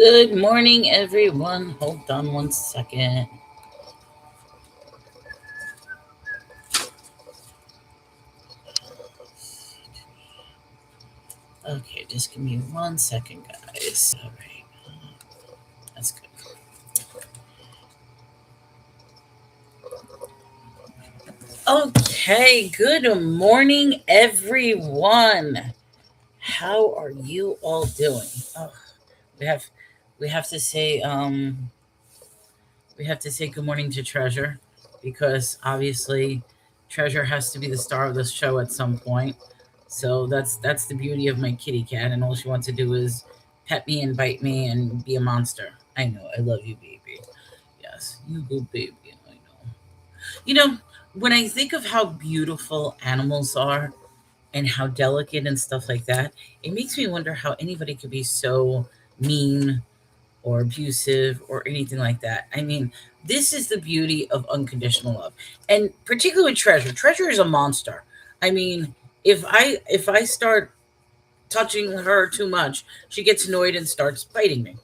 Good morning, everyone. Hold on one second. Okay, just give me 1 second, guys. All right, that's good. Okay, good morning, everyone. How are you all doing? Oh, we have we have to say good morning to Treasure because obviously Treasure has to be the star of this show at some point. So that's the beauty of my kitty cat, and all she wants to do is pet me and bite me and be a monster. I know, I love you, baby. Yes, you good baby. I know. You know, when I think of how beautiful animals are and how delicate and stuff like that, it makes me wonder how anybody could be so mean or abusive or anything like that. I mean, this is the beauty of unconditional love. And particularly with Treasure. Treasure is a monster. I mean, if I start touching her too much, she gets annoyed and starts biting me.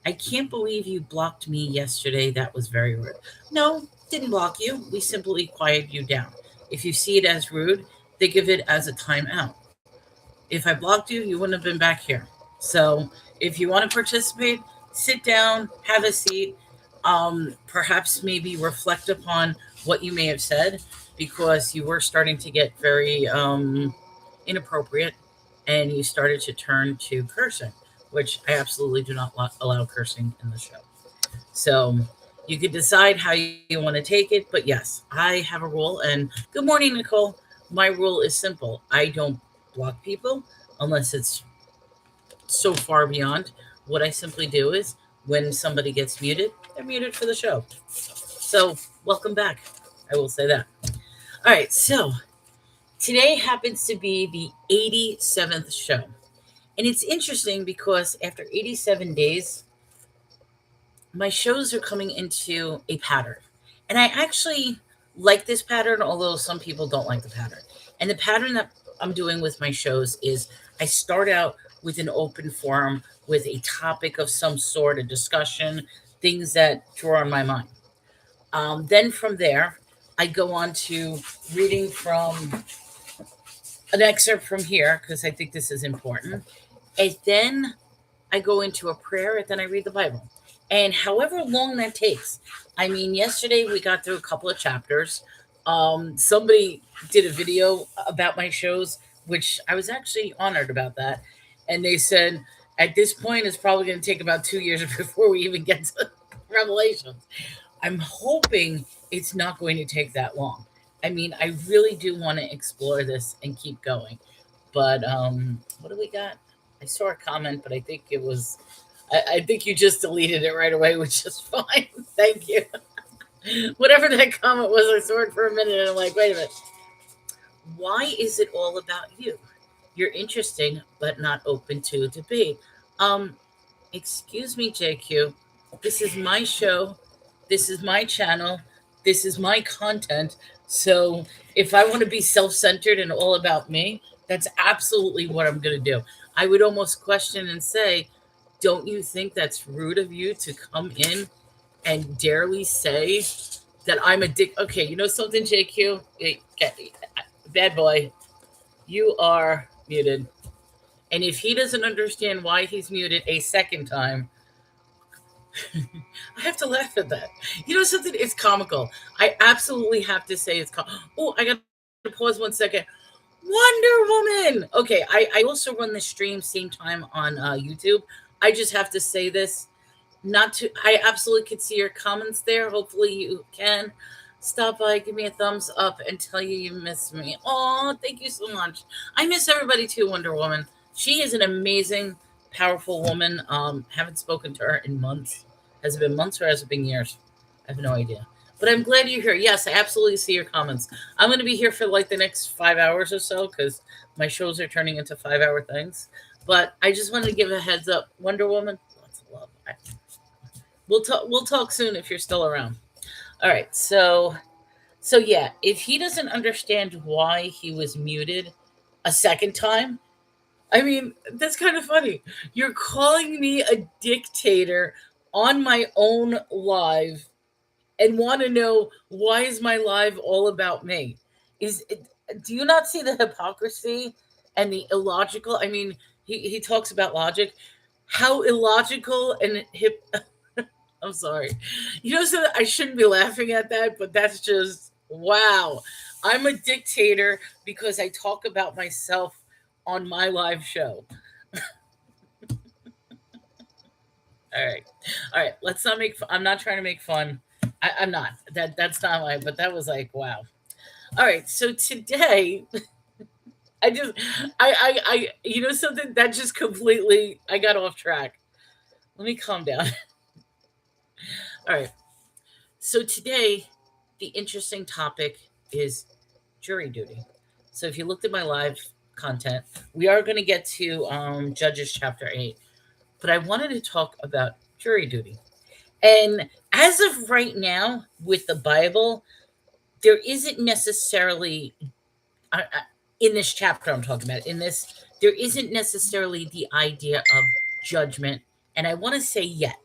I can't believe you blocked me yesterday. That was very rude. No, didn't block you. We simply quieted you down. If you see it as rude, think of it as a timeout. If I blocked you, you wouldn't have been back here. So if you want to participate, sit down, have a seat, perhaps maybe reflect upon what you may have said because you were starting to get very inappropriate and you started to turn to cursing, which I absolutely do not allow cursing in the show. So you could decide how you want to take it, but yes, I have a rule. And good morning, Nicole. My rule is simple: I don't block people unless it's so far beyond. What I simply do is when somebody gets muted, they're muted for the show. So welcome back. I will say that. All right, so today happens to be the 87th show. And it's interesting because after 87 days, my shows are coming into a pattern. And I actually like this pattern, although some people don't like the pattern. And the pattern that I'm doing with my shows is I start out with an open forum with a topic of some sort, a discussion, things that draw on my mind. Then from there, I go on to reading from an excerpt from here because I think this is important. And then I go into a prayer and then I read the Bible. And however long that takes, I mean, yesterday we got through a couple of chapters. Somebody did a video about my shows, which I was actually honored about that. And they said, at this point, it's probably going to take about 2 years before we even get to Revelations. I'm hoping it's not going to take that long. I mean, I really do want to explore this and keep going. But what do we got? I saw a comment, but I think it was, I think you just deleted it right away, which is fine. Thank you. Whatever that comment was, I saw it for a minute and I'm like, wait a minute. Why is it all about you? You're interesting, but not open to debate. Um, Excuse me, JQ. This is my show. This is my channel. This is my content. So if I want to be self centered and all about me, that's absolutely what I'm going to do. I would almost question and say, don't you think that's rude of you to come in and darely say that I'm a dick? Okay, you know something, JQ? Bad boy, you are muted. And if he doesn't understand why he's muted a second time, I have to laugh at that. You know something? It's comical. I absolutely have to say it's Oh, I got to pause 1 second. Wonder Woman. Okay, I also run the stream same time on YouTube. I just have to say this. Not to. I absolutely could see your comments there. Hopefully you can stop by, give me a thumbs up, and tell you miss me. Oh, thank you so much. I miss everybody too, Wonder Woman. She is an amazing, powerful woman. Haven't spoken to her in months. Has it been months or has it been years? I have no idea. But I'm glad you're here. Yes, I absolutely see your comments. I'm going to be here for like the next 5 hours or so because my shows are turning into 5 hour things. But I just wanted to give a heads up. Wonder Woman, lots of love. We'll talk. We'll talk soon if you're still around. All right. So yeah, if he doesn't understand why he was muted a second time, I mean, that's kind of funny. You're calling me a dictator on my own live and want to know why is my live all about me? Is it, do you not see the hypocrisy and the illogical? I mean, he talks about logic. How illogical and hip I'm sorry. You know, so I shouldn't be laughing at that, but that's just wow. I'm a dictator because I talk about myself on my live show. All right, all right. Let's not make. I'm not trying to make fun. I'm not. That's not why. But that was like wow. All right. So today, I just, you know, something that just completely. I got off track. Let me calm down. All right. So today, the interesting topic is jury duty. So if you looked at my live content, we are going to get to Judges chapter 8, but I wanted to talk about jury duty. And as of right now, with the Bible, there isn't necessarily, in this chapter I'm talking about, in this, there isn't necessarily the idea of judgment. And I want to say yet,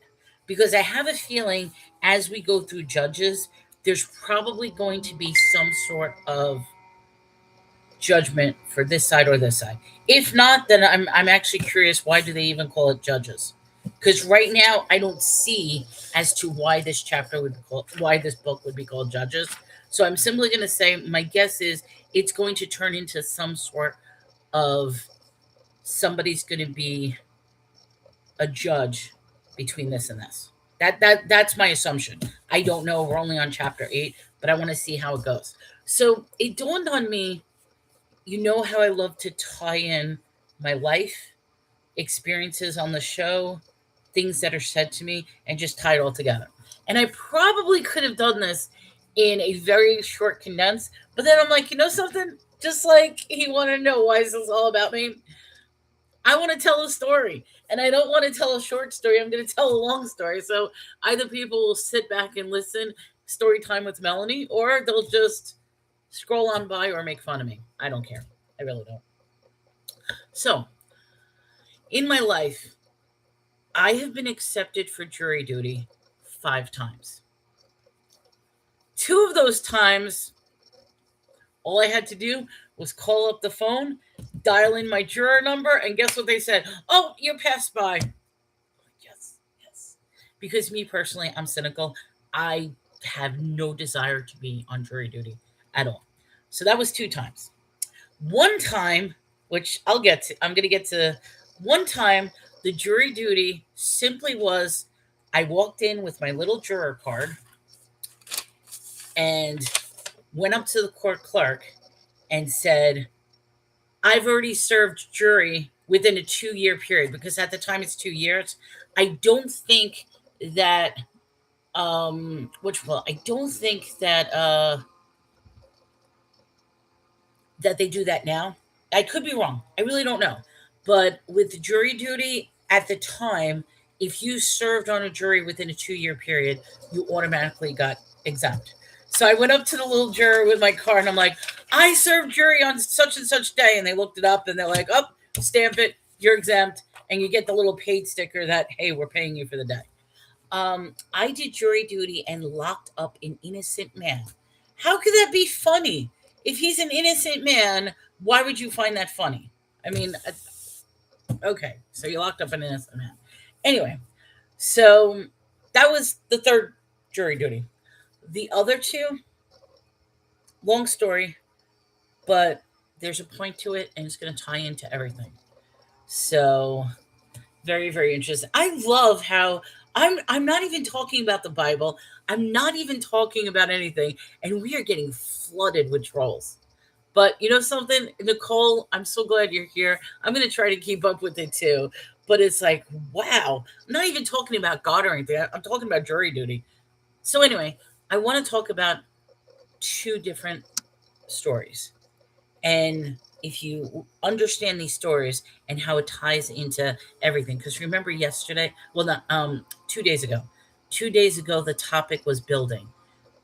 because I have a feeling as we go through Judges, there's probably going to be some sort of judgment for this side or this side. If not, then I'm actually curious why do they even call it Judges? Because right now I don't see as to why this chapter would be called, why this book would be called Judges. So I'm simply going to say my guess is it's going to turn into some sort of somebody's going to be a judge between this and this. That's my assumption. I don't know. We're only on chapter 8, but I want to see how it goes. So it dawned on me, you know how I love to tie in my life experiences on the show, things that are said to me, and just tie it all together. And I probably could have done this in a very short condense, but then I'm like, you know something? Just like he wanted to know why is this all about me? I want to tell a story, and I don't want to tell a short story. I'm going to tell a long story. So either people will sit back and listen, story time with Melanie, or they'll just scroll on by or make fun of me. I don't care. I really don't. So, in my life, I have been accepted for jury duty 5 times. 2 of those times, all I had to do was call up the phone, dial in my juror number, and guess what they said? Oh, you're passed by. Yes, yes. Because me personally, I'm cynical. I have no desire to be on jury duty at all. So that was 2 times. One time, which I'll get to, I'm going to get to one time, the jury duty simply was I walked in with my little juror card and went up to the court clerk and said, I've already served jury within a 2-year period because at the time it's 2 years. I don't think that, I don't think that, that they do that now. I could be wrong. I really don't know. But with jury duty at the time, if you served on a jury within a 2-year period, you automatically got exempt. So I went up to the little juror with my card and I'm like, I served jury on such and such day. And they looked it up and they're like, oh, stamp it, you're exempt. And you get the little paid sticker that, hey, we're paying you for the day. I did jury duty and locked up an innocent man. How could that be funny? If he's an innocent man, why would you find that funny? I mean, okay, so you locked up an innocent man. Anyway, so that was the third jury duty. The other 2, long story, but there's a point to it and it's going to tie into everything. So, very, very interesting. I love how I'm not even talking about the Bible. I'm not even talking about anything, and we are getting flooded with trolls. But you know something, Nicole, I'm so glad you're here. I'm going to try to keep up with it too. But it's like, wow, I'm not even talking about God or anything. I'm talking about jury duty. So, anyway, I want to talk about 2 different stories. And if you understand these stories and how it ties into everything, because remember yesterday, well, not 2 days ago, the topic was building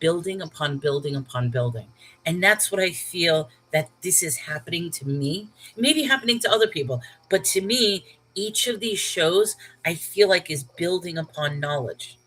building upon building upon building. And that's what I feel that this is happening to me, maybe happening to other people, but to me, each of these shows I feel like is building upon knowledge.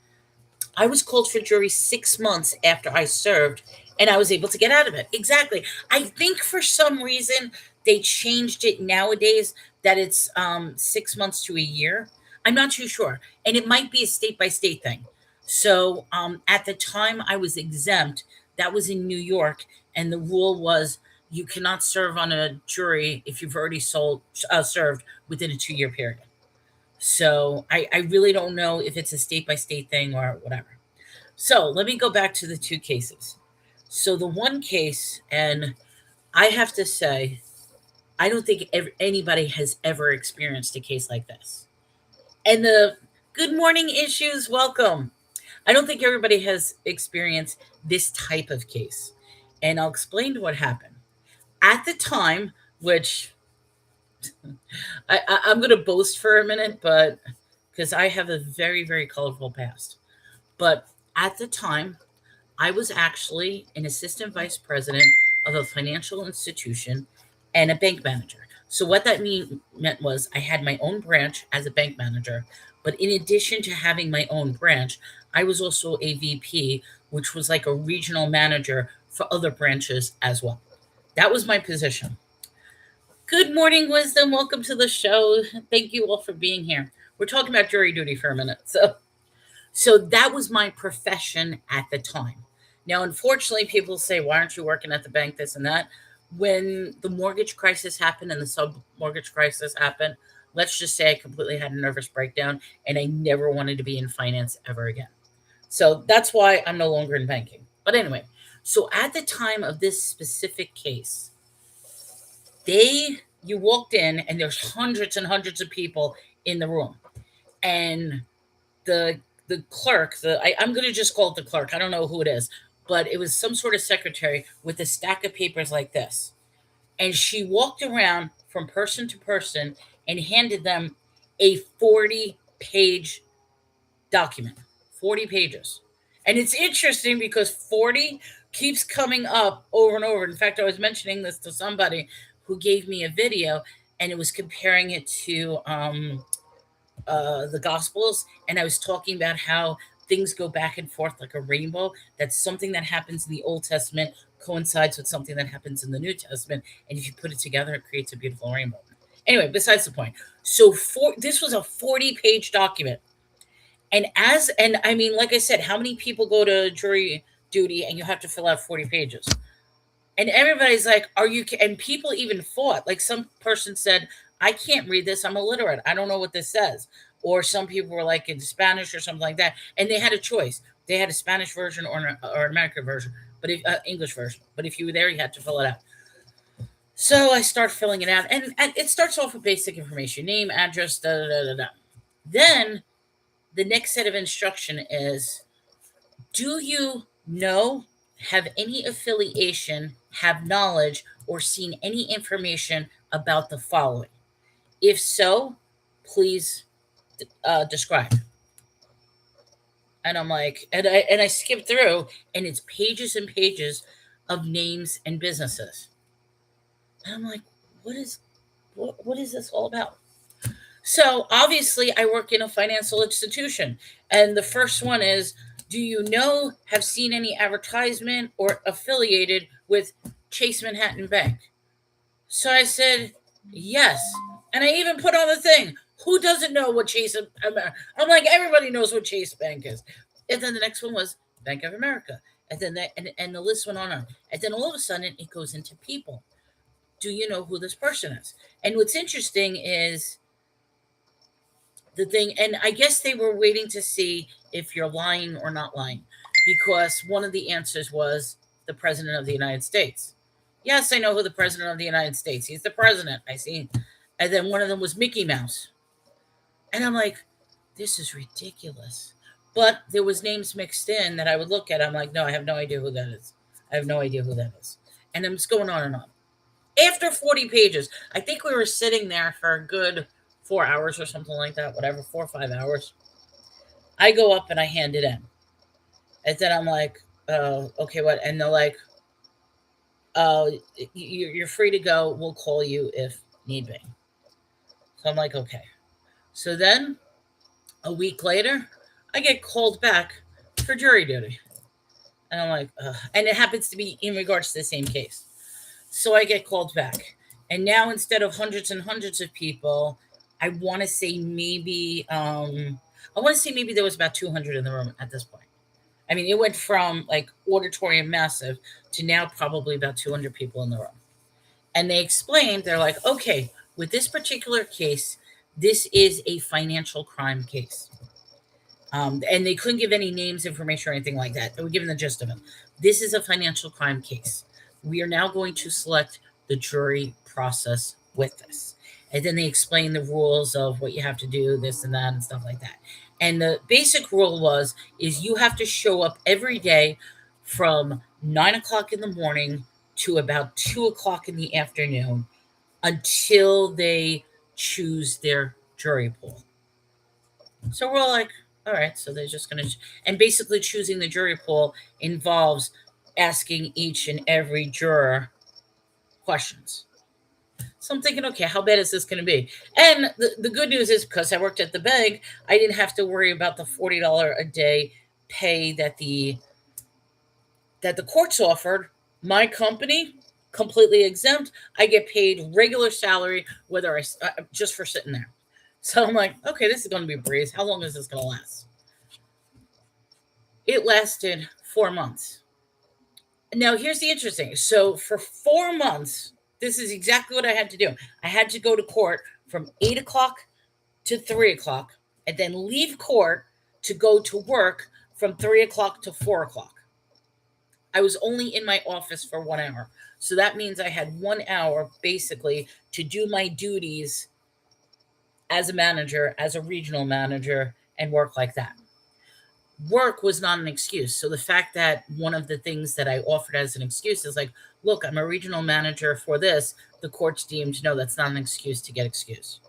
I was called for jury 6 months after I served, and I was able to get out of it. Exactly. I think for some reason they changed it nowadays that it's 6 months to a year. I'm not too sure. And it might be a state by state thing. So at the time I was exempt, that was in New York, and the rule was you cannot serve on a jury if you've already served within a 2 year period. So I really don't know if it's a state by state thing or whatever. So let me go back to the two cases. So the one case, and I have to say, I don't think anybody has ever experienced a case like this. And the good morning issues, welcome. I don't think everybody has experienced this type of case. And I'll explain what happened. At the time, which I'm going to boast for a minute, but because I have a very, very colorful past. But at the time, I was actually an assistant vice president of a financial institution and a bank manager. So what that meant was I had my own branch as a bank manager, but in addition to having my own branch, I was also a VP, which was like a regional manager for other branches as well. That was my position. Good morning, Wisdom. Welcome to the show. Thank you all for being here. We're talking about jury duty for a minute. So that was my profession at the time. Now, unfortunately, people say, why aren't you working at the bank, this and that? When the mortgage crisis happened and the sub-mortgage crisis happened, let's just say I completely had a nervous breakdown and I never wanted to be in finance ever again. So that's why I'm no longer in banking. But anyway, so at the time of this specific case, you walked in and there's hundreds and hundreds of people in the room. And the clerk, I'm going to just call it the clerk. I don't know who it is, but it was some sort of secretary with a stack of papers like this. And she walked around from person to person and handed them a 40-page document, 40 pages. And it's interesting because 40 keeps coming up over and over. In fact, I was mentioning this to somebody who gave me a video, and it was comparing it to the Gospels, and I was talking about how things go back and forth like a rainbow. That's something that happens in the Old Testament coincides with something that happens in the New Testament, and if you put it together, it creates a beautiful rainbow. Anyway, besides the point. So this was a 40-page document, and I mean, like I said, how many people go to jury duty and you have to fill out 40 pages? And everybody's like, are you? And people even fought. Like some person said, I can't read this. I'm illiterate. I don't know what this says. Or some people were like in Spanish or something like that. And they had a choice. They had a Spanish version or an American version, but English version. But if you were there, you had to fill it out. So I start filling it out. And it starts off with basic information, name, address, da, da, da, da, da. Then the next set of instruction is, do you know, have any affiliation, have knowledge, or seen any information about the following? If so, please describe. And I'm like, and I skip through, and it's pages and pages of names and businesses. And I'm like, what is this all about? So obviously, I work in a financial institution, and the first one is, do you know, have seen any advertisement or affiliated with Chase Manhattan Bank? So I said, yes. And I even put on the thing, who doesn't know what Chase? I'm like, everybody knows what Chase Bank is. And then the next one was Bank of America. And then and the list went on. And then all of a sudden, it goes into people. Do you know who this person is? And what's interesting is the thing, and I guess they were waiting to see if you're lying or not lying, because one of the answers was the President of the United States. Yes, I know who the President of the United States. He's the president. I see. And then one of them was Mickey Mouse. And I'm like, this is ridiculous. But there was names mixed in that I would look at. I'm like, no, I have no idea who that is. I have no idea who that is. And I'm just going on and on. After 40 pages, I think we were sitting there for a good 4 hours or something like that, whatever, 4 or 5 hours. I go up and I hand it in. And then I'm like, okay, what? And they're like, uh, you're free to go. We'll call you if need be. So I'm like, okay. So then a week later, I get called back for jury duty. And I'm like, ugh. And it happens to be in regards to the same case. So I get called back. And now instead of hundreds and hundreds of people, I want to say maybe there was about 200 in the room at this point. I mean, it went from like auditorium massive to now probably about 200 people in the room. And they explained, they're like, okay, with this particular case, this is a financial crime case. And they couldn't give any names, information, or anything like that. They were given the gist of it. This is a financial crime case. We are now going to select the jury process with this. And then they explain the rules of what you have to do, this and that, and stuff like that. And the basic rule is you have to show up every day from 9 o'clock in the morning to about 2 o'clock in the afternoon until they choose their jury pool. So we're all like, all right, so they're just going to, and basically choosing the jury pool involves asking each and every juror questions. So I'm thinking, okay, how bad is this going to be? And the good news is because I worked at the bank, I didn't have to worry about the $40 a day pay that the courts offered. My company, completely exempt. I get paid regular salary, whether I just for sitting there. So I'm like, okay, this is going to be a breeze. How long is this going to last? It lasted 4 months. Now, here's the interesting. So for 4 months, this is exactly what I had to do. I had to go to court from 8 o'clock to 3 o'clock and then leave court to go to work from 3 o'clock to 4 o'clock. I was only in my office for 1 hour. So that means I had 1 hour basically to do my duties as a manager, as a regional manager, and work like that. Work was not an excuse. So the fact that one of the things that I offered as an excuse is like, look, I'm a regional manager for this, the courts deemed, no, that's not an excuse to get excused.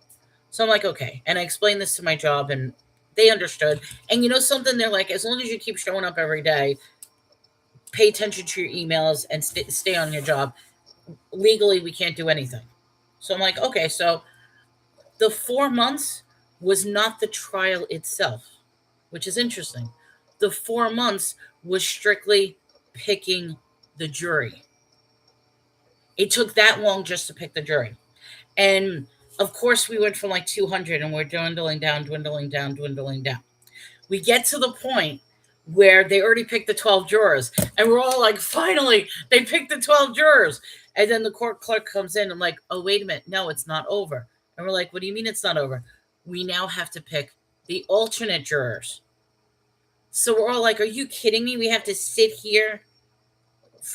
So I'm like, okay. And I explained this to my job and they understood. And you know something? They're like, as long as you keep showing up every day, pay attention to your emails and stay on your job, legally, we can't do anything. So I'm like, okay. So the 4 months was not the trial itself, which is interesting. The 4 months was strictly picking the jury. It took that long just to pick the jury. And of course, we went from like 200 and we're dwindling down, dwindling down, dwindling down. We get to the point where they already picked the 12 jurors. And we're all like, finally, they picked the 12 jurors. And then the court clerk comes in and like, oh, wait a minute. No, it's not over. And we're like, what do you mean it's not over? We now have to pick the alternate jurors. So we're all like, are you kidding me? We have to sit here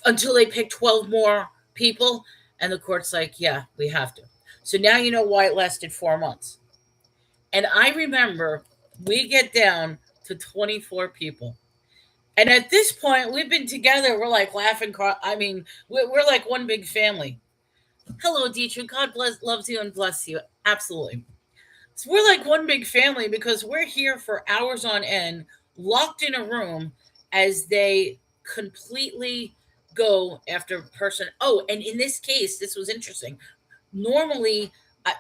until they pick 12 more people? And the court's like, yeah, we have to. So now you know why it lasted 4 months. And I remember we get down to 24 people. And at this point, we've been together. We're like laughing. I mean, we're like one big family. Hello, Dietrich. God loves you and bless you. Absolutely. So we're like one big family because we're here for hours on end, locked in a room as they completely go after person. Oh, and in this case, this was interesting. Normally,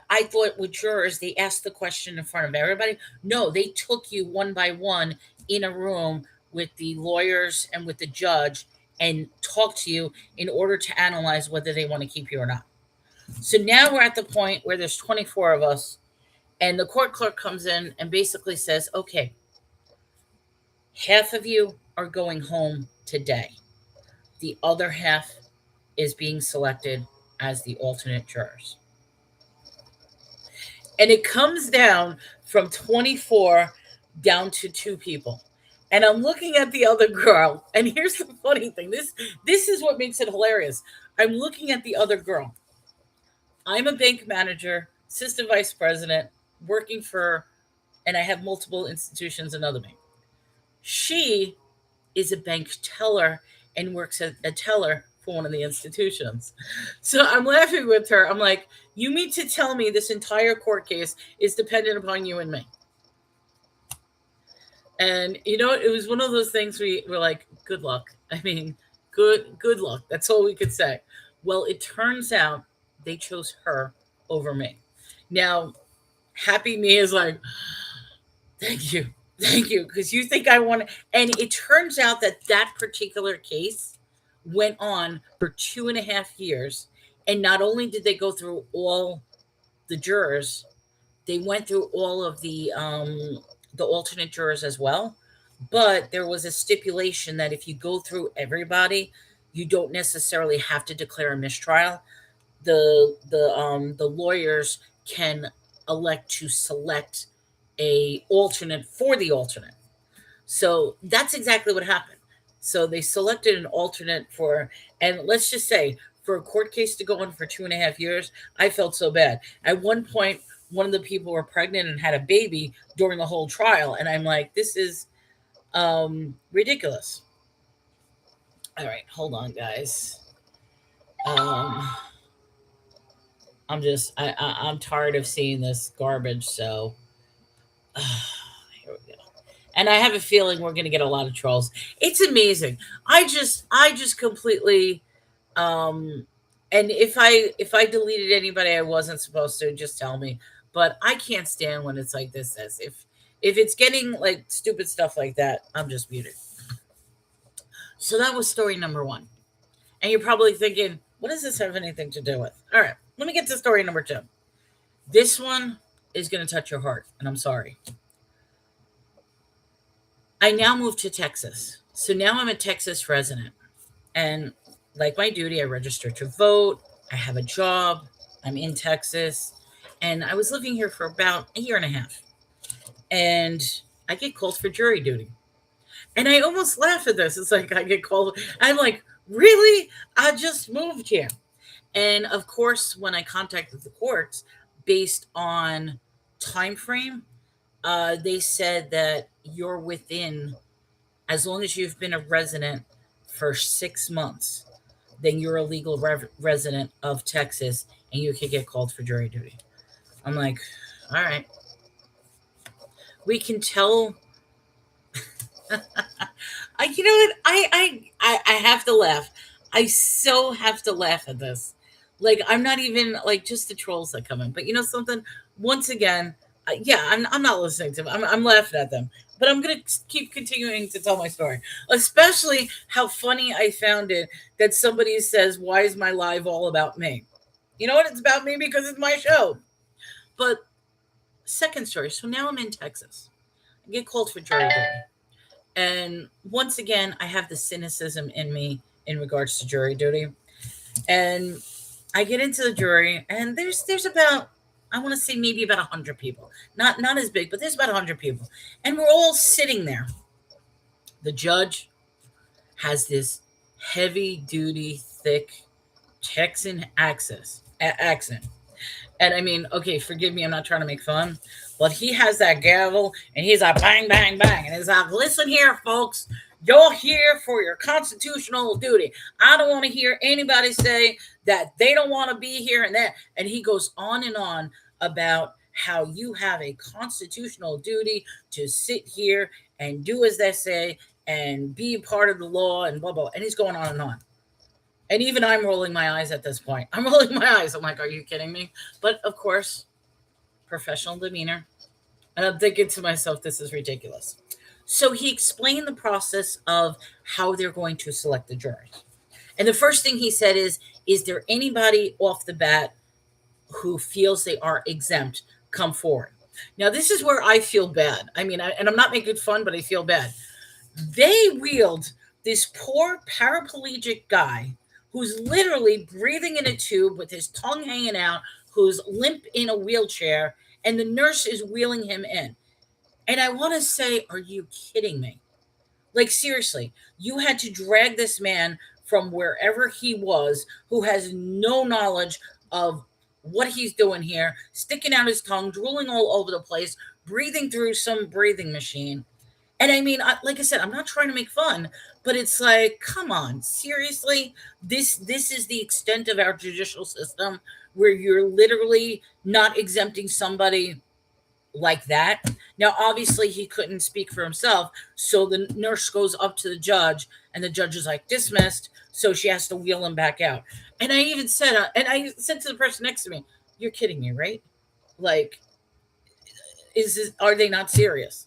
I thought with jurors, they asked the question in front of everybody. No, they took you one by one in a room with the lawyers and with the judge and talked to you in order to analyze whether they want to keep you or not. So now we're at the point where there's 24 of us, and the court clerk comes in and basically says, okay, half of you are going home today. The other half is being selected as the alternate jurors. And it comes down from 24 down to 2 people. And I'm looking at the other girl, and here's the funny thing. This is what makes it hilarious. I'm looking at the other girl. I'm a bank manager, assistant vice president, working for, and I have multiple institutions in other bank. She is a bank teller and works as a teller for one of the institutions. So I'm laughing with her. I'm like, you mean to tell me this entire court case is dependent upon you and me? And it was one of those things we were like, good luck. I mean, good luck. That's all we could say. Well, it turns out they chose her over me. Now, happy me is like, thank you. Thank you. Because you think I want to. And it turns out that that particular case went on for 2.5 years. And not only did they go through all the jurors, they went through all of the alternate jurors as well. But there was a stipulation that if you go through everybody, you don't necessarily have to declare a mistrial. The lawyers can elect to select a alternate for the alternate. So that's exactly what happened. So they selected an alternate for, and let's just say, for a court case to go on for 2.5 years, I felt so bad. At one point, one of the people were pregnant and had a baby during the whole trial, and I'm like, this is ridiculous. All right, hold on, guys. Um, I'm tired of seeing this garbage. So here we go. And I have a feeling we're going to get a lot of trolls. It's amazing. I just completely um and if I deleted anybody I wasn't supposed to, just tell me. But I can't stand when it's like this. As if it's getting like stupid stuff like that, I'm just muted. So that was story number 1. And you're probably thinking, what does this have anything to do with? All right, let me get to story number 2. This one is going to touch your heart, and I'm sorry. I now moved to Texas. So now I'm a Texas resident. And like my duty, I registered to vote. I have a job. I'm in Texas. And I was living here for about a year and a half. And I get called for jury duty. And I almost laugh at this. It's like I get called. I'm like, really? I just moved here. And of course, when I contacted the courts, based on time frame, they said that you're within, as long as you've been a resident for 6 months, then you're a legal resident of Texas and you could get called for jury duty. I'm like, all right. We can tell. You know what? I have to laugh. I so have to laugh at this. Like, I'm not even like just the trolls that come in. But you know something? Once again, yeah, I'm not listening to them. I'm laughing at them. But I'm gonna keep continuing to tell my story. Especially how funny I found it that somebody says, "Why is my live all about me?" You know what? It's about me because it's my show. But second story. So now I'm in Texas. I get called for jury duty. And once again, I have the cynicism in me in regards to jury duty. And I get into the jury, and there's about, I want to say maybe about 100 people. Not as big, but there's about 100 people, and we're all sitting there. The judge has this heavy duty, thick Texan accent. And I mean, okay, forgive me, I'm not trying to make fun, but he has that gavel and he's like bang, bang, bang. And he's like, listen here, folks, you're here for your constitutional duty. I don't want to hear anybody say that they don't want to be here and that. And he goes on about how you have a constitutional duty to sit here and do as they say and be part of the law and blah, blah. And he's going on and on. And even I'm rolling my eyes at this point. I'm rolling my eyes. I'm like, are you kidding me? But of course, professional demeanor. And I'm thinking to myself, this is ridiculous. So he explained the process of how they're going to select the jurors. And the first thing he said is there anybody off the bat who feels they are exempt? Come forward. Now, this is where I feel bad. I mean, and I'm not making fun, but I feel bad. They wheeled this poor paraplegic guy who's literally breathing in a tube with his tongue hanging out, who's limp in a wheelchair, and the nurse is wheeling him in. And I want to say, are you kidding me? Like, seriously, you had to drag this man from wherever he was, who has no knowledge of what he's doing here, sticking out his tongue, drooling all over the place, breathing through some breathing machine. And I mean, like I said, I'm not trying to make fun, but it's like, come on, seriously, this is the extent of our judicial system, where you're literally not exempting somebody like that. Now, obviously, he couldn't speak for himself. So the nurse goes up to the judge, and the judge is like, dismissed. So she has to wheel him back out. And I said to the person next to me, "You're kidding me, right? Like, are they not serious?"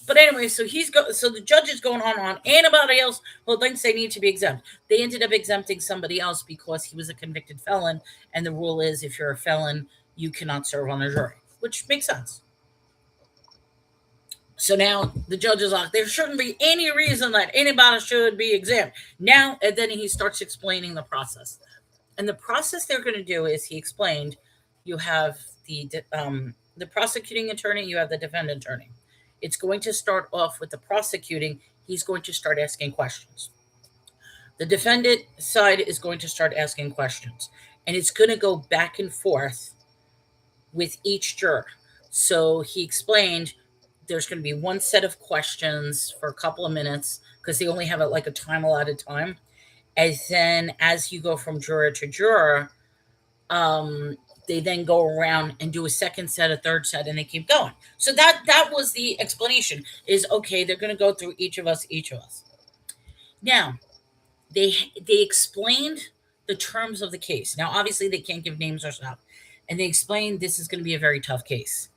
But anyway, so the judge is going on. Anybody else who thinks they need to be exempt, they ended up exempting somebody else because he was a convicted felon, and the rule is if you're a felon, you cannot serve on a jury, which makes sense. So now the judge is like, there shouldn't be any reason that anybody should be exempt. Now, and then he starts explaining the process. And the process they're going to do is, he explained, you have the prosecuting attorney, you have the defendant attorney. It's going to start off with the prosecuting. He's going to start asking questions. The defendant side is going to start asking questions. And it's going to go back and forth with each juror. So he explained there's going to be one set of questions for a couple of minutes because they only have like a time allotted time. And then as you go from juror to juror, they then go around and do a second set, a third set, and they keep going. So that was the explanation, is okay, they're going to go through each of us. Now, they explained the terms of the case. Now, obviously, they can't give names or stuff. And they explained this is going to be a very tough case.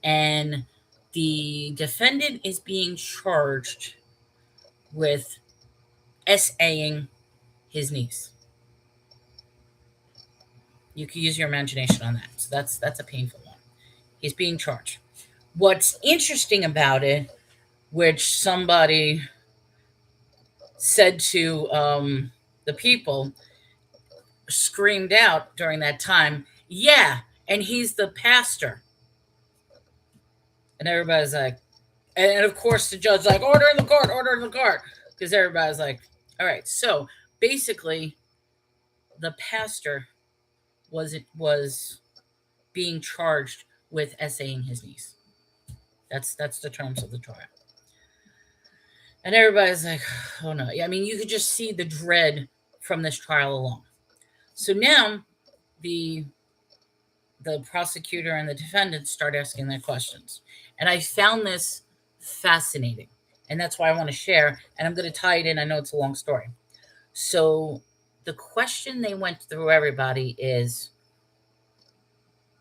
And the defendant is being charged with SAing his niece. You can use your imagination on that. So that's a painful one. He's being charged. What's interesting about it, which somebody said to the people, screamed out during that time, yeah, and he's the pastor. And everybody's like, and of course the judge's like, order in the court, because everybody's like, all right. So basically, the pastor was being charged with SAing his niece. That's the terms of the trial. And everybody's like, oh no. I mean, you could just see the dread from this trial alone. So now the prosecutor and the defendant start asking their questions. And I found this fascinating. And that's why I want to share. And I'm going to tie it in. I know it's a long story. So the question they went through everybody is,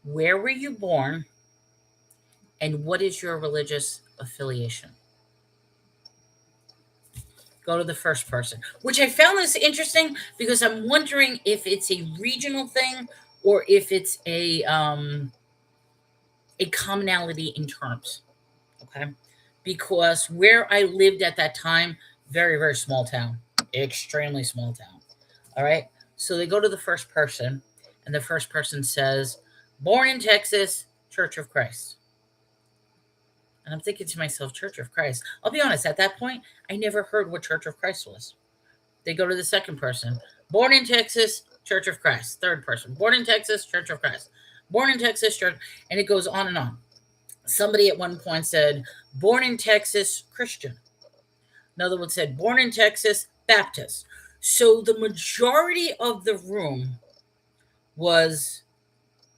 where were you born? And what is your religious affiliation? Go to the first person, which I found this interesting because I'm wondering if it's a regional thing or if it's a commonality in terms. Okay. Because where I lived at that time, very, very small town, extremely small town. All right. So they go to the first person, and the first person says, born in Texas, Church of Christ. And I'm thinking to myself, Church of Christ. I'll be honest, at that point, I never heard what Church of Christ was. They go to the second person, born in Texas, Church of Christ. Third person, born in Texas, Church of Christ. Born in Texas, Church, and it goes on and on. Somebody at one point said, born in Texas, Christian. Another one said, born in Texas, Baptist. So the majority of the room was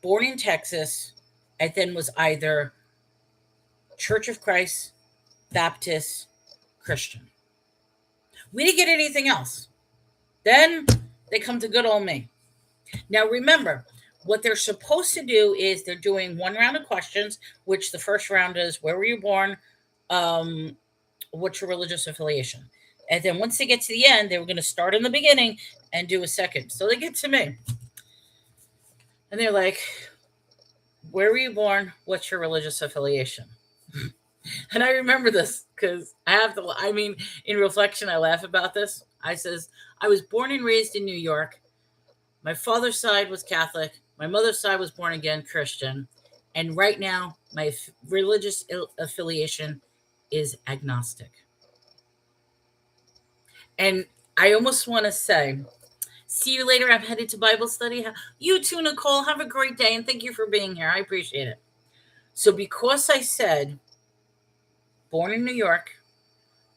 born in Texas, and then was either Church of Christ, Baptist, Christian. We didn't get anything else. Then they come to good old me. Now remember, what they're supposed to do is they're doing one round of questions, which the first round is, where were you born? What's your religious affiliation? And then once they get to the end, they were going to start in the beginning and do a second. So they get to me. And they're like, where were you born? What's your religious affiliation? And I remember this because in reflection, I laugh about this. I says, I was born and raised in New York. My father's side was Catholic. My mother's side was born again Christian. And right now, my religious affiliation is agnostic. And I almost want to say, see you later. I'm headed to Bible study. You too, Nicole. Have a great day. And thank you for being here. I appreciate it. So because I said, born in New York,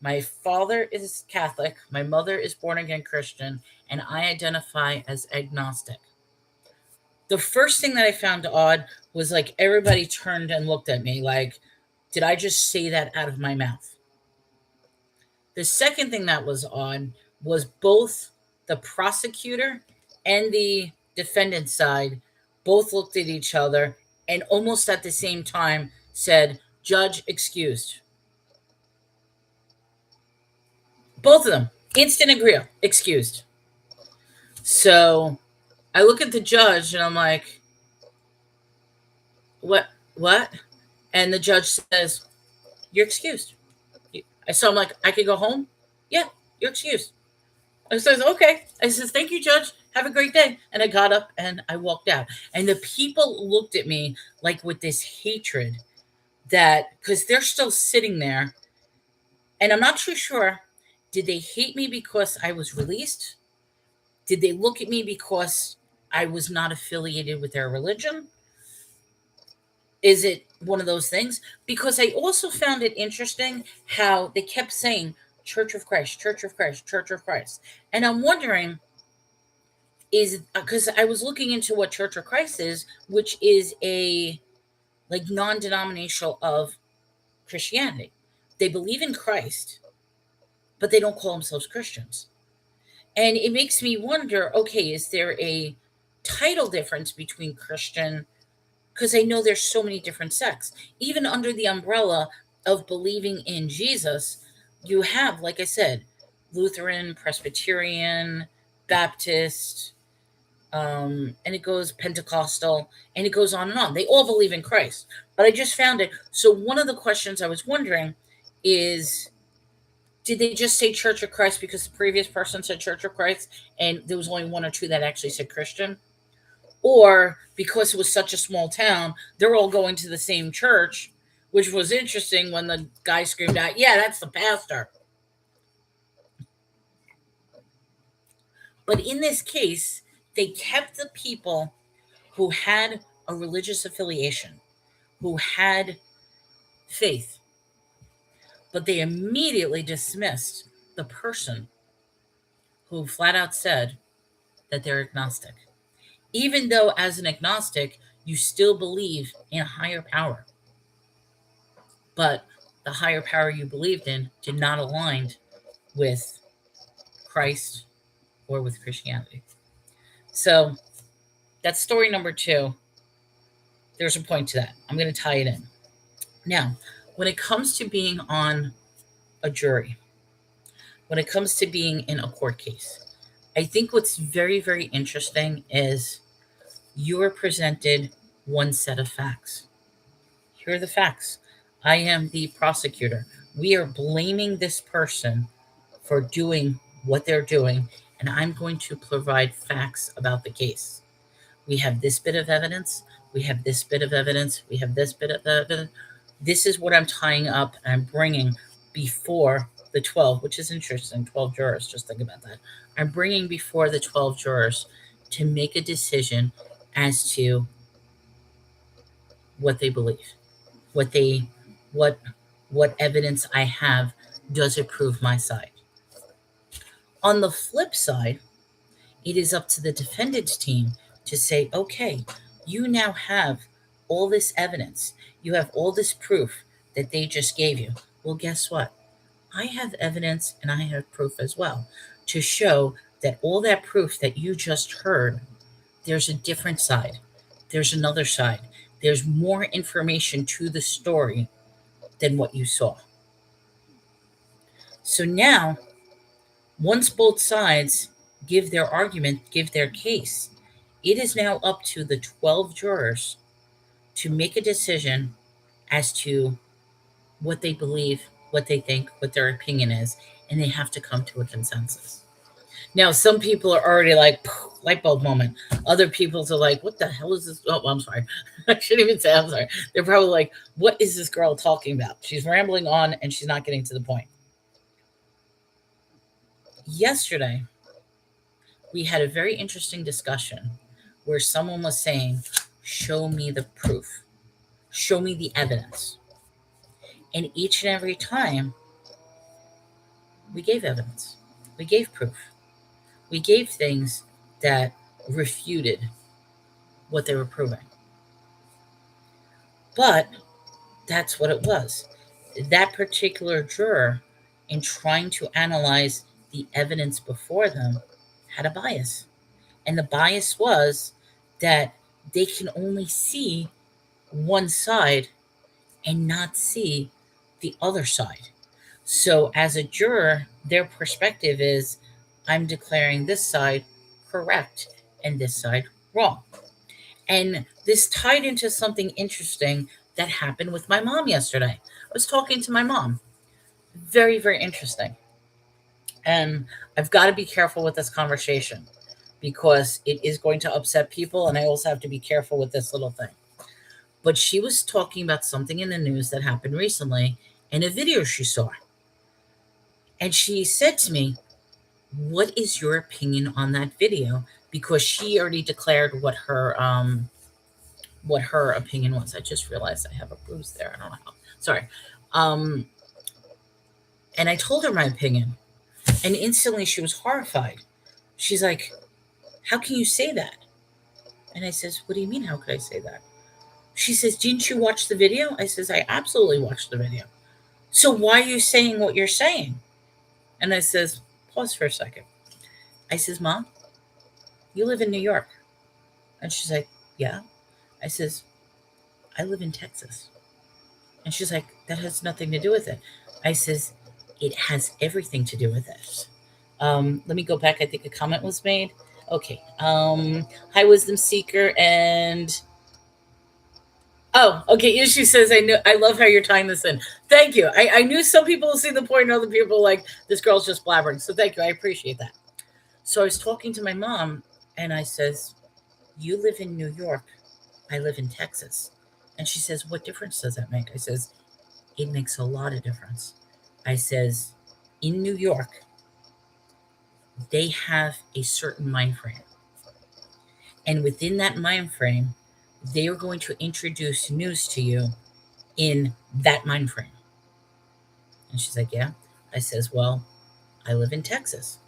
my father is Catholic, my mother is born again Christian, and I identify as agnostic. The first thing that I found odd was like everybody turned and looked at me like, did I just say that out of my mouth? The second thing that was odd was both the prosecutor and the defendant side both looked at each other and almost at the same time said, Judge excused. Both of them, instant agree, excused. So I look at the judge and I'm like, what? And the judge says, you're excused. So I'm like, I could go home? Yeah, you're excused. I says, okay. I says, thank you, Judge. Have a great day. And I got up and I walked out. And the people looked at me like with this hatred that, because they're still sitting there. And I'm not too sure, did they hate me because I was released? Did they look at me because I was not affiliated with their religion? Is it one of those things? Because I also found it interesting how they kept saying Church of Christ, Church of Christ, Church of Christ. And I'm wondering, is because I was looking into what Church of Christ is, which is a like non-denominational of Christianity. They believe in Christ, but they don't call themselves Christians. And it makes me wonder, okay, is there a title difference between Christian? Because I know there's so many different sects. Even under the umbrella of believing in Jesus, you have, like I said, Lutheran, Presbyterian, Baptist, and it goes Pentecostal, and it goes on and on. They all believe in Christ. But I just found it. So one of the questions I was wondering is, did they just say Church of Christ because the previous person said Church of Christ and there was only one or two that actually said Christian? Or because it was such a small town, they're all going to the same church, which was interesting when the guy screamed out, yeah, that's the pastor. But in this case, they kept the people who had a religious affiliation, who had faith, but they immediately dismissed the person who flat out said that they're agnostic. Even though, as an agnostic, you still believe in a higher power. But the higher power you believed in did not align with Christ or with Christianity. So that's story number 2. There's a point to that. I'm going to tie it in. Now, when it comes to being on a jury, when it comes to being in a court case, I think what's very, very interesting is you are presented one set of facts. Here are the facts. I am the prosecutor. We are blaming this person for doing what they're doing, and I'm going to provide facts about the case. We have this bit of evidence. We have this bit of evidence. We have this bit of evidence. This is what I'm tying up and I'm bringing before the 12, which is interesting. 12 jurors, just think about that. I'm bringing before the 12 jurors to make a decision as to what they believe, what they what evidence I have. Does it prove my side? On the flip side, it is up to the defendant's team to say, okay, you now have all this evidence. You have all this proof that they just gave you. Well, guess what? I have evidence and I have proof as well to show that all that proof that you just heard, there's a different side. There's another side. There's more information to the story than what you saw. So now, once both sides give their argument, give their case, it is now up to the 12 jurors to make a decision as to what they believe, what they think, what their opinion is, and they have to come to a consensus. Now, some people are already like, light bulb moment. Other people are like, what the hell is this? Oh, I'm sorry. I shouldn't even say I'm sorry. They're probably like, what is this girl talking about? She's rambling on and she's not getting to the point. Yesterday, we had a very interesting discussion where someone was saying, show me the proof, show me the evidence. And each and every time, we gave evidence, we gave proof, we gave things that refuted what they were proving. But that's what it was. That particular juror, in trying to analyze the evidence before them, had a bias. And the bias was that they can only see one side and not see the other side. So, as a juror, their perspective is I'm declaring this side correct and this side wrong. And this tied into something interesting that happened with my mom yesterday. I was talking to my mom. Very, very interesting. And I've got to be careful with this conversation because it is going to upset people. And I also have to be careful with this little thing. But she was talking about something in the news that happened recently in a video she saw. And she said to me, what is your opinion on that video? Because she already declared what her opinion was. I just realized I have a bruise there. I don't know how. Sorry. Um, and I told her my opinion, and instantly she was horrified. She's like, "How can you say that?" And I says, "What do you mean? How could I say that?" She says, "Didn't you watch the video?" I says, "I absolutely watched the video. So why are you saying what you're saying?" And I says, "Pause for a second." I says, "Mom, you live in New York." And she's like, "Yeah." I says, "I live in Texas." And she's like, "That has nothing to do with it." I says, "It has everything to do with it." Let me go back. I think a comment was made. Okay. Hi, Wisdom Seeker. And oh, okay. She says, "I know. I love how you're tying this in." Thank you. I knew some people will see the point, and other people like this girl's just blabbering. So thank you. I appreciate that. So I was talking to my mom, and I says, "You live in New York. I live in Texas." And she says, "What difference does that make?" I says, "It makes a lot of difference." I says, "In New York, they have a certain mind frame. And within that mind frame, they are going to introduce news to you in that mind frame." And she's like, "Yeah." I says, "Well, I live in Texas.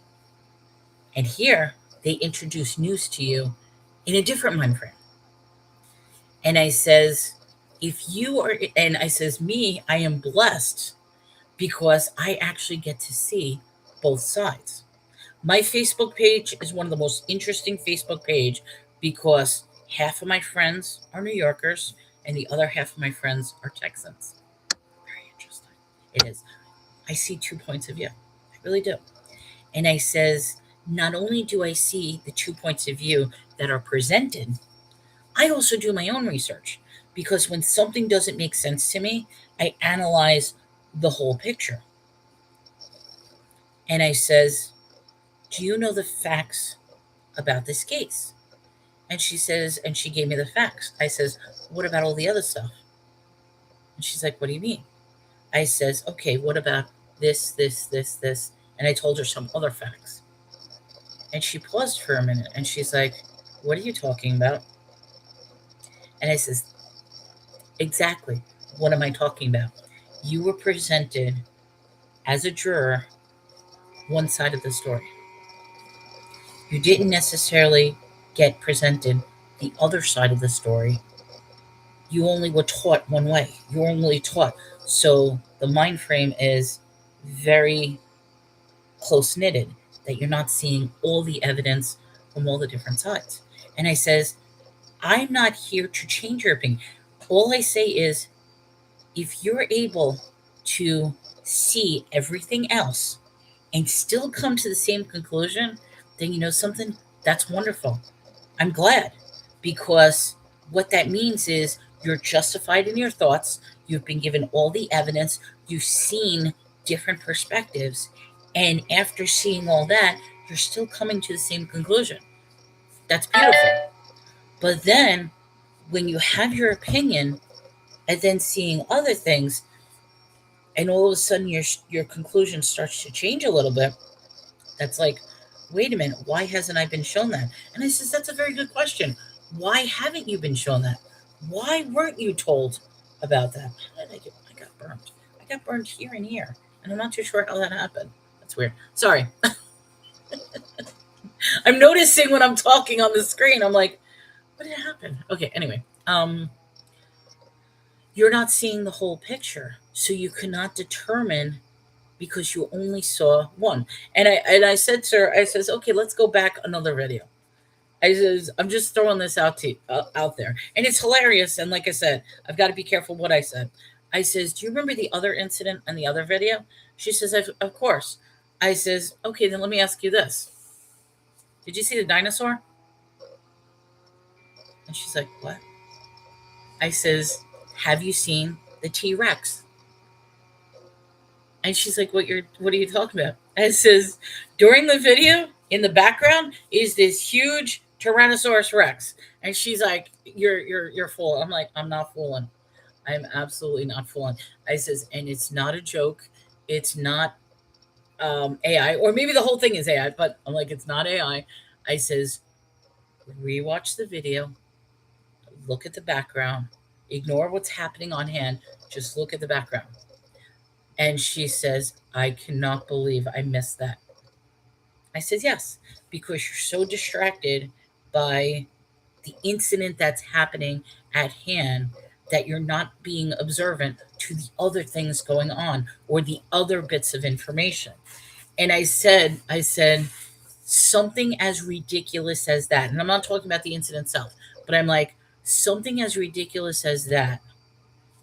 And here they introduce news to you in a different mind frame." And I says, if you are, and I says, me, I am blessed because I actually get to see both sides. My Facebook page is one of the most interesting Facebook page because half of my friends are New Yorkers and the other half of my friends are Texans. Very interesting. It is. I see 2 points of view. I really do. And I says, not only do I see the 2 points of view that are presented, I also do my own research because when something doesn't make sense to me, I analyze the whole picture. And I says, "Do you know the facts about this case?" And she says, and she gave me the facts. I says, "What about all the other stuff?" And she's like, "What do you mean?" I says, "Okay, what about this, this, this, this?" And I told her some other facts. And she paused for a minute and she's like, "What are you talking about?" And I says, "Exactly. What am I talking about? You were presented as a juror one side of the story. You didn't necessarily get presented the other side of the story. You only were taught one way. You were only taught. So the mind frame is very close knitted that you're not seeing all the evidence from all the different sides." And I says, "I'm not here to change your opinion. All I say is if you're able to see everything else and still come to the same conclusion, then you know something? That's wonderful. I'm glad because what that means is you're justified in your thoughts. You've been given all the evidence. You've seen different perspectives. And after seeing all that, you're still coming to the same conclusion. That's beautiful. But then when you have your opinion and then seeing other things, and all of a sudden your conclusion starts to change a little bit, that's like, wait a minute, why hasn't I been shown that? And I says, that's a very good question. Why haven't you been shown that? Why weren't you told about that? How did I get? I got burned. I got burned here and here, and I'm not too sure how that happened. That's weird. Sorry. I'm noticing when I'm talking on the screen, I'm like, What did happen? Okay, anyway. You're not seeing the whole picture. So you cannot determine because you only saw one. And I said to her, I says, okay, let's go back another video. I says, I'm just throwing this out there, and it's hilarious. And like I said, I've got to be careful what I said. I says, do you remember the other incident in the other video? She says, of course. I says, okay, then let me ask you this: did you see the dinosaur? And she's like, what? I says, have you seen the T Rex? And she's like, what are you talking about? And it says, during the video, in the background is this huge Tyrannosaurus Rex. And she's like, you're full. I'm like, I'm not fooling. I'm absolutely not fooling. I says, and it's not a joke. It's not AI, or maybe the whole thing is AI, but I'm like, it's not AI. I says, rewatch the video, look at the background, ignore what's happening on hand, just look at the background. And she says, I cannot believe I missed that. I says, yes, because you're so distracted by the incident that's happening at hand that you're not being observant to the other things going on or the other bits of information. And I said, something as ridiculous as that, and I'm not talking about the incident itself, but I'm like, something as ridiculous as that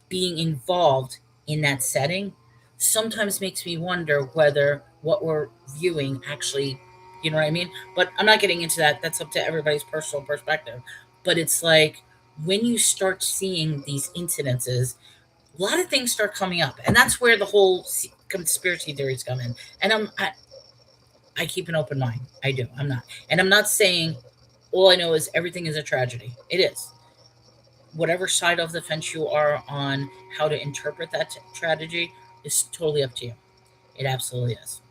being involved in that setting sometimes makes me wonder whether what we're viewing actually, you know what I mean? But I'm not getting into that. That's up to everybody's personal perspective. But it's like when you start seeing these incidences, a lot of things start coming up, and that's where the whole conspiracy theories come in. And I keep an open mind. I do. I'm not, and I'm not saying all I know is everything is a tragedy. It is. Whatever side of the fence you are on how to interpret that tragedy is totally up to you. It absolutely is.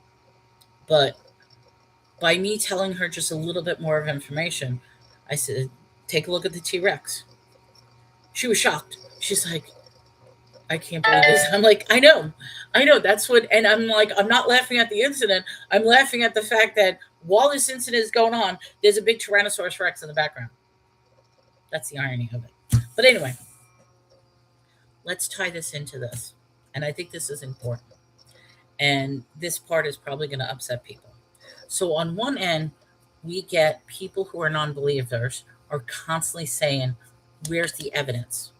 But by me telling her just a little bit more of information, I said, take a look at the T Rex. She was shocked. She's like, I can't believe this. I'm like, I know. I know. That's what, and I'm like, I'm not laughing at the incident. I'm laughing at the fact that while this incident is going on, there's a big Tyrannosaurus Rex in the background. That's the irony of it. But anyway, let's tie this into this. And I think this is important. And this part is probably going to upset people. So, on one end, we get people who are non believers are constantly saying, where's the evidence?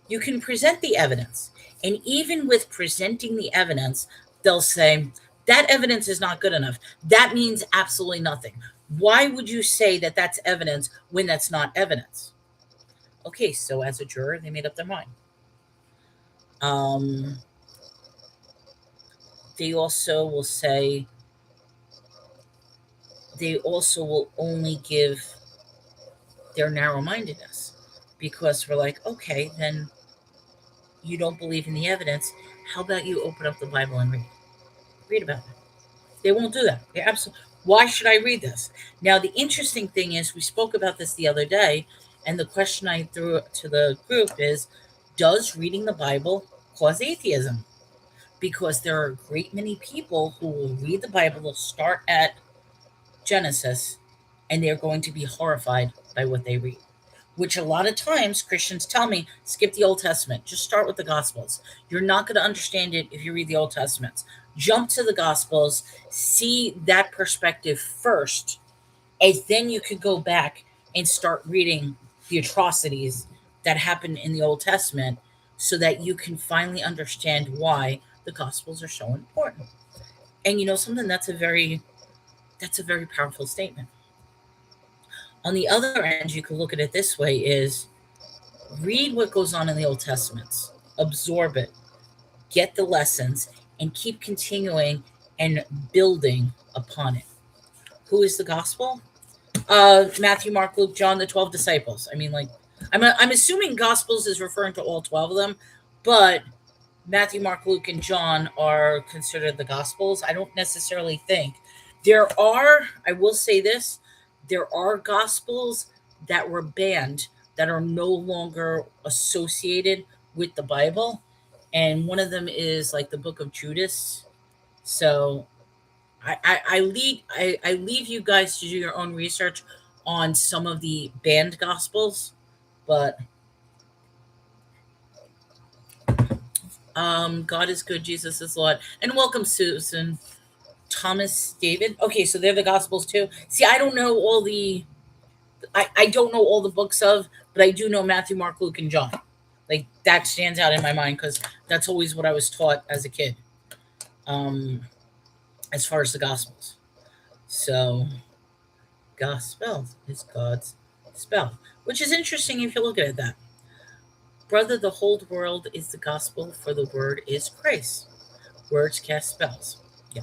You can present the evidence. And even with presenting the evidence, they'll say, that evidence is not good enough. That means absolutely nothing. Why would you say that that's evidence when that's not evidence? Okay, so as a juror, they made up their mind. They also will say, they also will only give their narrow mindedness because we're like, okay, then you don't believe in the evidence. How about you open up the Bible and read about it? They won't do that. They absolutely. Why should I read this? Now, the interesting thing is, we spoke about this the other day, and the question I threw to the group is, does reading the Bible cause atheism? Because there are a great many people who will read the Bible, they'll start at Genesis, and they're going to be horrified by what they read. Which a lot of times Christians tell me, skip the Old Testament, just start with the Gospels. You're not going to understand it if you read the Old Testaments. Jump to the Gospels, see that perspective first, and then you could go back and start reading the atrocities that happen in the Old Testament so that you can finally understand why the Gospels are so important. And you know something, that's a very powerful statement. On the other end, you can look at it this way is read what goes on in the Old Testaments, absorb it, get the lessons, and keep continuing and building upon it. Who is the gospel? Matthew, Mark, Luke, John, the 12 disciples. I mean, like, I'm assuming gospels is referring to all 12 of them, but Matthew, Mark, Luke, and John are considered the gospels. I don't necessarily think there are, I will say this, there are gospels that were banned that are no longer associated with the Bible. And one of them is like the book of Judas. So I leave you guys to do your own research on some of the banned gospels, but God is good, Jesus is Lord. And welcome, Susan. Thomas David. Okay, so they're the gospels too. See, I don't know all the I don't know all the books of, but I do know Matthew, Mark, Luke, and John. Like that stands out in my mind because that's always what I was taught as a kid. Um, as far as the gospels. So gospel is God's spell. Which is interesting if you look at it that. Brother, the whole world is the gospel, for the word is Christ. Words cast spells. Yeah.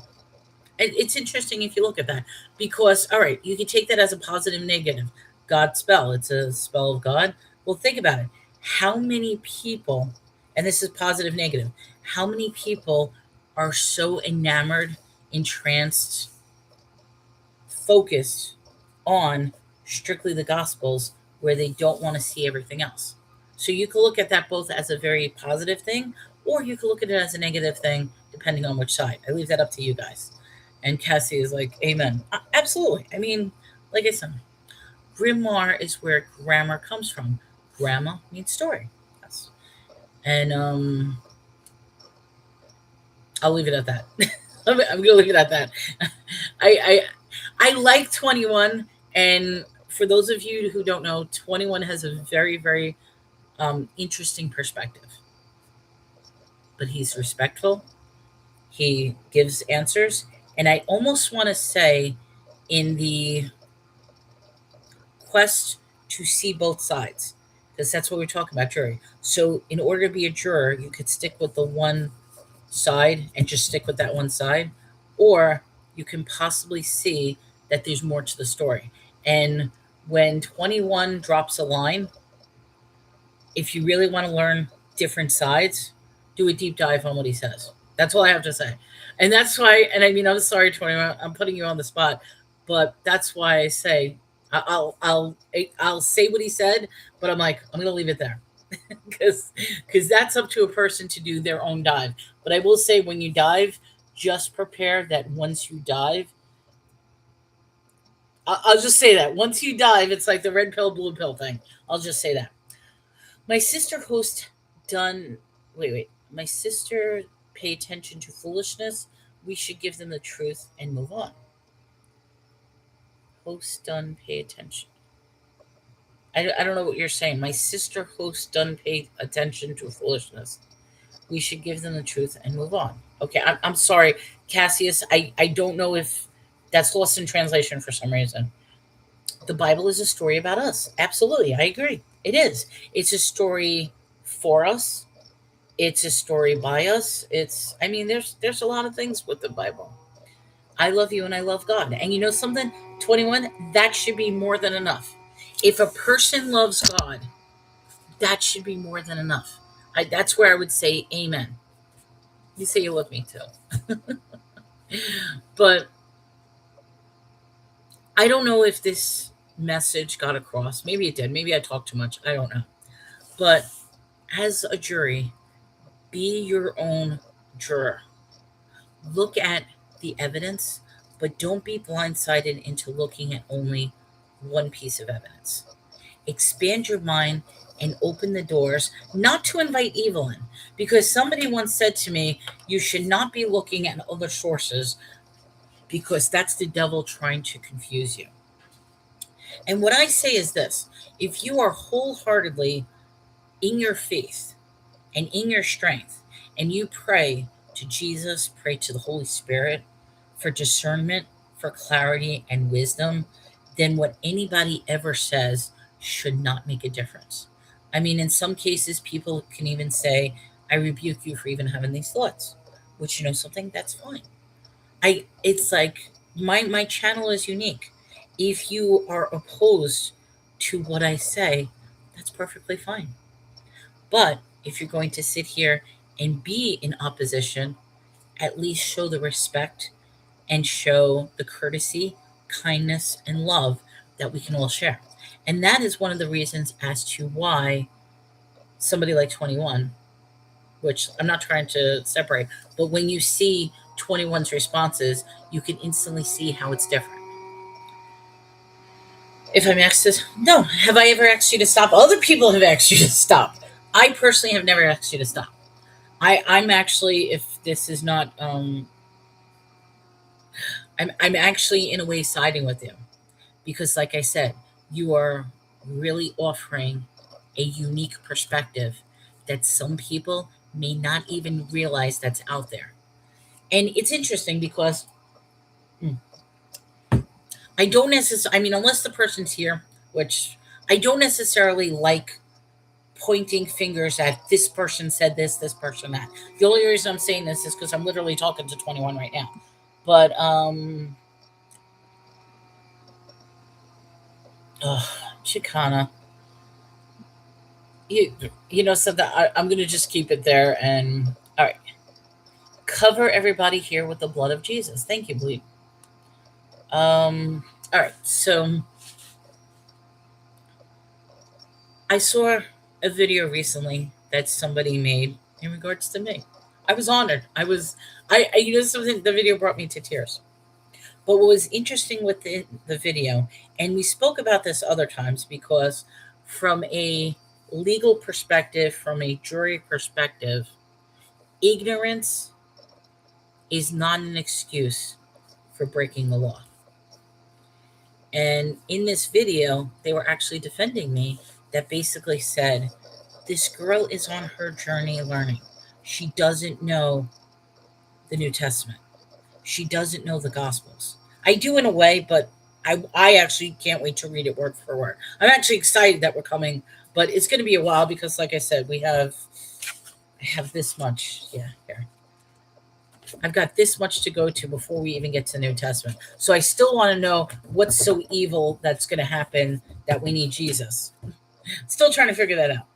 And it's interesting if you look at that. Because, all right, you can take that as a positive, negative. God spell. It's a spell of God. Well, think about it. How many people, and this is positive, negative, how many people are so enamored, entranced, focused on strictly the gospels where they don't want to see everything else? So you can look at that both as a very positive thing, or you can look at it as a negative thing, depending on which side. I leave that up to you guys. And Cassie is like, Amen. Absolutely. I mean, like I said, grimoire is where grammar comes from. Grammar means story. Yes. And I'll leave it at that. I'm gonna leave it at that. I I like 21, and for those of you who don't know, 21 has a very, very interesting perspective. But he's respectful. He gives answers, and I almost want to say, in the quest to see both sides, because that's what we're talking about, jury. So, in order to be a juror, you could stick with the one side and just stick with that one side, or you can possibly see that there's more to the story. And when 21 drops a line, if you really want to learn different sides, do a deep dive on what he says. That's all I have to say. And that's why, and I mean, I'm sorry, 21, I'm putting you on the spot, but that's why I say I'll say what he said, but I'm like, I'm going to leave it there. Because that's up to a person to do their own dive. But I will say, when you dive, just prepare that once you dive, I'll just say that once you dive, it's like the red pill, blue pill thing. I'll just say that. My sister host done. Wait. My sister pay attention to foolishness. We should give them the truth and move on. Host done pay attention. I don't know what you're saying. My sister host done pay attention to foolishness. We should give them the truth and move on. Okay, I'm sorry, Cassius. I don't know if that's lost in translation for some reason. The Bible is a story about us. Absolutely, I agree. It is. It's a story for us. It's a story by us. I mean, there's a lot of things with the Bible. I love you and I love God. And you know something? 21, that should be more than enough. If a person loves God, that should be more than enough. That's where I would say amen. You say you love me too. But I don't know if this message got across. Maybe it did. Maybe I talked too much. I don't know. But as a jury, be your own juror. Look at the evidence, but don't be blindsided into looking at only one piece of evidence. Expand your mind and open the doors, not to invite evil in. Because somebody once said to me, you should not be looking at other sources because that's the devil trying to confuse you. And what I say is this: if you are wholeheartedly in your faith and in your strength, and you pray to Jesus, pray to the Holy Spirit for discernment, for clarity and wisdom, then what anybody ever says should not make a difference. I mean, in some cases, people can even say, I rebuke you for even having these thoughts, which, you know, something that's fine. It's like my channel is unique. If you are opposed to what I say, that's perfectly fine. But if you're going to sit here and be in opposition, at least show the respect and show the courtesy, kindness, and love that we can all share. And that is one of the reasons as to why somebody like 21, which I'm not trying to separate, but when you see 21's responses, you can instantly see how it's different. If I'm asked to, no. Have I ever asked you to stop? Other people have asked you to stop. I personally have never asked you to stop. I'm actually, if this is not, I'm actually in a way siding with you because, like I said, you are really offering a unique perspective that some people may not even realize that's out there. And it's interesting because I don't necessarily, I mean, unless the person's here, which I don't necessarily like pointing fingers at this person said this person that. The only reason I'm saying this is because I'm literally talking to 21 right now. But, Chicana, you, so that I'm going to just keep it there. And, all right. Cover everybody here with the blood of Jesus. Thank you, Bleed. All right. So, I saw a video recently that somebody made in regards to me. I was honored. Something, the video brought me to tears. But what was interesting with the video, and we spoke about this other times, because from a legal perspective, from a jury perspective, ignorance is not an excuse for breaking the law. And in this video, they were actually defending me, that basically said, this girl is on her journey learning. She doesn't know the New Testament. She doesn't know the Gospels. I do in a way, but I actually can't wait to read it word for word. I'm actually excited that we're coming, but it's going to be a while because, like I said, I have this much. Yeah, here. I've got this much to go to before we even get to the New Testament. So I still want to know what's so evil that's going to happen that we need Jesus. Still trying to figure that out.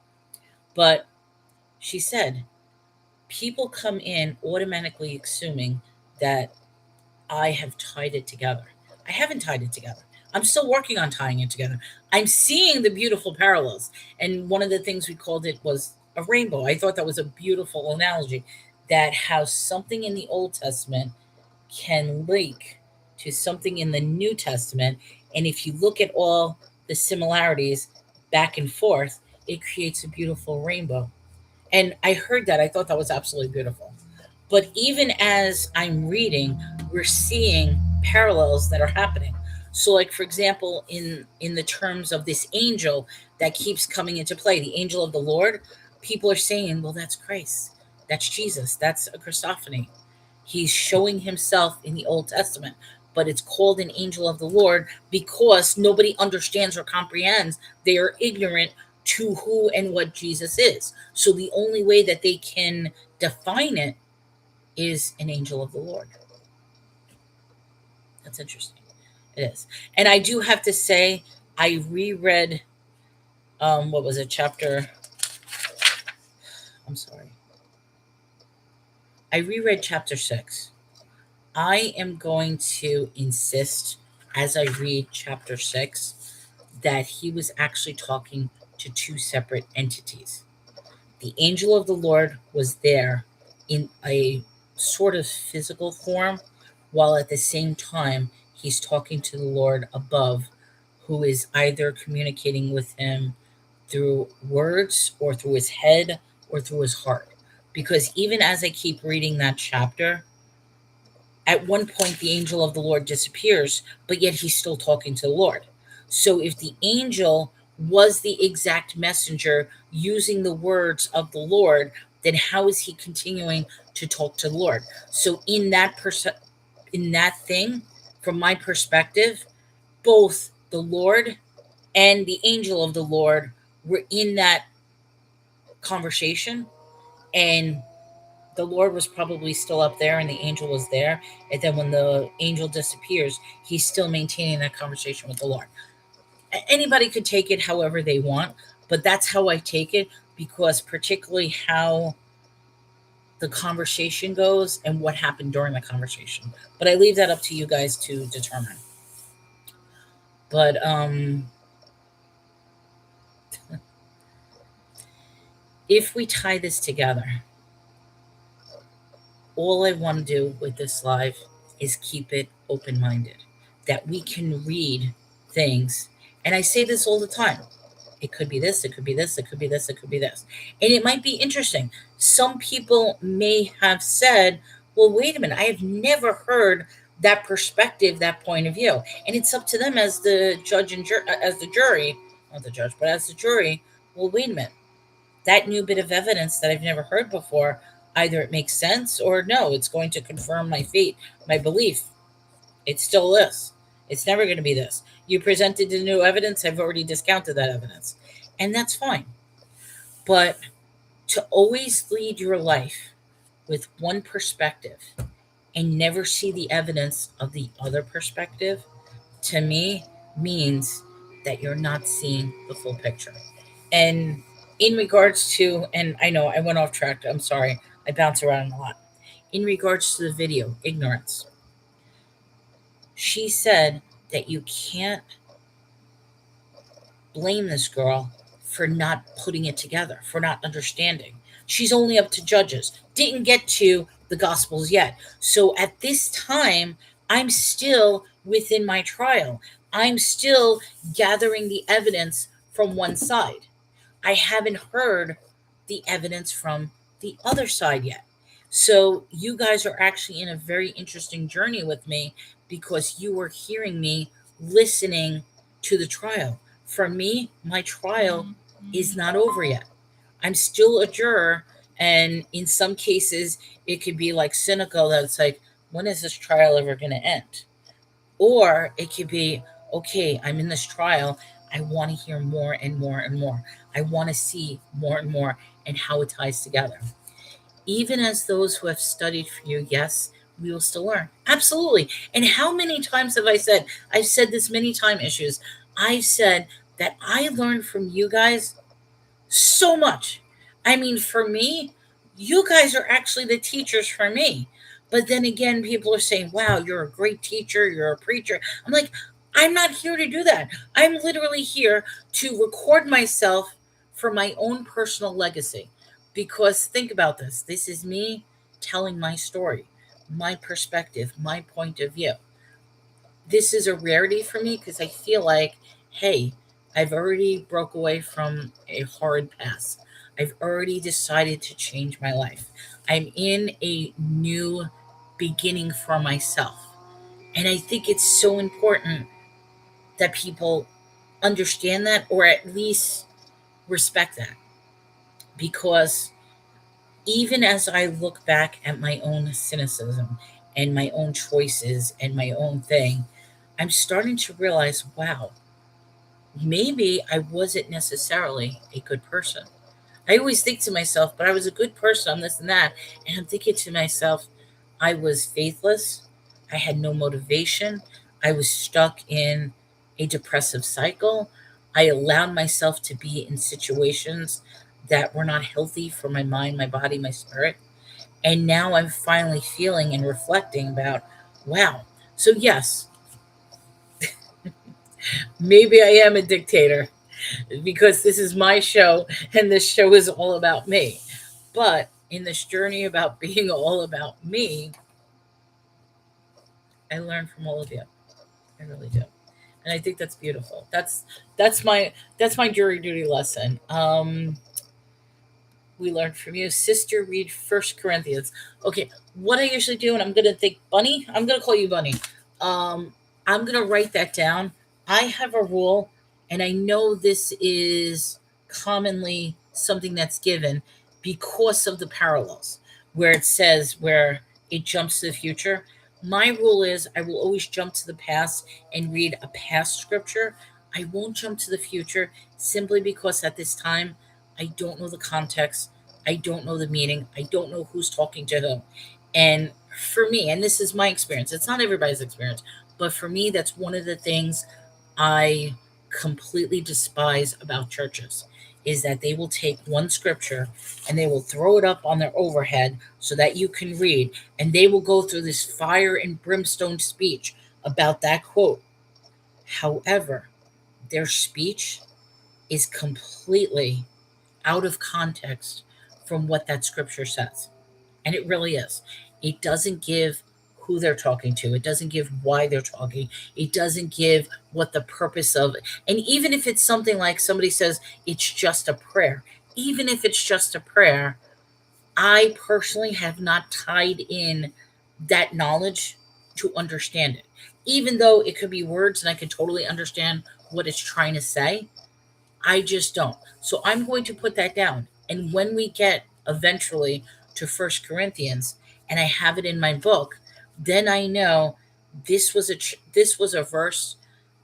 But she said, people come in automatically assuming that I have tied it together. I haven't tied it together. I'm still working on tying it together. I'm seeing the beautiful parallels. And one of the things we called it was a rainbow. I thought that was a beautiful analogy, that how something in the Old Testament can link to something in the New Testament. And if you look at all the similarities back and forth, it creates a beautiful rainbow. And I heard that. I thought that was absolutely beautiful. But even as I'm reading, we're seeing parallels that are happening. So, like for example, in the terms of this angel that keeps coming into play, the angel of the Lord, people are saying, well, that's Christ, that's Jesus, that's a Christophany. He's showing himself in the Old Testament, but it's called an angel of the Lord because nobody understands or comprehends. They are ignorant to who and what Jesus is. So the only way that they can define it is an angel of the Lord. That's interesting. It is. And I do have to say, I reread, what was it, chapter? I'm sorry. I reread chapter 6. I am going to insist, as I read chapter 6, that he was actually talking to two separate entities. The angel of the Lord was there in a sort of physical form, while at the same time he's talking to the Lord above, who is either communicating with him through words or through his head or through his heart. Because even as I keep reading that chapter, at one point the angel of the Lord disappears, but yet he's still talking to the Lord. So if the angel was the exact messenger using the words of the Lord, then how is he continuing to talk to the Lord? So in that thing, from my perspective, both the Lord and the angel of the Lord were in that conversation, and the Lord was probably still up there and the angel was there. And then when the angel disappears, he's still maintaining that conversation with the Lord. Anybody could take it however they want, but that's how I take it, because particularly how the conversation goes and what happened during the conversation. But I leave that up to you guys to determine. But if we tie this together, all I want to do with this live is keep it open-minded, that we can read things And I say this all the time. It could be this, it could be this, it could be this, it could be this. And it might be interesting. Some people may have said, well, wait a minute, I have never heard that perspective, that point of view. And it's up to them as the judge and as the jury, not the judge, but as the jury. Well, wait a minute, that new bit of evidence that I've never heard before, either it makes sense or no, it's going to confirm my faith, my belief. It's still this. It's never going to be this. You presented the new evidence, I've already discounted that evidence. And that's fine. But to always lead your life with one perspective and never see the evidence of the other perspective, to me, means that you're not seeing the full picture. And in regards to, and I know I went off track, I'm sorry, I bounce around a lot. In regards to the video, ignorance, she said that you can't blame this girl for not putting it together, for not understanding. She's only up to Judges, didn't get to the Gospels yet. So at this time, I'm still within my trial. I'm still gathering the evidence from one side. I haven't heard the evidence from the other side yet. So you guys are actually in a very interesting journey with me because you are hearing me listening to the trial. For me, my trial is not over yet. I'm still a juror, and in some cases, it could be like cynical that it's like, when is this trial ever going to end? Or it could be, okay, I'm in this trial. I want to hear more and more and more. I want to see more and more and how it ties together. Even as those who have studied for you, yes, we will still learn. Absolutely. And how many times have I said, I've said this many time issues. I've said that I learned from you guys so much. I mean, for me, you guys are actually the teachers for me. But then again, people are saying, wow, you're a great teacher, you're a preacher. I'm like, I'm not here to do that. I'm literally here to record myself for my own personal legacy. Because think about this, this is me telling my story, my perspective, my point of view. This is a rarity for me because I feel like, hey, I've already broke away from a hard past. I've already decided to change my life. I'm in a new beginning for myself. And I think it's so important that people understand that or at least respect that. Because even as I look back at my own cynicism and my own choices and my own thing, I'm starting to realize, wow, maybe I wasn't necessarily a good person. I always think to myself, but I was a good person on this and that. And I'm thinking to myself, I was faithless. I had no motivation. I was stuck in a depressive cycle. I allowed myself to be in situations that were not healthy for my mind, my body, my spirit. And now I'm finally feeling and reflecting about, wow. So, yes, maybe I am a dictator because this is my show and this show is all about me. But in this journey about being all about me, I learn from all of you. I really do. And I think that's beautiful. That's my jury duty lesson. We learned from you. Sister, read First Corinthians. Okay, what I usually do, and I'm gonna think Bunny, I'm gonna call you Bunny. I'm gonna write that down. I have a rule, and I know this is commonly something that's given because of the parallels, where it says where it jumps to the future. My rule is I will always jump to the past and read a past scripture. I won't jump to the future simply because at this time I don't know the context. I don't know the meaning. I don't know who's talking to whom. And for me, and this is my experience, it's not everybody's experience, but for me, that's one of the things I completely despise about churches is that they will take one scripture and they will throw it up on their overhead so that you can read, and they will go through this fire and brimstone speech about that quote. However, their speech is completely out of context from what that scripture says. And it really is. It doesn't give who they're talking to. It doesn't give why they're talking. It doesn't give what the purpose of. And even if it's something like somebody says it's just a prayer, even if it's just a prayer, I personally have not tied in that knowledge to understand it. Even though it could be words and I could totally understand what it's trying to say, I just don't. So I'm going to put that down. And when we get eventually to First Corinthians and I have it in my book, then I know this was a verse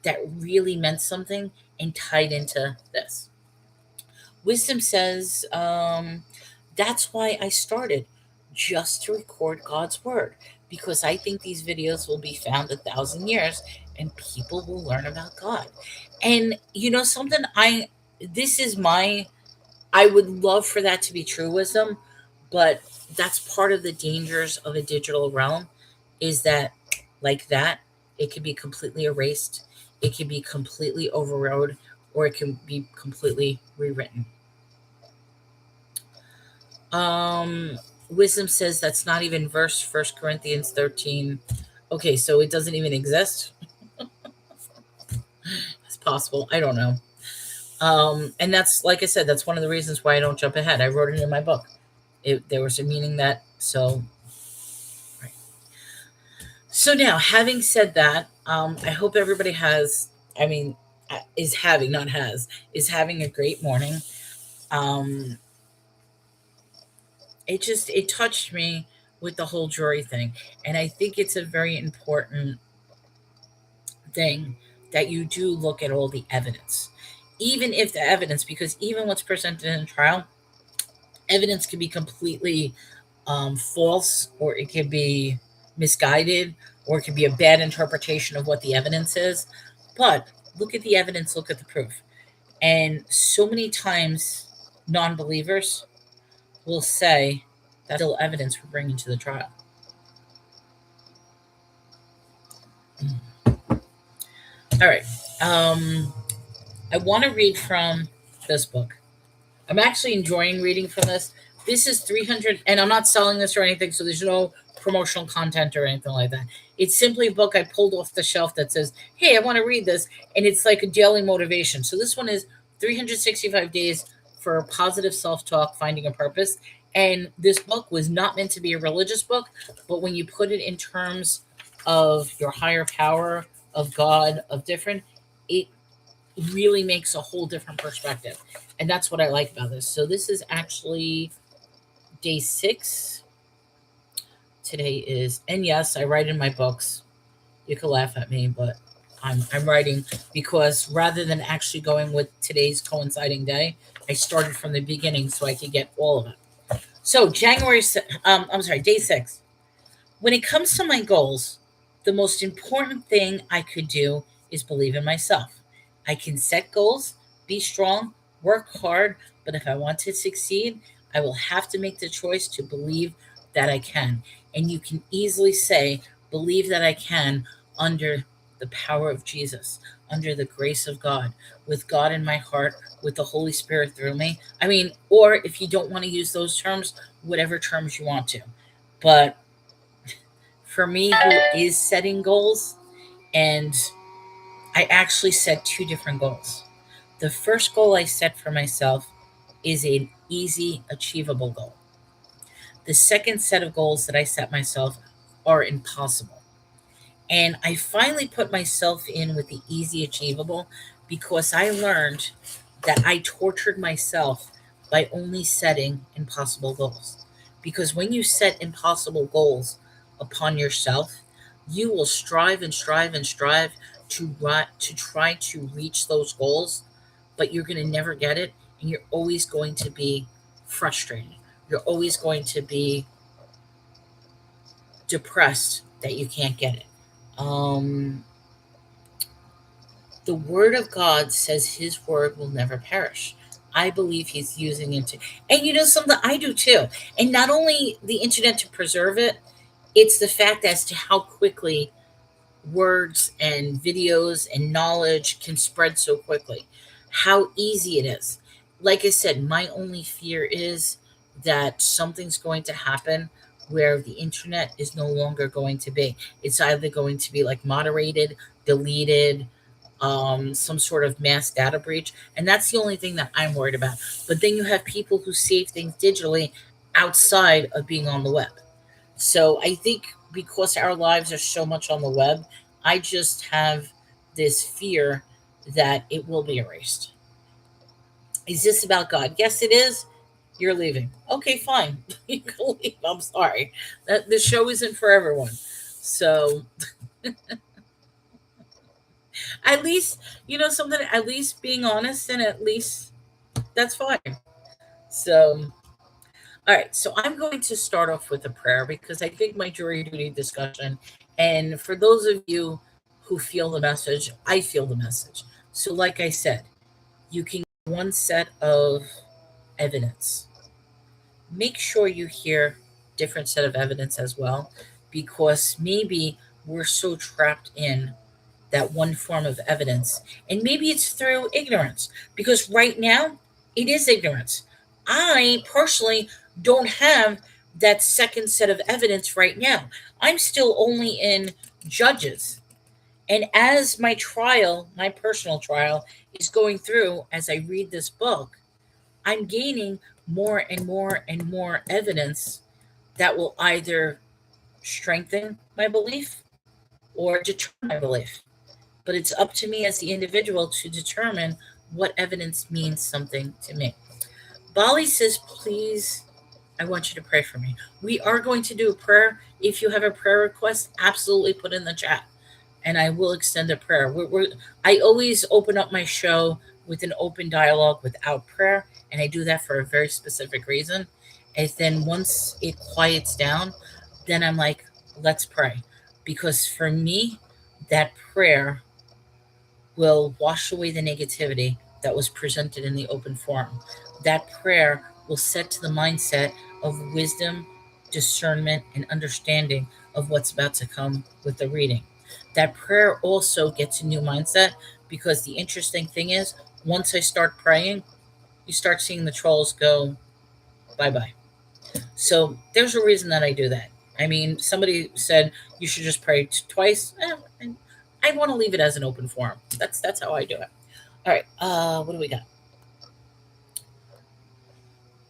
that really meant something and tied into this. Wisdom says, that's why I started, just to record God's word, because I think these videos will be found 1,000 years and people will learn about God. And you know something, this is my I would love for that to be true, Wisdom, but that's part of the dangers of a digital realm, is that, like that, it can be completely erased, it can be completely overrode, or it can be completely rewritten. Wisdom says that's not even verse First Corinthians 13. Okay, so it doesn't even exist. It's possible. I don't know. And that's, like I said, that's one of the reasons why I don't jump ahead. I wrote it in my book. There was a meaning that, so right. So now, having said that, I hope everybody has, I mean, is having, not has, is having a great morning. Um, it touched me with the whole jury thing, and I think it's a very important thing that you do look at all the evidence, even if the evidence, because even what's presented in a trial, evidence can be completely false, or it could be misguided, or it could be a bad interpretation of what the evidence is. But look at the evidence, look at the proof. And so many times, non believers will say that's still evidence we're bringing to the trial. All right. I want to read from this book. I'm actually enjoying reading from this. This is 300, and I'm not selling this or anything, so there's no promotional content or anything like that. It's simply a book I pulled off the shelf that says, hey, I want to read this, and it's like a daily motivation. So this one is 365 Days for Positive Self Talk, Finding a Purpose. And this book was not meant to be a religious book, but when you put it in terms of your higher power, of God, of different, it really makes a whole different perspective. And that's what I like about this. So this is actually day 6. Today is, and yes, I write in my books. You can laugh at me, but I'm writing because rather than actually going with today's coinciding day, I started from the beginning so I could get all of it. So I'm sorry, day 6. When it comes to my goals, the most important thing I could do is believe in myself. I can set goals, be strong, work hard, but if I want to succeed, I will have to make the choice to believe that I can. And you can easily say, believe that I can under the power of Jesus, under the grace of God, with God in my heart, with the Holy Spirit through me. I mean, or if you don't want to use those terms, whatever terms you want to. But for me, who is setting goals, and I actually set 2 different goals. The first goal I set for myself is an easy, achievable goal. The second set of goals that I set myself are impossible. And I finally put myself in with the easy, achievable, because I learned that I tortured myself by only setting impossible goals. Because when you set impossible goals upon yourself, you will strive and strive and strive to try to reach those goals, but you're going to never get it, and you're always going to be frustrated. You're always going to be depressed that you can't get it. Um, the word of God says his word will never perish. I believe he's using it to, and you know something, I do too. And not only the internet to preserve it, it's the fact as to how quickly words and videos and knowledge can spread so quickly, how easy it is. Like I said, my only fear is that something's going to happen where the internet is no longer going to be. It's either going to be like moderated, deleted, some sort of mass data breach, and that's the only thing that I'm worried about. But then you have people who save things digitally outside of being on the web. So I think because our lives are so much on the web, I just have this fear that it will be erased. Is this about God? Yes, it is. You're leaving. Okay, fine. You can leave. I'm sorry. That the show isn't for everyone. So at least something. At least being honest, and at least that's fine. So all right. So I'm going to start off with a prayer because I think my jury duty discussion, and for those of you who feel the message, I feel the message. So like I said, you can get one set of evidence. Make sure you hear different set of evidence as well, because maybe we're so trapped in that one form of evidence, and maybe it's through ignorance, because right now it is ignorance. I personally don't have that second set of evidence right now. I'm still only in Judges, and as my trial, my personal trial, is going through as I read this book, I'm gaining more and more and more evidence that will either strengthen my belief or deter my belief. But it's up to me as the individual to determine what evidence means something to me. Bali says, please, I want you to pray for me. We are going to do a prayer. If you have a prayer request, absolutely put in the chat and I will extend a prayer. I always open up my show with an open dialogue without prayer, and I do that for a very specific reason. And then once it quiets down, then I'm like, let's pray. Because for me, that prayer will wash away the negativity that was presented in the open forum. That prayer will set to the mindset of wisdom, discernment, and understanding of what's about to come with the reading. That prayer also gets a new mindset, because the interesting thing is, once I start praying, you start seeing the trolls go bye bye. So there's a reason that I do that. I mean, somebody said you should just pray twice. And I want to leave it as an open forum. That's how I do it. All right. What do we got?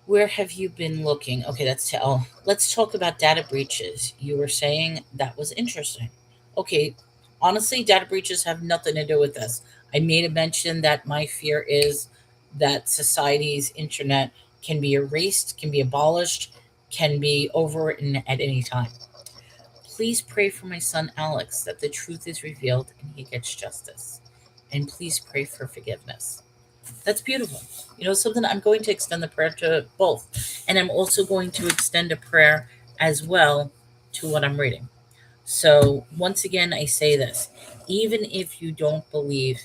Where have you been looking? Okay, that's tell. Let's talk about data breaches. You were saying that was interesting. Okay, honestly, data breaches have nothing to do with this. I made a mention that my fear is that society's internet can be erased, can be abolished, can be overwritten at any time. Please pray for my son Alex that the truth is revealed and he gets justice. And please pray for forgiveness. That's beautiful. Something, I'm going to extend the prayer to both. And I'm also going to extend a prayer as well to what I'm reading. So, once again, I say this: even if you don't believe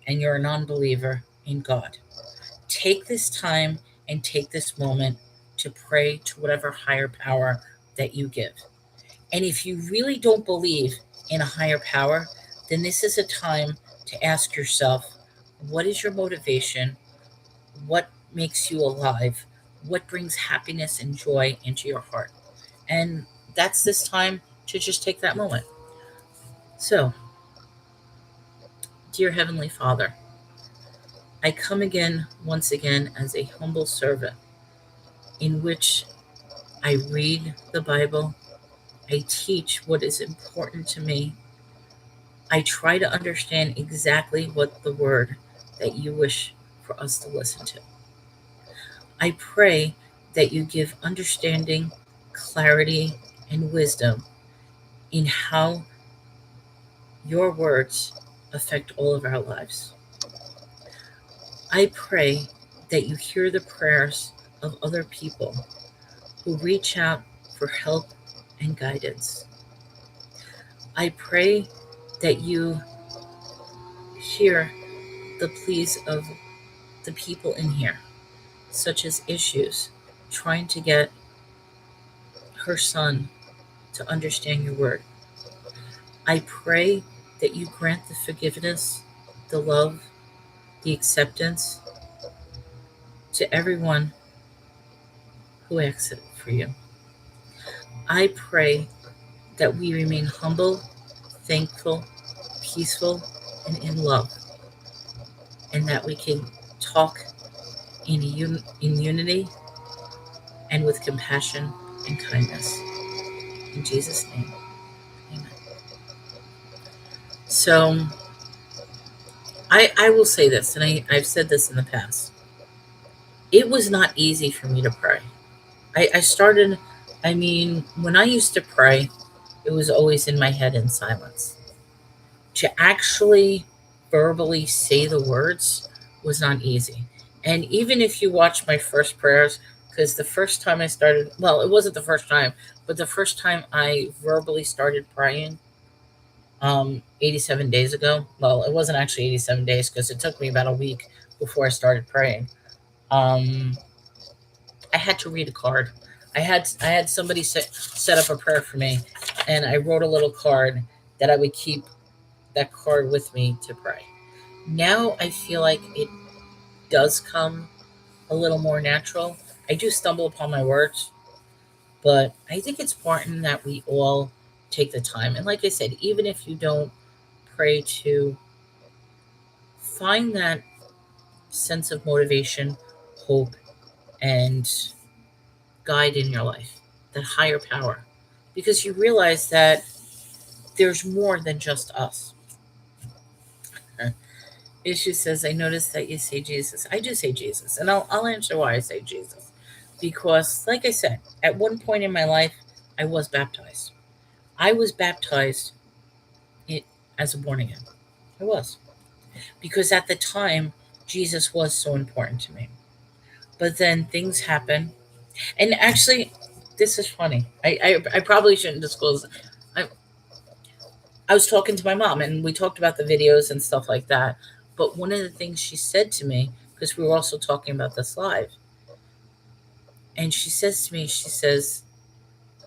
and you're a non believer in God, take this time and take this moment to pray to whatever higher power that you give. And if you really don't believe in a higher power, then this is a time to ask yourself, what is your motivation? What makes you alive? What brings happiness and joy into your heart? And that's this time to just take that moment. So, dear Heavenly Father, I come again, once again, as a humble servant in which I read the Bible, I teach what is important to me, I try to understand exactly what the word that you wish for us to listen to. I pray that you give understanding, clarity, and wisdom in how your words affect all of our lives. I pray that you hear the prayers of other people who reach out for help and guidance. I pray that you hear the pleas of the people in here, such as Issues, trying to get her son to understand your word. I pray that you grant the forgiveness, the love, the acceptance to everyone who asks it for you. I pray that we remain humble, thankful, peaceful, and in love, and that we can talk in unity and with compassion and kindness. In Jesus' name, amen. So I will say this, and I've said this in the past. It was not easy for me to pray. I started, I mean, when I used to pray, it was always in my head in silence. To actually verbally say the words was not easy. And even if you watch my first prayers, because the first time I started, well, it wasn't the first time, but the first time I verbally started praying, 87 days ago. Well, it wasn't actually 87 days because it took me about a week before I started praying. Um, I had to read a card. I had somebody set up a prayer for me, and I wrote a little card that I would keep that card with me to pray. Now I feel like it does come a little more natural. I do stumble upon my words, but I think it's important that we all take the time. And like I said, even if you don't pray, to find that sense of motivation, hope, and guide in your life, that higher power, because you realize that there's more than just us. Issue says, I noticed that you say Jesus. I do say Jesus, and I'll answer why I say Jesus. Because, like I said, at one point in my life, I was baptized. I was baptized it, as a born again. I was. Because at the time, Jesus was so important to me. But then things happen. And actually, this is funny. I probably shouldn't disclose. I, I was talking to my mom, and we talked about the videos and stuff like that. But one of the things she said to me, because we were also talking about this live, and she says to me, she says,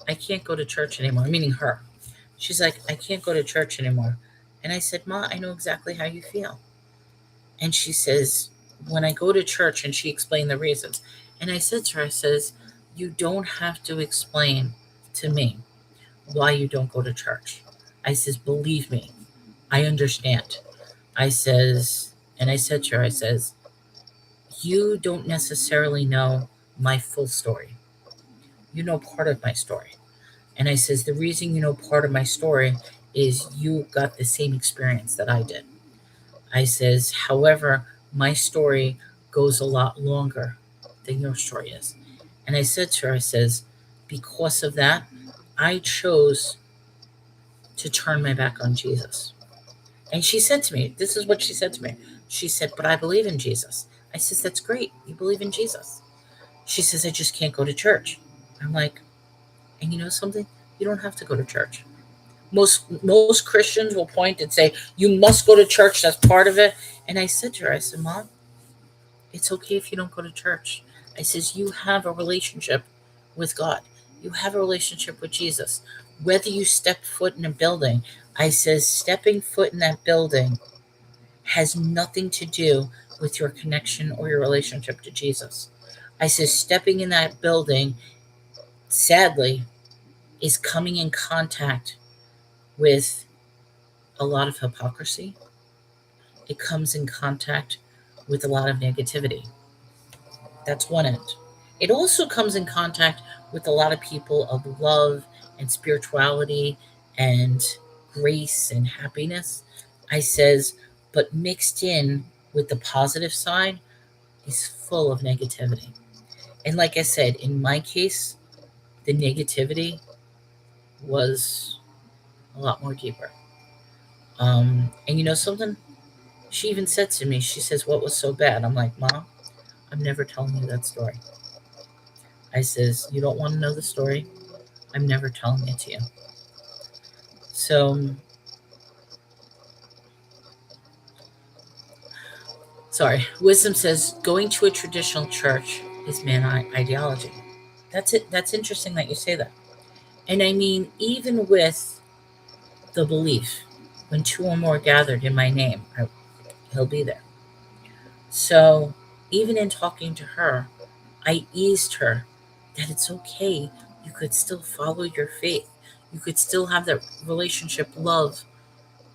I can't go to church anymore, meaning her. She's like, I can't go to church anymore. And I said, Ma, I know exactly how you feel. And she says, when I go to church, and she explained the reasons. And I said to her, I says, you don't have to explain to me why you don't go to church. I says, believe me, I understand. I says, and I said to her, I says, you don't necessarily know my full story. You know part of my story. And I says, the reason you know part of my story is you got the same experience that I did. I says, however, my story goes a lot longer than your story is. And I said to her, I says, because of that, I chose to turn my back on Jesus. And she said to me, this is what she said to me. She said, but I believe in Jesus. I says, that's great. You believe in Jesus. She says, I just can't go to church. I'm like, and you know something? You don't have to go to church. Most Christians will point and say, you must go to church. That's part of it. And I said to her, I said, Mom, it's okay if you don't go to church. I says, you have a relationship with God. You have a relationship with Jesus. Whether you step foot in a building, I says, stepping foot in that building has nothing to do with your connection or your relationship to Jesus. I says, stepping in that building, sadly, is coming in contact with a lot of hypocrisy. It comes in contact with a lot of negativity. That's one end. It also comes in contact with a lot of people of love and spirituality and grace and happiness. I says, but mixed in with the positive side is full of negativity. And like I said, in my case, the negativity was a lot more deeper. And you know something? She even said to me, she says, what was so bad? I'm like, Mom, I'm never telling you that story. I says, you don't want to know the story? I'm never telling it to you. So, sorry. Wisdom says, going to a traditional church is man ideology. That's it. That's interesting that you say that. And I mean, even with the belief, when two or more gathered in my name, he'll be there. So, even in talking to her, I eased her that it's okay. you could still follow your faith. You could still have that relationship, love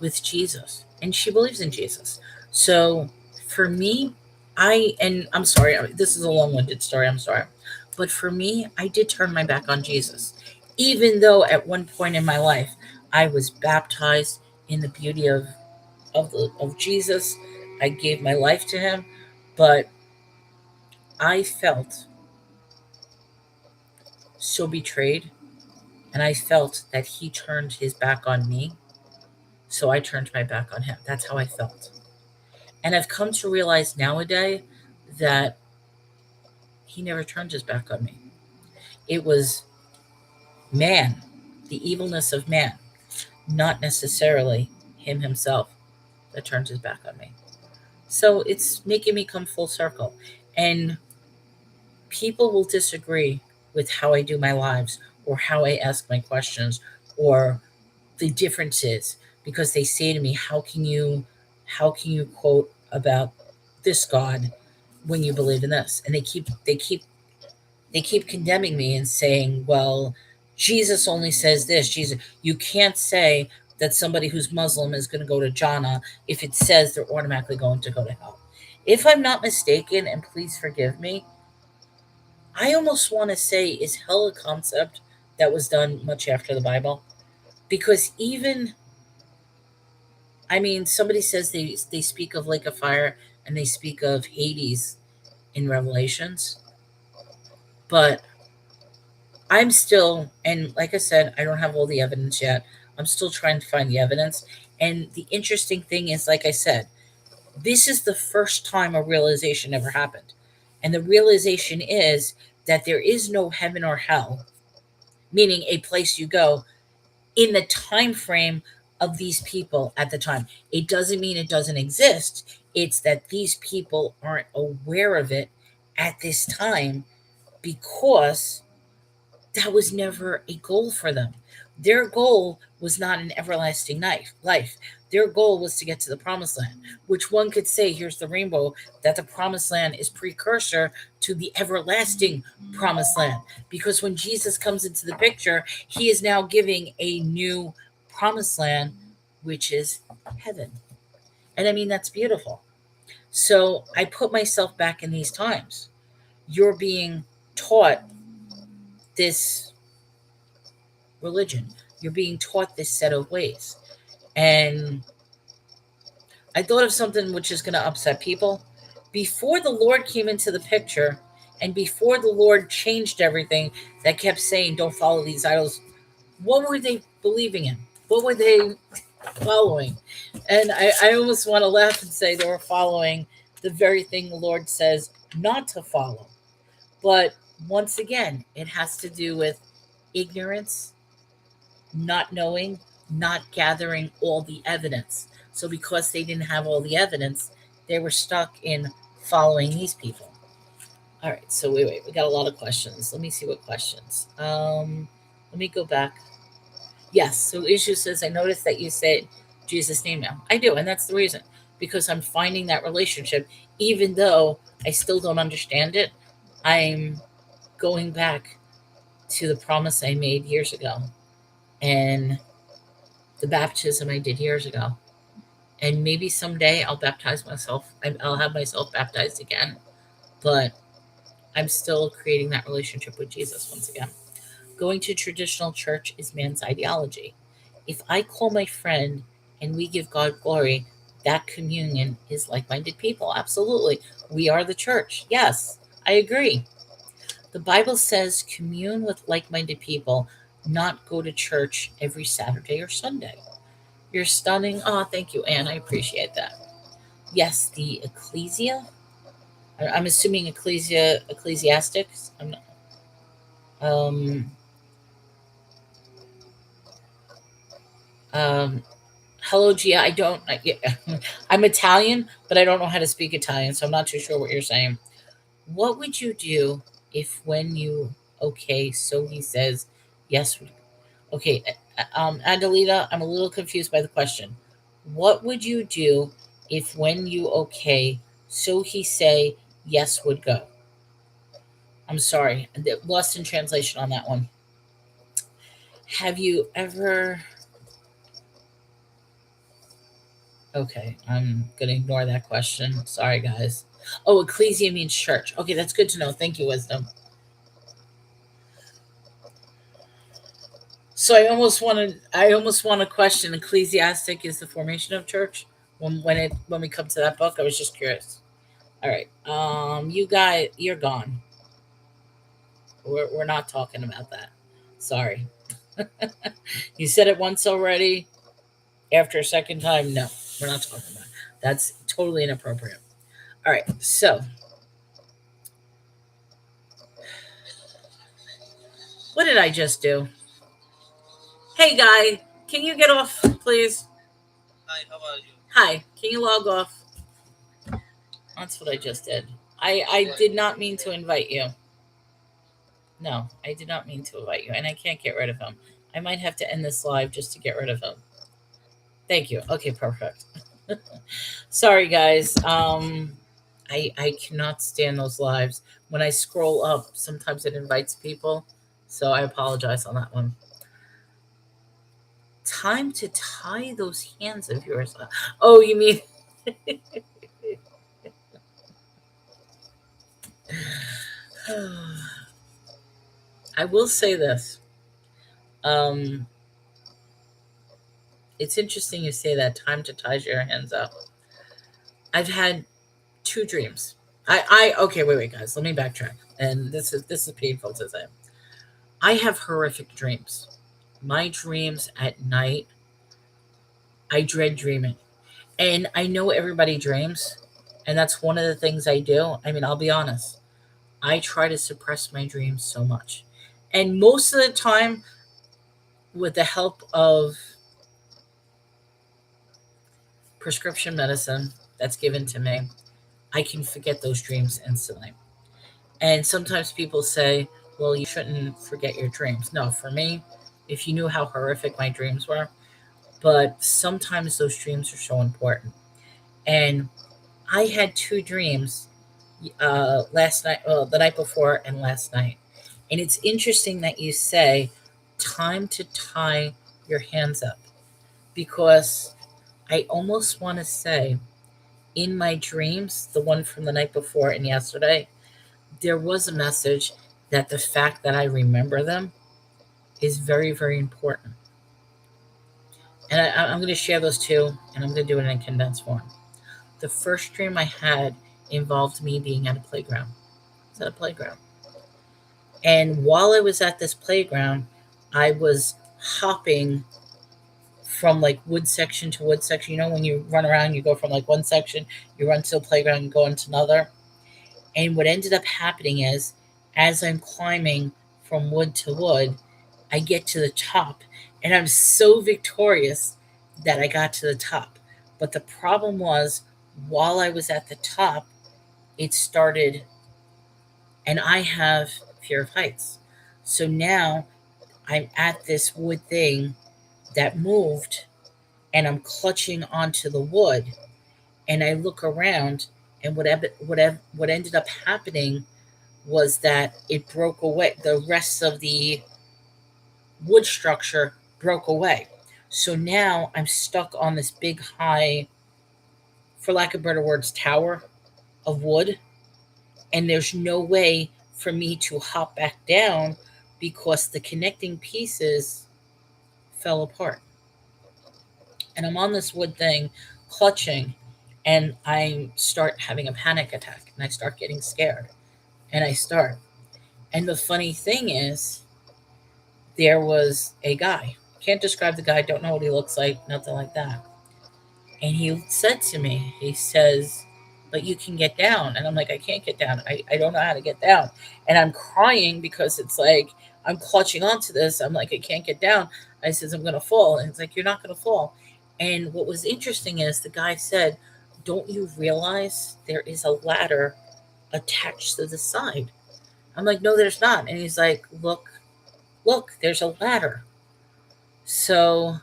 with Jesus. And she believes in Jesus. So for me, and I'm sorry, this is a long winded story. I'm sorry. But for me, I did turn my back on Jesus. Even though at one point in my life, I was baptized in the beauty of Jesus. I gave my life to him, but I felt so betrayed, and I felt that he turned his back on me, so I turned my back on him. That's how I felt. And I've come to realize nowadays that he never turned his back on me. It was man, the evilness of man, not necessarily him himself, that turned his back on me. So it's making me come full circle. And people will disagree with how I do my lives, or how I ask my questions, or the differences, because they say to me, how can you quote about this God when you believe in this? And they keep condemning me and saying, well, Jesus only says this. Jesus, you can't say that somebody who's Muslim is going to go to Jannah if it says they're automatically going to go to hell. If I'm not mistaken, and please forgive me, I almost want to say, is hell a concept that was done much after the Bible? Because even, I mean, somebody says they speak of lake of fire, and they speak of Hades in Revelations, but I'm still, and like I said, I don't have all the evidence yet. I'm still trying to find the evidence. And the interesting thing is, like I said, this is the first time a realization ever happened. And the realization is that there is no heaven or hell, meaning a place you go in the time frame of these people at the time. It doesn't mean it doesn't exist. It's that these people aren't aware of it at this time, because that was never a goal for them. Their goal was not an everlasting life. Their goal was to get to the promised land, which one could say, here's the rainbow, that the promised land is precursor to the everlasting promised land. Because when Jesus comes into the picture, he is now giving a new promised land, which is heaven. And I mean, that's beautiful. So I put myself back in these times. You're being taught this religion. You're being taught this set of ways. And I thought of something which is going to upset people. Before the Lord came into the picture, and before the Lord changed everything, that kept saying, don't follow these idols, what were they believing in? What were they following? And I almost want to laugh and say they were following the very thing the Lord says not to follow. But once again, it has to do with ignorance, not knowing, not gathering all the evidence. So because they didn't have all the evidence, they were stuck in following these people. All right, so wait, we got a lot of questions. Let me see what questions. Let me go back. Yes, so Issue says, I noticed that you said Jesus' name now. I do, and that's the reason. Because I'm finding that relationship, even though I still don't understand it, I'm going back to the promise I made years ago, and the baptism I did years ago. And maybe someday I'll baptize myself. I'll have myself baptized again. But I'm still creating that relationship with Jesus once again. Going to traditional church is man's ideology. If I call my friend and we give God glory, that communion is like minded people. Absolutely. We are the church. Yes, I agree. The Bible says commune with like minded people, not go to church every Saturday or Sunday. You're stunning. Oh, thank you, Anne. I appreciate that. Yes, the ecclesia. I'm assuming ecclesiastics. I'm not, um, um, hello, Gia. I don't. I'm Italian, but I don't know how to speak Italian, so I'm not too sure what you're saying. What would you do if, when you okay, so he says yes? Okay, Adelita, I'm a little confused by the question. What would you do if, when you okay, so he say yes would go? I'm sorry, lost in translation on that one. Have you ever... Okay, I'm going to ignore that question. Sorry, guys. Oh, ecclesia means church. Okay, that's good to know. Thank you, Wisdom. So I almost want to question ecclesiastic is the formation of church. When we come to that book, I was just curious. All right. You guys, you're gone. We're not talking about that. Sorry. You said it once already. After a second time, no, we're not talking about it. That's totally inappropriate. All right. So, what did I just do? Hey, guy, can you get off, please? Hi, how are you? Hi, can you log off? That's what I just did. I did not mean to invite you. No, I did not mean to invite you, and I can't get rid of him. I might have to end this live just to get rid of him. Thank you. Okay, perfect. Sorry, guys. I cannot stand those lives. When I scroll up, sometimes it invites people, so I apologize on that one. Time to tie those hands of yours. Oh, you mean? I will say this. Um, it's interesting you say that. Time to tie your hands up. I've had two dreams. Okay, wait, guys. Let me backtrack. And this is painful to say. I have horrific dreams. My dreams at night, I dread dreaming. And I know everybody dreams, and that's one of the things I do. I mean, I'll be honest. I try to suppress my dreams so much. And most of the time, with the help of prescription medicine that's given to me, I can forget those dreams instantly. And sometimes people say, well, you shouldn't forget your dreams. No, for me, if you knew how horrific my dreams were, but sometimes those dreams are so important. And I had two dreams last night, well, the night before and last night. And it's interesting that you say time to tie your hands up because I almost want to say in my dreams, the one from the night before and yesterday, there was a message that the fact that I remember them is very, very important. And I'm going to share those two, and I'm going to do it in condensed form. The first dream I had involved me being at a playground. I was at a playground. And while I was at this playground, I was hopping from like wood section to wood section. You know, when you run around, you go from like one section, you run to a playground, and go into another. And what ended up happening is, as I'm climbing from wood to wood, I get to the top, and I'm so victorious that I got to the top. But the problem was, while I was at the top, it started, and I have fear of heights. So now I'm at this wood thing that moved, and I'm clutching onto the wood, and I look around, and what ended up happening was that it broke away. The rest of the wood structure broke away. So now I'm stuck on this big, high, for lack of better words, tower of wood, and there's no way for me to hop back down because the connecting pieces fell apart. And I'm on this wood thing, clutching, and I start having a panic attack, and I start getting scared, and I start. And the funny thing is, there was a guy. Can't describe the guy, don't know what he looks like, nothing like that. And he said to me, he says, but you can get down. And I'm like, I can't get down. I don't know how to get down. And I'm crying because it's like, I'm clutching onto this. I'm like, I can't get down. I says, I'm going to fall. And it's like, you're not going to fall. And what was interesting is the guy said, don't you realize there is a ladder attached to the side? I'm like, no, there's not. And he's like, look, there's a ladder. So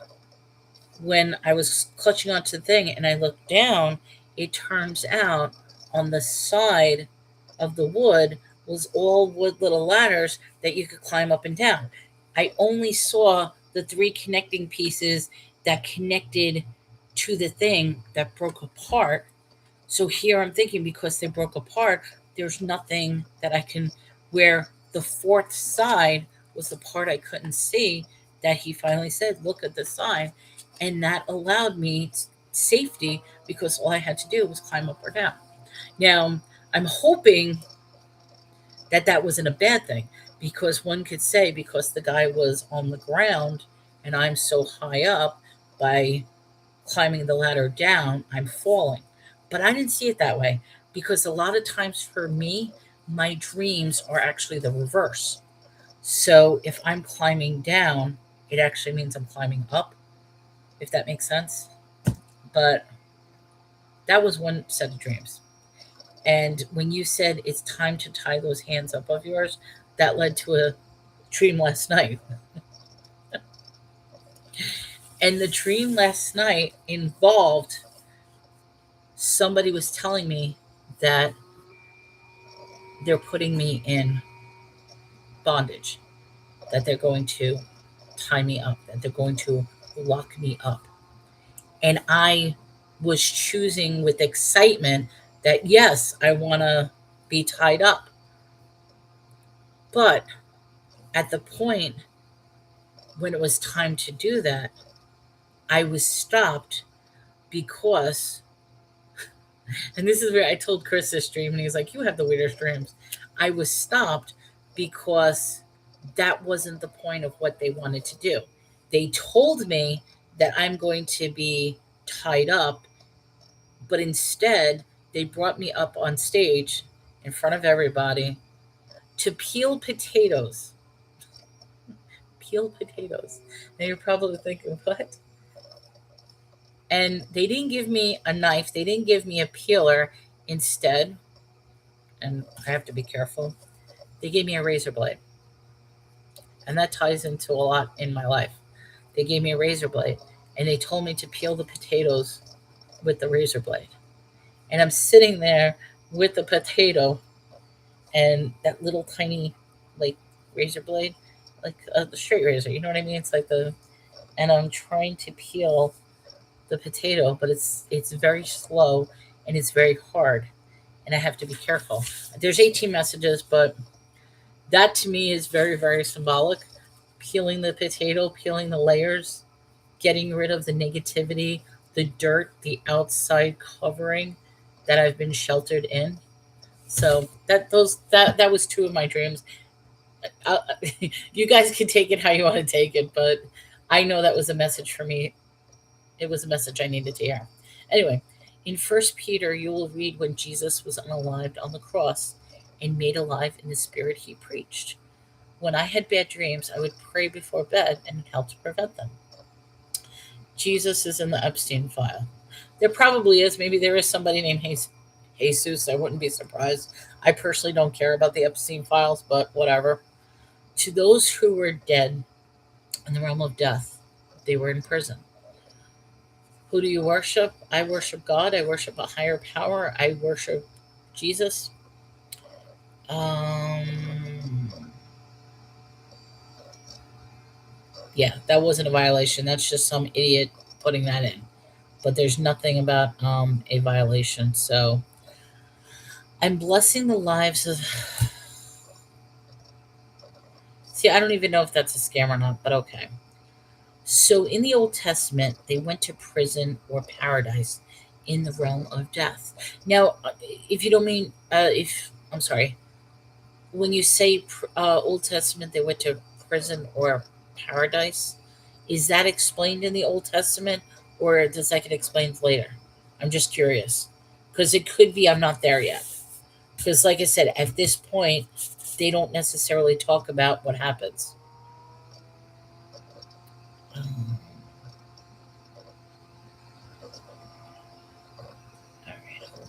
when I was clutching onto the thing and I looked down, it turns out on the side of the wood was all wood little ladders that you could climb up and down. I only saw the three connecting pieces that connected to the thing that broke apart. So here I'm thinking, because they broke apart, there's nothing that I can, where the fourth side was the part I couldn't see, that he finally said, look at the side. And that allowed me safety, because all I had to do was climb up or down. Now, I'm hoping that that wasn't a bad thing, because one could say, because the guy was on the ground and I'm so high up, by climbing the ladder down, I'm falling. But I didn't see it that way, because a lot of times for me, my dreams are actually the reverse. So if I'm climbing down, it actually means I'm climbing up, if that makes sense. But that was one set of dreams. And when you said it's time to tie those hands up of yours, that led to a dream last night. And the dream last night involved, somebody was telling me that they're putting me in bondage, that they're going to tie me up, that they're going to lock me up. And I was choosing with excitement that, yes, I want to be tied up. But at the point when it was time to do that, I was stopped because, and this is where I told Chris this dream, and he was like, you have the weirdest dreams. I was stopped because that wasn't the point of what they wanted to do. They told me that I'm going to be tied up, but instead, they brought me up on stage in front of everybody to peel potatoes. Peel potatoes. Now you're probably thinking, what? And they didn't give me a knife, they didn't give me a peeler. Instead, and I have to be careful, they gave me a razor blade. And that ties into a lot in my life. They gave me a razor blade, and they told me to peel the potatoes with the razor blade. And I'm sitting there with the potato and that little tiny, like, razor blade, like the straight razor. You know what I mean? It's like the, and I'm trying to peel the potato, but it's very slow and it's very hard, and I have to be careful. There's 18 messages, but that to me is very, very symbolic. Peeling the potato, peeling the layers, getting rid of the negativity, the dirt, the outside covering that I've been sheltered in. So that was two of my dreams. uh, you guys can take it how you want to take it, but I know that was a message for me. It was a message I needed to hear. Anyway, in First Peter, you will read when Jesus was unalived on the cross and made alive in the spirit he preached. When I had bad dreams, I would pray before bed, and it helped prevent them. Jesus is in the Epstein file. There probably is. Maybe there is somebody named Jesus. I wouldn't be surprised. I personally don't care about the Epstein files, but whatever. To those who were dead in the realm of death, they were in prison. Who do you worship? I worship God. I worship a higher power. I worship Jesus. Um, yeah, that wasn't a violation. That's just some idiot putting that in. But there's nothing about a violation. So I'm blessing the lives of. See, I don't even know if that's a scam or not, but okay. So in the Old Testament, they went to prison or paradise in the realm of death. Now, if you don't mean, if I'm sorry, when you say Old Testament, they went to prison or paradise. Is that explained in the Old Testament, or does that get explained later? I'm just curious, because it could be I'm not there yet. Because, like I said, at this point, they don't necessarily talk about what happens. Um, all right, hold on.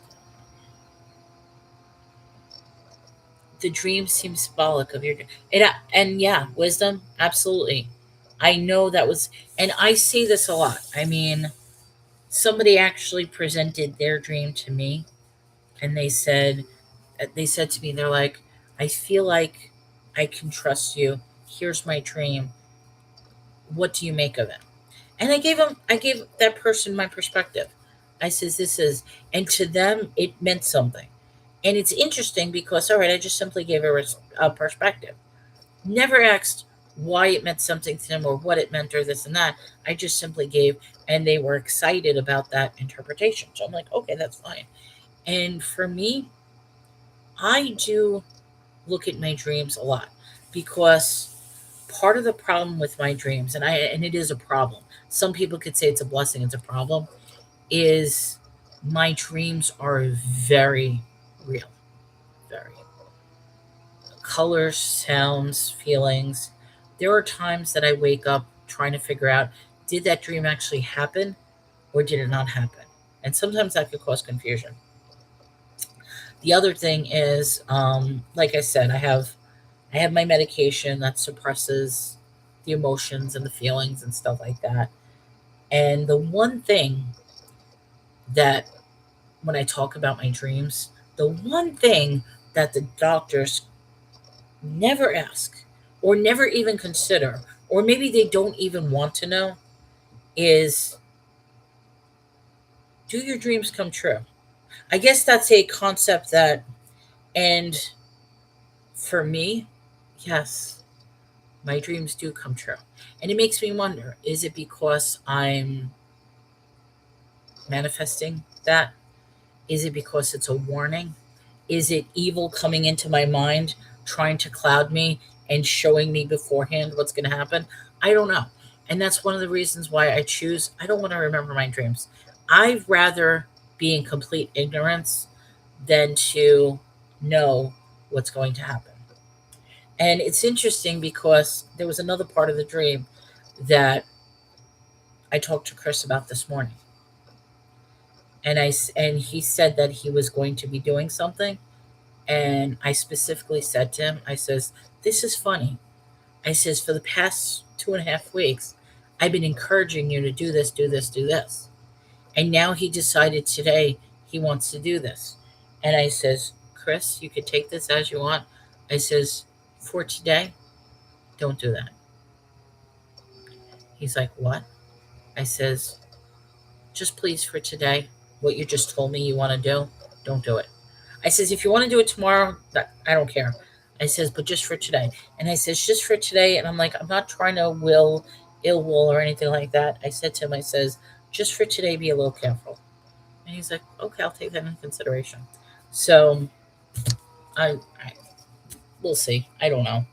The dream seems symbolic of your and yeah, wisdom, absolutely. I know that was, and I say this a lot. I mean, somebody actually presented their dream to me, and they said to me, they're like, I feel like I can trust you. Here's my dream. What do you make of it? And I gave that person my perspective. I says, this is, and to them, it meant something. And it's interesting because, all right, I just simply gave a perspective. Never asked why it meant something to them or what it meant or this and that. I just simply gave, and they were excited about that interpretation. So I'm like, okay, that's fine. And for me, I do look at my dreams a lot because part of the problem with my dreams, and it is a problem. Some people could say it's a blessing, it's a problem, is my dreams are very real. Very. Colors, sounds, feelings. There are times that I wake up trying to figure out, did that dream actually happen or did it not happen? And sometimes that could cause confusion. The other thing is, like I said, I have my medication that suppresses the emotions and the feelings and stuff like that. And the one thing that when I talk about my dreams, the one thing that the doctors never ask or never even consider, or maybe they don't even want to know, is, do your dreams come true? I guess that's a concept that, and for me, yes, my dreams do come true. And it makes me wonder, is it because I'm manifesting that? Is it because it's a warning? Is it evil coming into my mind, trying to cloud me and showing me beforehand what's going to happen? I don't know. And that's one of the reasons why I don't want to remember my dreams. I'd rather be in complete ignorance than to know what's going to happen. And it's interesting because there was another part of the dream that I talked to Chris about this morning. And he said that he was going to be doing something. And I specifically said to him, I says, this is funny. I says, for the past 2.5 weeks, I've been encouraging you to do this, do this, do this. And now he decided today he wants to do this. And I says, Chris, you could take this as you want. I says, for today, don't do that. He's like, what? I says, just please for today, what you just told me you want to do, don't do it. I says, if you want to do it tomorrow, I don't care. I says, but just for today. And I says, just for today. And I'm like, I'm not trying to ill will or anything like that. I said to him, I says, just for today, be a little careful. And he's like, okay, I'll take that into consideration. So I we'll see. I don't know.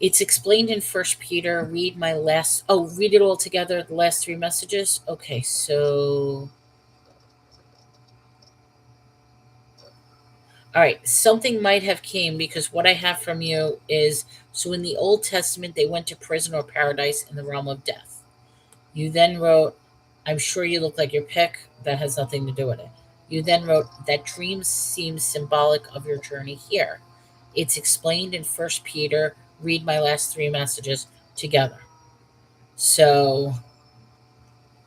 It's explained in First Peter. Read it all together, the last three messages. Okay, so all right, something might have came because what I have from you is, so in the Old Testament they went to prison or paradise in the realm of death. You then wrote, I'm sure you look like your pick. That has nothing to do with it. You then wrote that dreams seem symbolic of your journey here. It's explained in First Peter. Read my last three messages together. So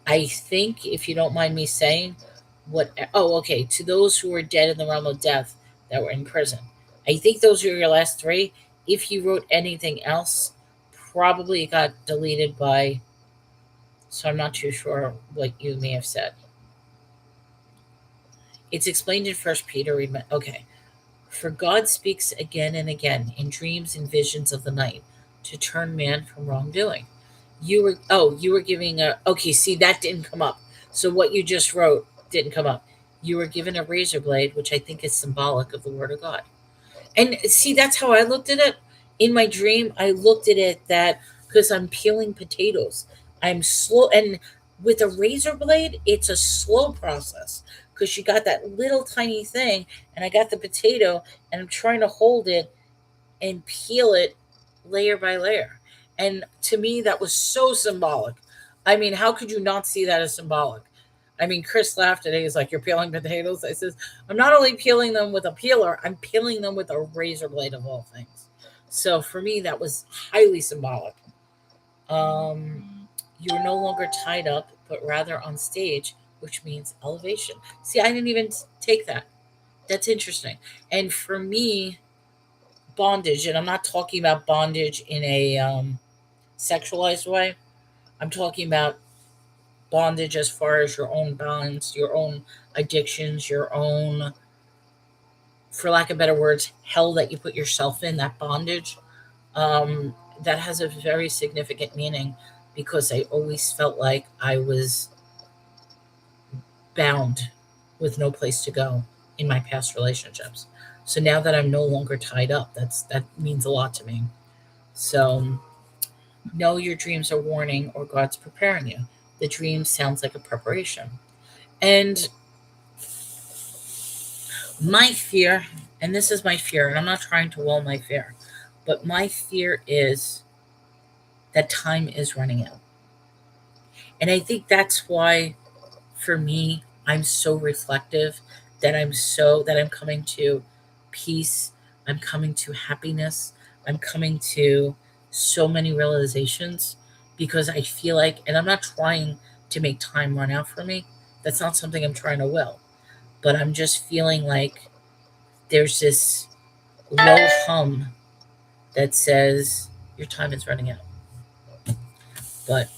I think, if you don't mind me saying, okay, to those who were dead in the realm of death that were in prison. I think those are your last three. If you wrote anything else, probably it got deleted by, so I'm not too sure what you may have said. It's explained in First Peter. Okay. For God speaks again and again in dreams and visions of the night to turn man from wrongdoing. You were giving a, okay, see, that didn't come up. So what you just wrote didn't come up. You were given a razor blade, which I think is symbolic of the word of God. And see, that's how I looked at it. In my dream, I looked at it that because I'm peeling potatoes, I'm slow. And with a razor blade, it's a slow process because you got that little tiny thing, and I got the potato, and I'm trying to hold it and peel it layer by layer. And to me, that was so symbolic. I mean, how could you not see that as symbolic? I mean, Chris laughed today. He's like, you're peeling potatoes? I says, I'm not only peeling them with a peeler, I'm peeling them with a razor blade of all things. So for me, that was highly symbolic. You are no longer tied up, but rather on stage, which means elevation. See, I didn't even take that. That's interesting. And for me, bondage, and I'm not talking about bondage in a sexualized way. I'm talking about bondage as far as your own bonds, your own addictions, your own, for lack of better words, hell that you put yourself in, that bondage. That has a very significant meaning because I always felt like I was bound with no place to go in my past relationships. So now that I'm no longer tied up, that means a lot to me. So know your dreams are warning or God's preparing you. The dream sounds like a preparation. And my fear, and this is my fear, and I'm not trying to lull my fear, but my fear is that time is running out. And I think that's why for me I'm so reflective, that I'm coming to peace, I'm coming to happiness, I'm coming to so many realizations because I feel like, and I'm not trying to make time run out for me. That's not something I'm trying to will, but I'm just feeling like there's this low hum that says your time is running out. But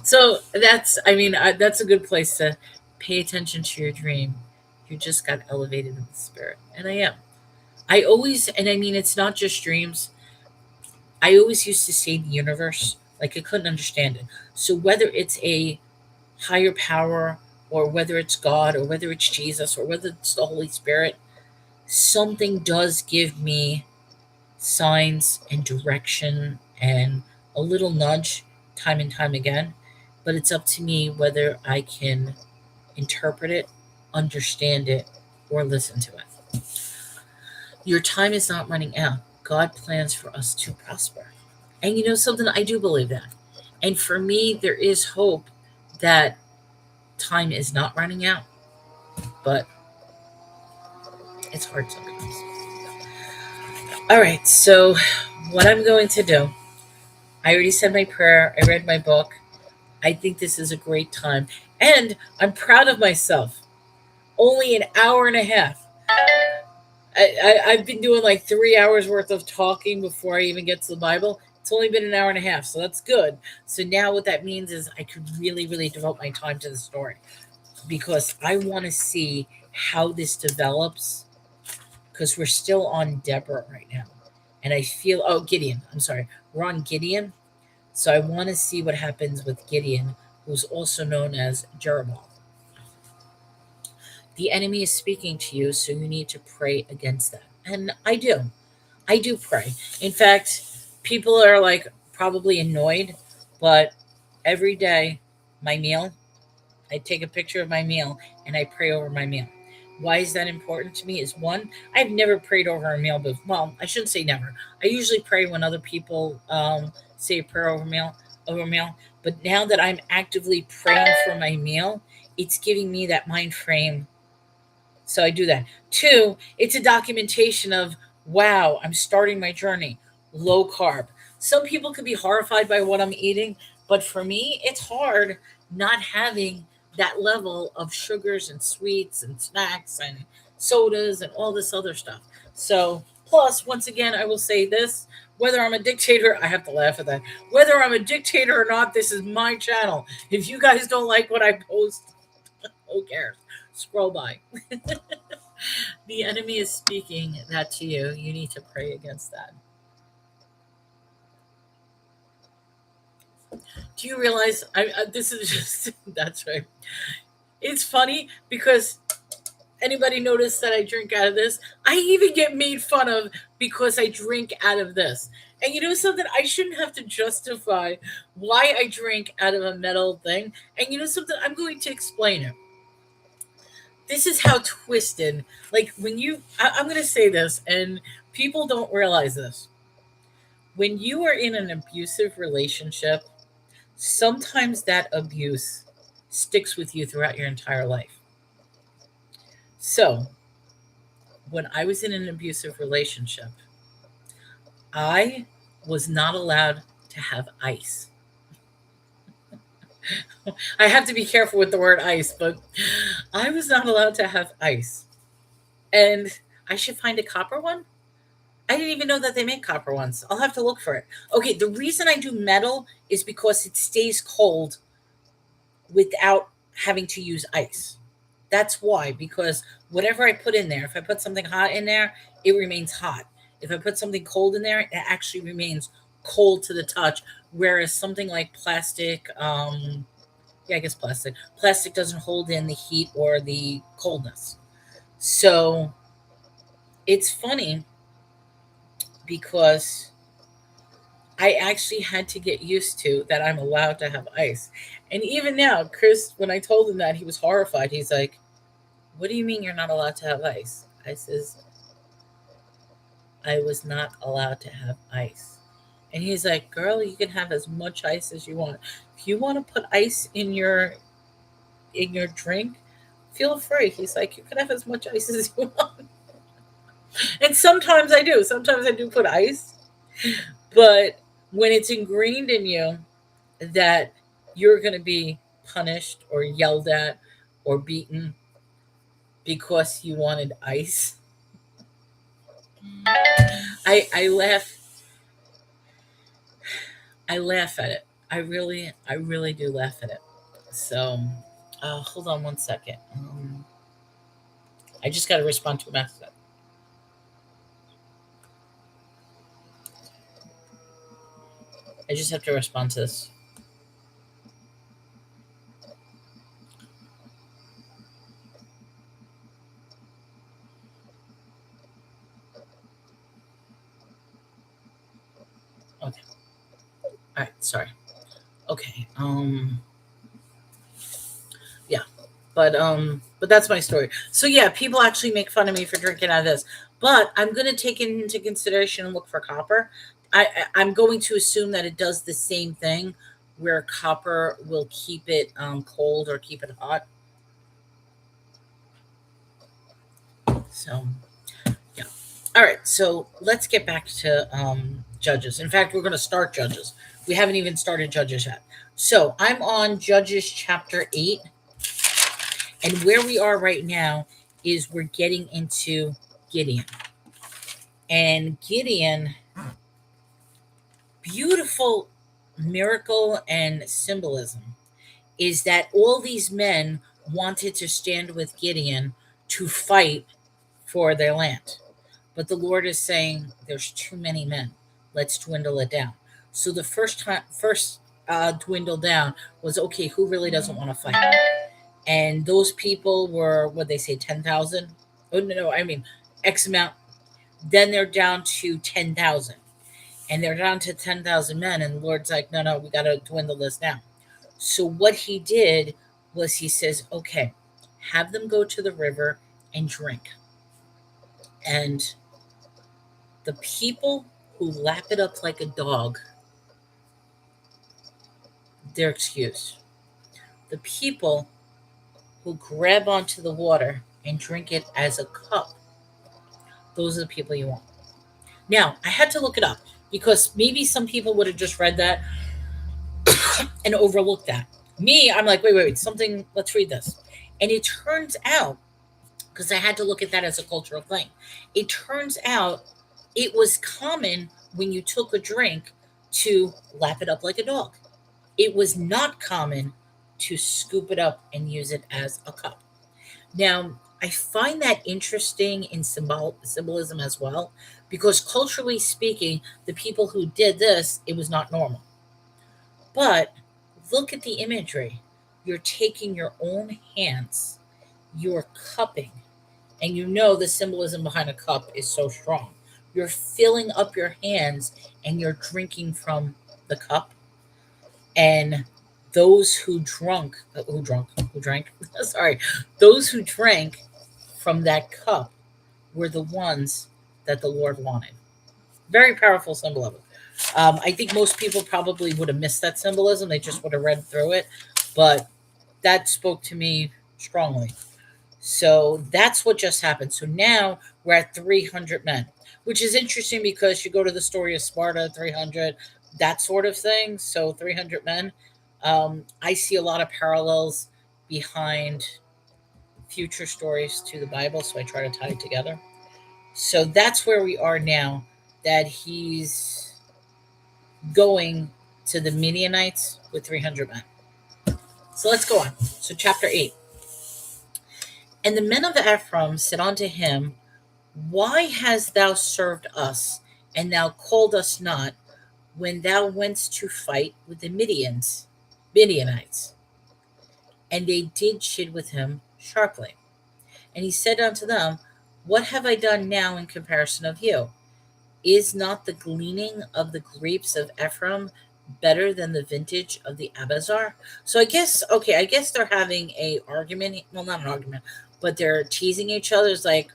so that's, I mean, that's a good place to pay attention to your dream. You just got elevated in the spirit, and I am. I always, and I mean, it's not just dreams. I always used to say the universe, like I couldn't understand it. So whether it's a higher power, or whether it's God, or whether it's Jesus, or whether it's the Holy Spirit, something does give me signs and direction and a little nudge time and time again. But it's up to me whether I can interpret it, understand it, or listen to it. Your time is not running out. God plans for us to prosper. And you know something? I do believe that. And for me, there is hope that time is not running out, but it's hard sometimes. All right, so what I'm going to do, I already said my prayer, I read my book. I think this is a great time. And I'm proud of myself. Only an hour and a half. I've been doing like 3 hours worth of talking before I even get to the Bible. It's only been an hour and a half, so that's good. So now what that means is I could really, really devote my time to the story because I want to see how this develops because we're still on Deborah right now. And I feel, oh, Gideon, I'm sorry. We're on Gideon. So I want to see what happens with Gideon, who's also known as Jeroboam. The enemy is speaking to you, so you need to pray against that. And I do. I do pray. In fact, people are like probably annoyed, but every day, my meal, I take a picture of my meal and I pray over my meal. Why is that important to me? Is one, I've never prayed over a meal before. Well, I shouldn't say never. I usually pray when other people say a prayer over meal. But now that I'm actively praying for my meal, it's giving me that mind frame, so I do that. Two, it's a documentation of, wow, I'm starting my journey. Low carb. Some people could be horrified by what I'm eating, but for me, it's hard not having that level of sugars and sweets and snacks and sodas and all this other stuff. So, plus, once again, I will say this, whether I'm a dictator, I have to laugh at that. Whether I'm a dictator or not, this is my channel. If you guys don't like what I post, who cares? Scroll by. The enemy is speaking that to you. You need to pray against that. Do you realize this is just that's right. It's funny because anybody notice that I drink out of this? I even get made fun of because I drink out of this. And you know something? I shouldn't have to justify why I drink out of a metal thing. And you know something? I'm going to explain it. This is how twisted, like when you, I'm going to say this, and people don't realize this. When you are in an abusive relationship, sometimes that abuse sticks with you throughout your entire life. So, when I was in an abusive relationship, I was not allowed to have ice. I have to be careful with the word ice, but I was not allowed to have ice. And I should find a copper one. I didn't even know that they make copper ones. I'll have to look for it. Okay, the reason I do metal is because it stays cold without having to use ice. That's why, because whatever I put in there, if I put something hot in there, it remains hot. If I put something cold in there, it actually remains cold to the touch. Whereas something like plastic, yeah, I guess plastic doesn't hold in the heat or the coldness. So it's funny because I actually had to get used to that I'm allowed to have ice. And even now, Chris, when I told him that, he was horrified. He's like, "What do you mean you're not allowed to have ice?" I says, "I was not allowed to have ice." And he's like, "Girl, you can have as much ice as you want. If you want to put ice in your drink, feel free." He's like, "You can have as much ice as you want." And sometimes I do. Sometimes I do put ice, but when it's ingrained in you that you're going to be punished or yelled at or beaten because you wanted ice, I laugh. I laugh at it. I really do laugh at it. So, hold on one second. I just got to respond to a message. I just have to respond to this. Okay. All right. Sorry. Okay. Yeah. But that's my story. So yeah, people actually make fun of me for drinking out of this. But I'm going to take into consideration and look for copper. I'm going to assume that it does the same thing, where copper will keep it cold or keep it hot. So yeah. All right. So let's get back to Judges. In fact, we're going to start Judges. We haven't even started Judges yet. So I'm on Judges chapter 8. And where we are right now is we're getting into Gideon. And Gideon, beautiful miracle and symbolism is that all these men wanted to stand with Gideon to fight for their land. But the Lord is saying there's too many men. Let's dwindle it down. So the first dwindle down was, okay, who really doesn't want to fight? And those people were, what they say, 10,000. Oh no, I mean X amount. Then they're down to 10,000, and they're down to 10,000 men. And the Lord's like, no, no, we got to dwindle this down. So what he did was he says, okay, have them go to the river and drink. And the people who lap it up like a dog, they're excused. The people who grab onto the water and drink it as a cup, those are the people you want. Now, I had to look it up because maybe some people would have just read that and overlooked that. Me, I'm like, wait, something, let's read this. And it turns out, because I had to look at that as a cultural thing, it turns out it was common when you took a drink to lap it up like a dog. It was not common to scoop it up and use it as a cup. Now, I find that interesting in symbolism as well, because culturally speaking, the people who did this, it was not normal. But look at the imagery. You're taking your own hands, you're cupping, and you know the symbolism behind a cup is so strong. You're filling up your hands and you're drinking from the cup. And those who drank, sorry, those who drank from that cup were the ones that the Lord wanted. Very powerful symbolism. I think most people probably would have missed that symbolism. They just would have read through it. But that spoke to me strongly. So that's what just happened. So now we're at 300 men, which is interesting because you go to the story of Sparta, 300, that sort of thing. So 300 men. I see a lot of parallels behind future stories to the Bible, so I try to tie it together. So that's where we are now. that he's going to the Midianites with 300 men. So let's go on. So chapter 8. And the men of Ephraim said unto him, Why hast thou served us, and thou called us not, when thou wentest to fight with the Midianites? And they did chid with him sharply. And he said unto them, What have I done now in comparison of you? Is not the gleaning of the grapes of Ephraim better than the vintage of the Abazar? So I guess they're having a argument. Well, not an argument, but they're teasing each other. It's like,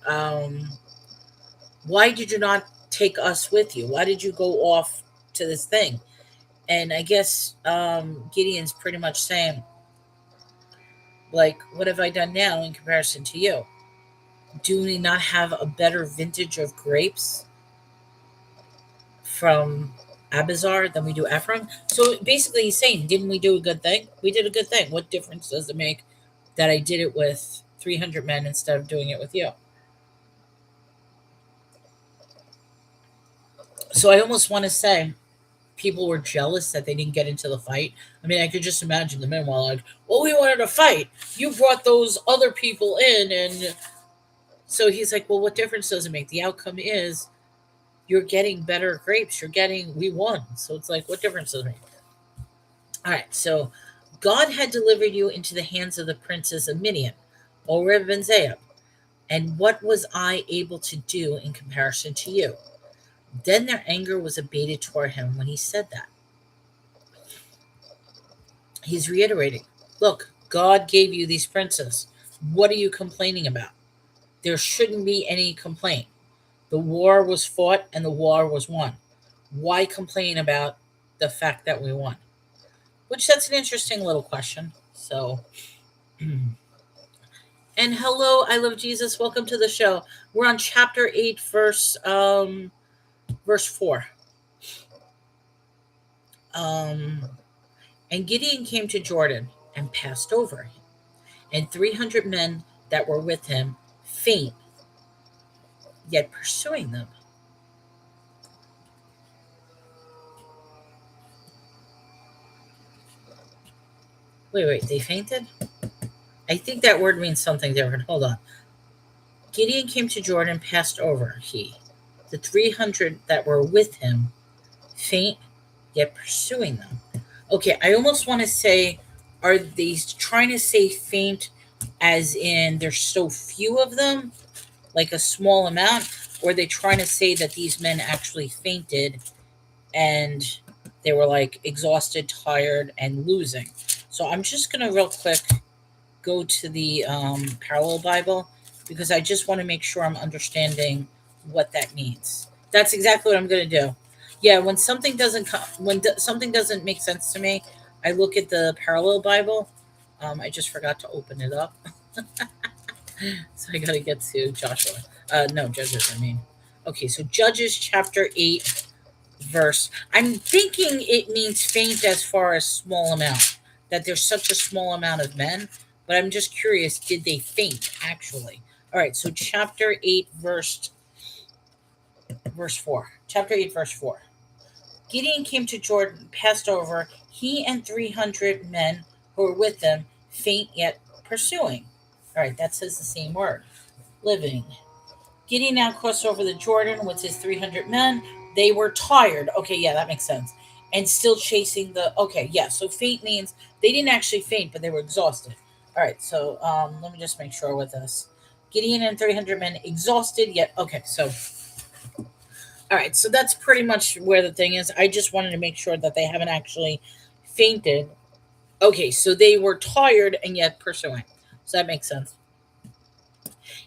why did you not take us with you? Why did you go off to this thing? And I guess Gideon's pretty much saying, like, what have I done now in comparison to you? Do we not have a better vintage of grapes from Abazar than we do Ephraim? So basically he's saying, didn't we do a good thing? We did a good thing. What difference does it make that I did it with 300 men instead of doing it with you? So I almost want to say people were jealous that they didn't get into the fight. I mean, I could just imagine the men were like, well, we wanted to fight. You brought those other people in. And so he's like, well, what difference does it make? The outcome is you're getting better grapes. We won. So it's like, what difference does it make? All right. So God had delivered you into the hands of the princes of Midian, Oreb and Zeeb. And what was I able to do in comparison to you? Then their anger was abated toward him when he said that. He's reiterating, look, God gave you these princes. What are you complaining about? There shouldn't be any complaint. The war was fought and the war was won. Why complain about the fact that we won? Which, that's an interesting little question. So, and hello, I love Jesus. Welcome to the show. We're on chapter 8, verse 4. And Gideon came to Jordan and passed over him, and 300 men that were with him faint, yet pursuing them. Wait, they fainted? I think that word means something different. Hold on. Gideon came to Jordan, passed over he. The 300 that were with him faint, yet pursuing them. Okay, I almost want to say, are they trying to say faint as in there's so few of them, like a small amount, or are they trying to say that these men actually fainted and they were like exhausted, tired, and losing? So I'm just going to real quick go to the parallel Bible because I just want to make sure I'm understanding what that means. That's exactly what I'm going to do. Yeah, when something doesn't something doesn't make sense to me, I look at the parallel Bible. I just forgot to open it up, so I got to get to Joshua. No, Judges. I mean, okay. So Judges chapter 8, verse. I'm thinking it means faint as far as small amount. That there's such a small amount of men, but I'm just curious. Did they faint actually? All right. So chapter 8, verse 4. Chapter 8, verse 4. Gideon came to Jordan, passed over, he and 300 men who were with him, faint yet pursuing. All right, that says the same word. Living. Gideon now crossed over the Jordan with his 300 men. They were tired. Okay, yeah, that makes sense. And still chasing the. Okay, yeah, so faint means they didn't actually faint, but they were exhausted. All right, so let me just make sure with this. Gideon and 300 men exhausted yet. Okay, so. All right, so that's pretty much where the thing is. I just wanted to make sure that they haven't actually fainted. Okay, so they were tired and yet pursuing. So that makes sense.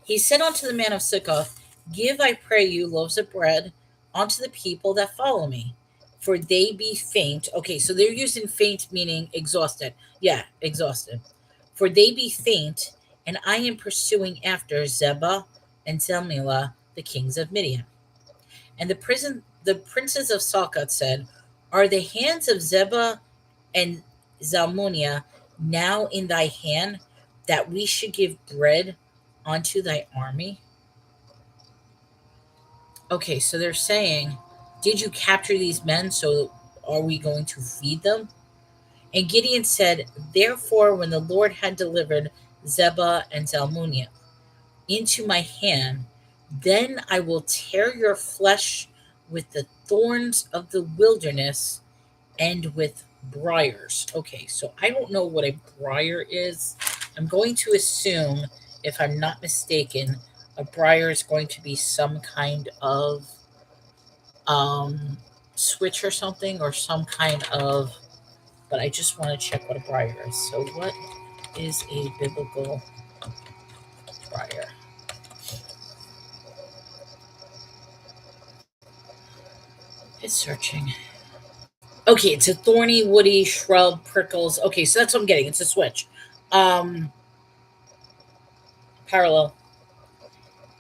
He said unto the man of Succoth, Give, I pray you, loaves of bread unto the people that follow me, for they be faint. Okay, so they're using faint meaning exhausted. Yeah, exhausted. For they be faint, and I am pursuing after Zebah and Zalmunna, the kings of Midian. And the princes of Succoth said, Are the hands of Zebah and Zalmunna now in thy hand, that we should give bread unto thy army? Okay, so they're saying Did you capture these men? So are we going to feed them? And Gideon said, Therefore, when the Lord had delivered Zebah and Zalmunna into my hand, then I will tear your flesh with the thorns of the wilderness and with briars. Okay, so I don't know what a briar is. I'm going to assume, if I'm not mistaken, a briar is going to be some kind of um, switch or something, or some kind of. But I just want to check what a briar is. So, what is a biblical briar? It's searching. Okay, it's a thorny, woody shrub, prickles. Okay, so that's what I'm getting. It's a switch. Um, Parallel.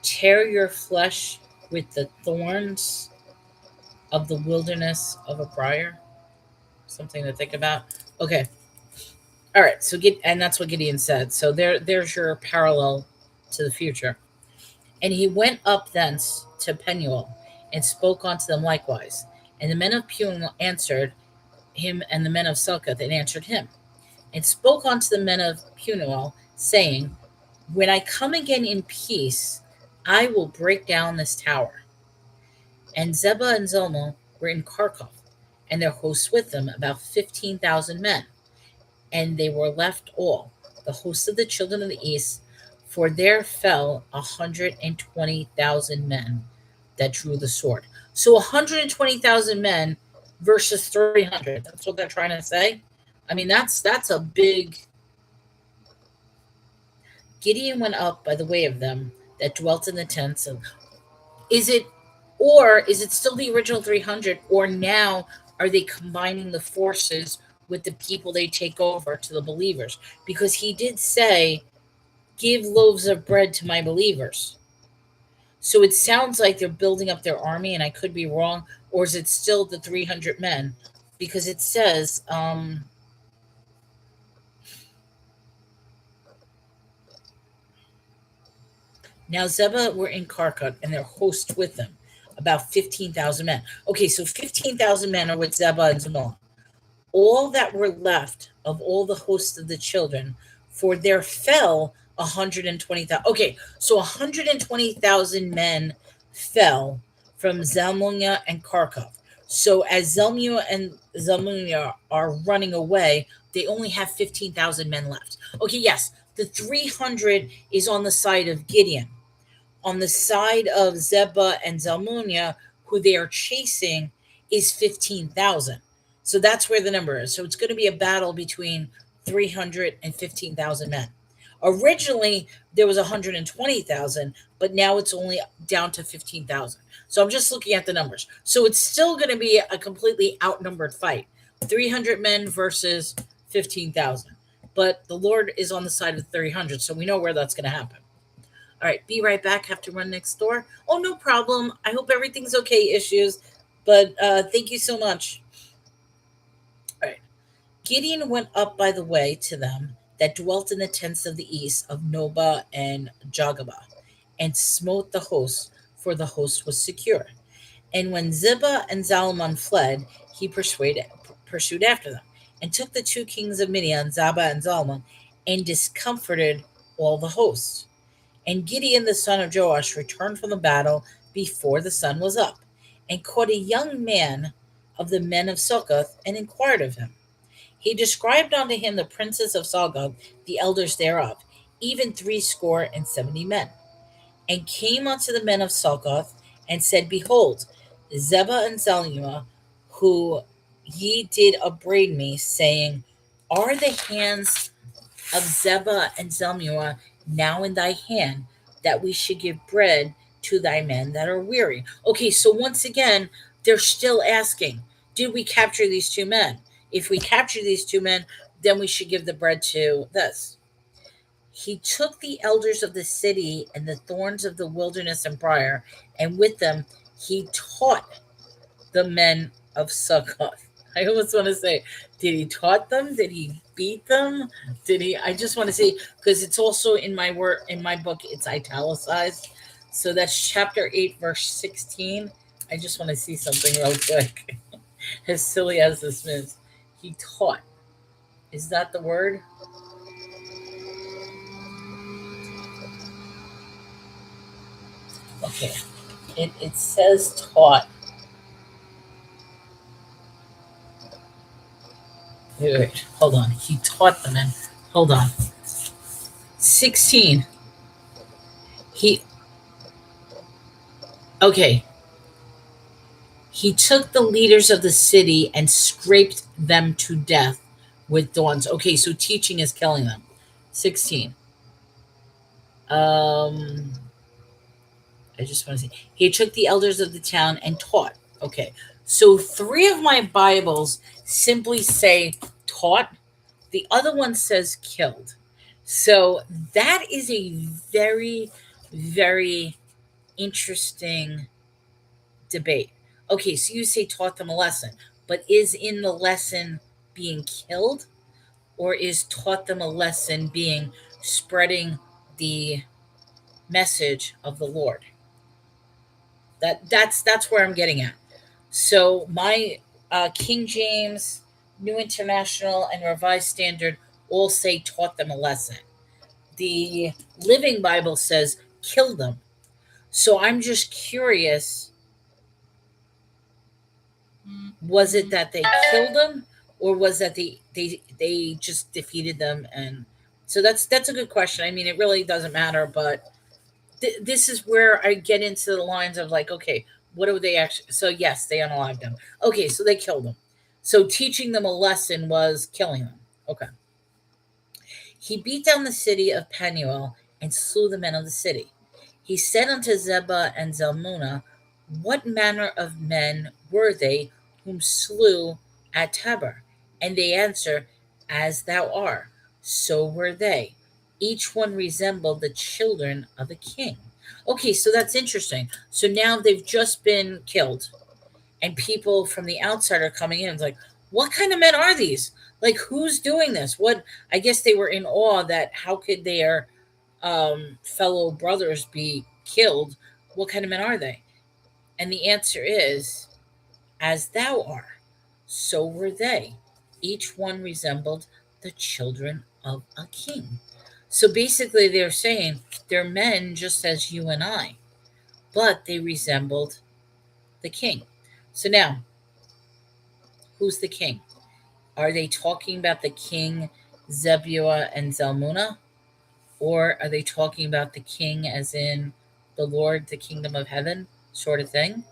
Tear your flesh with the thorns of the wilderness of a briar. Something to think about. Okay. All right. So and that's what Gideon said. So there's your parallel to the future. And he went up thence to Penuel and spoke unto them likewise. And the men of Penuel answered him, and the men of Succoth and answered him, and spoke unto the men of Penuel, saying, When I come again in peace, I will break down this tower. And Zebah and Zalmunna were in Kharkov, and their hosts with them, about 15,000 men. And they were left all, the hosts of the children of the east, for there fell 120,000 men that drew the sword. So 120,000 men versus 300. That's what they're trying to say. I mean, that's a big. Gideon went up by the way of them that dwelt in the tents. And is it, or is it still the original 300, or now are they combining the forces with the people they take over to the believers? Because he did say, give loaves of bread to my believers. So it sounds like they're building up their army, and I could be wrong, or is it still the 300 men? Because it says, now Zebah were in Karkut, and their hosts with them, about 15,000 men. Okay, so 15,000 men are with Zebah and Zalmunna. All that were left of all the hosts of the children, for there fell 120,000. Okay, so 120,000 men fell from Zalmunna and Kharkov. So as Zalmunna and Zalmunna are running away, they only have 15,000 men left. Okay, yes, the 300 is on the side of Gideon. On the side of Zebah and Zalmunna, who they are chasing, is 15,000. So that's where the number is. So it's going to be a battle between 300 and 15,000 men. Originally, there was 120,000, but now it's only down to 15,000. So I'm just looking at the numbers. So it's still going to be a completely outnumbered fight, 300 men versus 15,000. But the Lord is on the side of 300, so we know where that's going to happen. All right, be right back. Have to run next door. Oh, no problem. I hope everything's okay, issues. But thank you so much. All right. Gideon went up by the way to them that dwelt in the tents of the east of Nobah and Jogabah, and smote the host, for the host was secure. And when Zebah and Zalmunna fled, he pursued after them, and took the two kings of Midian, Zebah and Zalmunna, and discomforted all the hosts. And Gideon the son of Joash returned from the battle before the sun was up, and caught a young man of the men of Succoth, and inquired of him. He described unto him the princes of Succoth, the elders thereof, even 70 men, and came unto the men of Succoth, and said, Behold, Zebah and Zalmunna, who ye did upbraid me, saying, Are the hands of Zebah and Zalmunna now in thy hand, that we should give bread to thy men that are weary? Okay, so once again, they're still asking, did we capture these two men? If we capture these two men, then we should give the bread to this. He took the elders of the city and the thorns of the wilderness and briar, and with them he taught the men of Succoth. I almost want to say, did he taught them? Did he beat them? Did he? I just want to say, because it's also in my work, in my book, it's italicized. So that's chapter 8, verse 16. I just want to see something real quick. As silly as this is, he taught. Is that the word? Okay. It says taught. Wait, hold on. He taught them and hold on. 16. He okay. He took the leaders of the city and scraped them to death with thorns. Okay, so teaching is killing them. 16. Um I just want to see. He took the elders of the town and taught. Okay. So three of my Bibles simply say taught. The other one says killed. So that is a very, very interesting debate. Okay, so you say taught them a lesson, but is in the lesson being killed, or is taught them a lesson being spreading the message of the Lord? That's where I'm getting at. So my King James, New International, and Revised Standard all say taught them a lesson. The Living Bible says kill them. So I'm just curious, was it that they killed them, or was that they just defeated them? And so that's a good question. I mean, it really doesn't matter, but this is where I get into the lines of like, okay, what do they actually? So yes, they unalived them. Okay, so they killed them. So teaching them a lesson was killing them. Okay. He beat down the city of Penuel and slew the men of the city. He said unto Zebah and Zalmunna, what manner of men were they whom slew at Tabor? And they answer, as thou art, so were they. Each one resembled the children of a king. Okay, so that's interesting. So now they've just been killed, and people from the outside are coming in. It's like, what kind of men are these? Like, who's doing this? What? I guess they were in awe that how could their fellow brothers be killed? What kind of men are they? And the answer is, as thou art, so were they. Each one resembled the children of a king. So basically, they're saying they're men just as you and I, but they resembled the king. So now, who's the king? Are they talking about the king Zebua and Zalmunna? Or are they talking about the king as in the Lord, the kingdom of heaven sort of thing?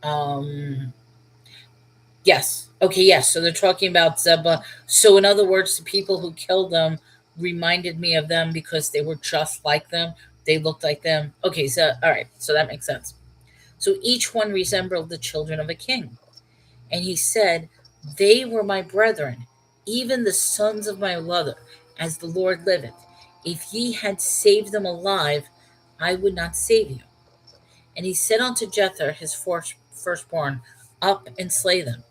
Um, yes. Okay, yes. So they're talking about Zebah. So in other words, the people who killed them reminded me of them because they were just like them. They looked like them. Okay, so all right, so that makes sense. So each one resembled the children of a king. And he said, they were my brethren, even the sons of my mother, as the Lord liveth. If ye had saved them alive, I would not save you. And he said unto Jether, his firstborn, up and slay them.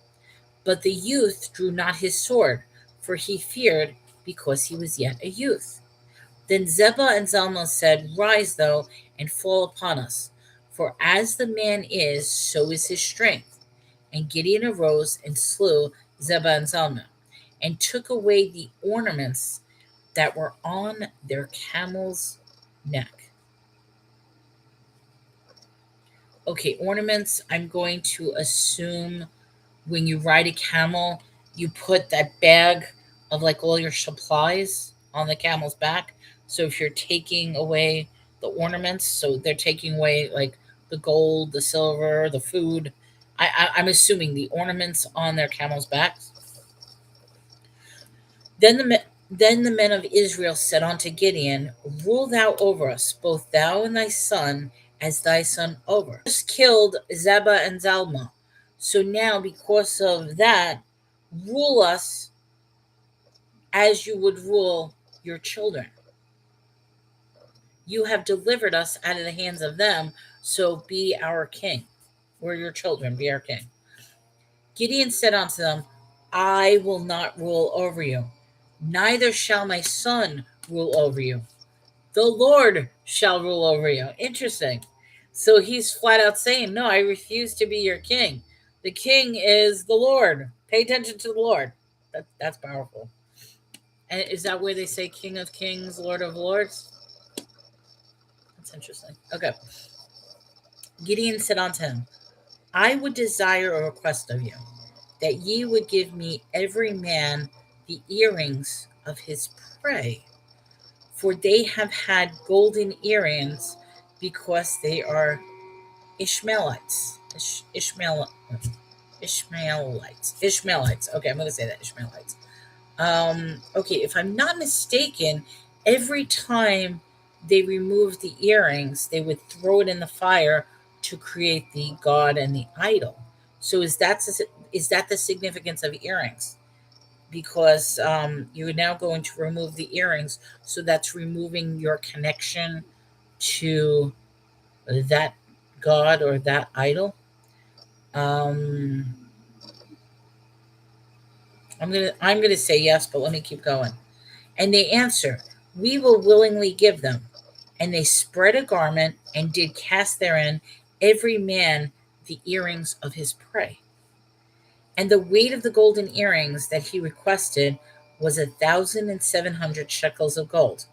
But the youth drew not his sword, for he feared, because he was yet a youth. Then Zebah and Zalmunna said, rise thou, and fall upon us. For as the man is, so is his strength. And Gideon arose and slew Zebah and Zalmunna, and took away the ornaments that were on their camel's neck. Okay, ornaments, I'm going to assume when you ride a camel, you put that bag of like all your supplies on the camel's back. So if you're taking away the ornaments, so they're taking away like the gold, the silver, the food. I'm assuming the ornaments on their camels' backs. Then the men of Israel said unto Gideon, rule thou over us, both thou and thy son, as thy son over. Just killed Zebah and Zalmunna. So now, because of that, rule us as you would rule your children. You have delivered us out of the hands of them, so be our king. We're your children, be our king. Gideon said unto them, I will not rule over you, neither shall my son rule over you. The Lord shall rule over you. Interesting. So he's flat out saying, no, I refuse to be your king. The king is the Lord. Pay attention to the Lord. That's powerful. And is that where they say King of Kings, Lord of Lords? That's interesting. Okay. Gideon said unto him, I would desire a request of you, that ye would give me every man the earrings of his prey, for they have had golden earrings, because they are Ishmaelites. Ishmaelites. Okay, I'm going to say that, Ishmaelites. Okay, if I'm not mistaken, every time they removed the earrings, they would throw it in the fire to create the god and the idol. So is that the significance of earrings? Because you're now going to remove the earrings, so that's removing your connection to that god or that idol. Um, I'm gonna say yes, but let me keep going. And they answer, we will willingly give them. And they spread a garment and did cast therein every man the earrings of his prey. And the weight of the golden earrings that he requested was 1,700 shekels of gold,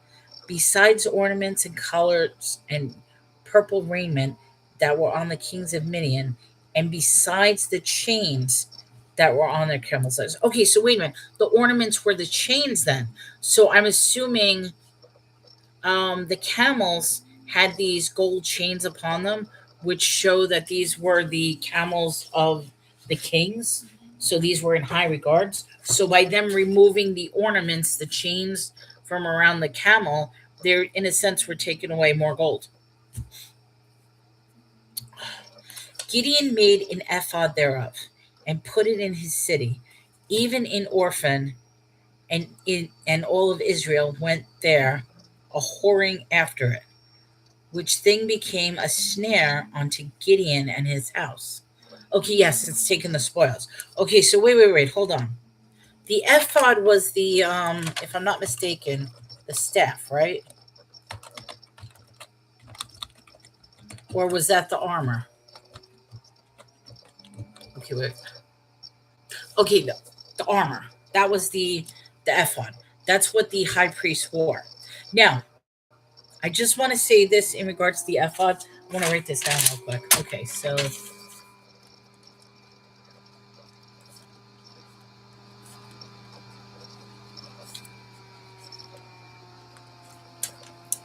besides ornaments and collars and purple raiment that were on the kings of Midian, and besides the chains that were on their camels' legs. Okay, so wait a minute. The ornaments were the chains then. So I'm assuming the camels had these gold chains upon them, which show that these were the camels of the kings. So these were in high regards. So by them removing the ornaments, the chains from around the camel, they're in a sense were taking away more gold. Gideon made an ephod thereof, and put it in his city, even in Orphan, and all of Israel went there a whoring after it, which thing became a snare unto Gideon and his house. Okay, yes, it's taken the spoils. Okay, so wait, hold on. The ephod was the if I'm not mistaken, the staff, right? Or was that the armor? Okay, wait. Okay, the armor. That was the ephod. That's what the high priest wore. Now, I just want to say this in regards to the ephod. I want to write this down real quick. Okay, so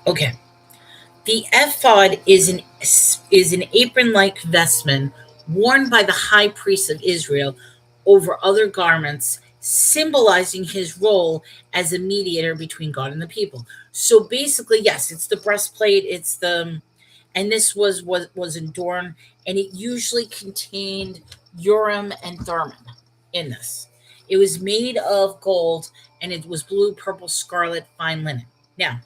okay. The ephod is an apron-like vestment worn by the high priest of Israel over other garments, symbolizing his role as a mediator between God and the people. So basically, yes, it's the breastplate. It's the and this was adorned, and it usually contained Urim and Thummim in this. It was made of gold, and it was blue, purple, scarlet, fine linen. Now,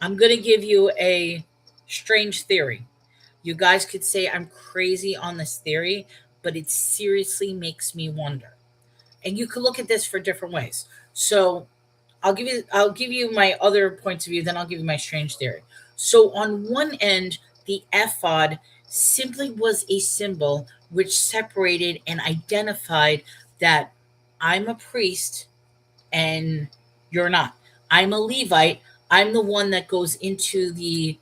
I'm going to give you a strange theory. You guys could say I'm crazy on this theory, but it seriously makes me wonder. And you could look at this for different ways. So I'll give you my other points of view, then I'll give you my strange theory. So on one end, the ephod simply was a symbol which separated and identified that I'm a priest and you're not. I'm a Levite. I'm the one that goes into the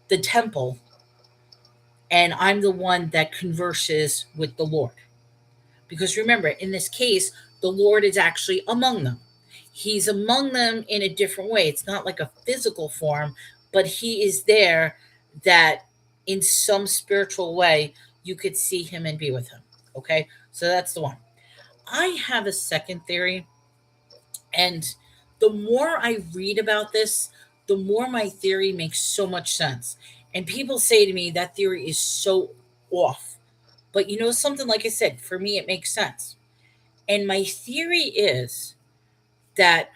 temple, and I'm the one that converses with the Lord. Because remember, in this case, the Lord is actually among them. He's among them in a different way. It's not like a physical form, but he is there that in some spiritual way you could see him and be with him. Okay? So that's the one. I have a second theory, and the more I read about this, the more my theory makes so much sense. And people say to me that theory is so off. But you know something, like I said, for me, it makes sense. And my theory is that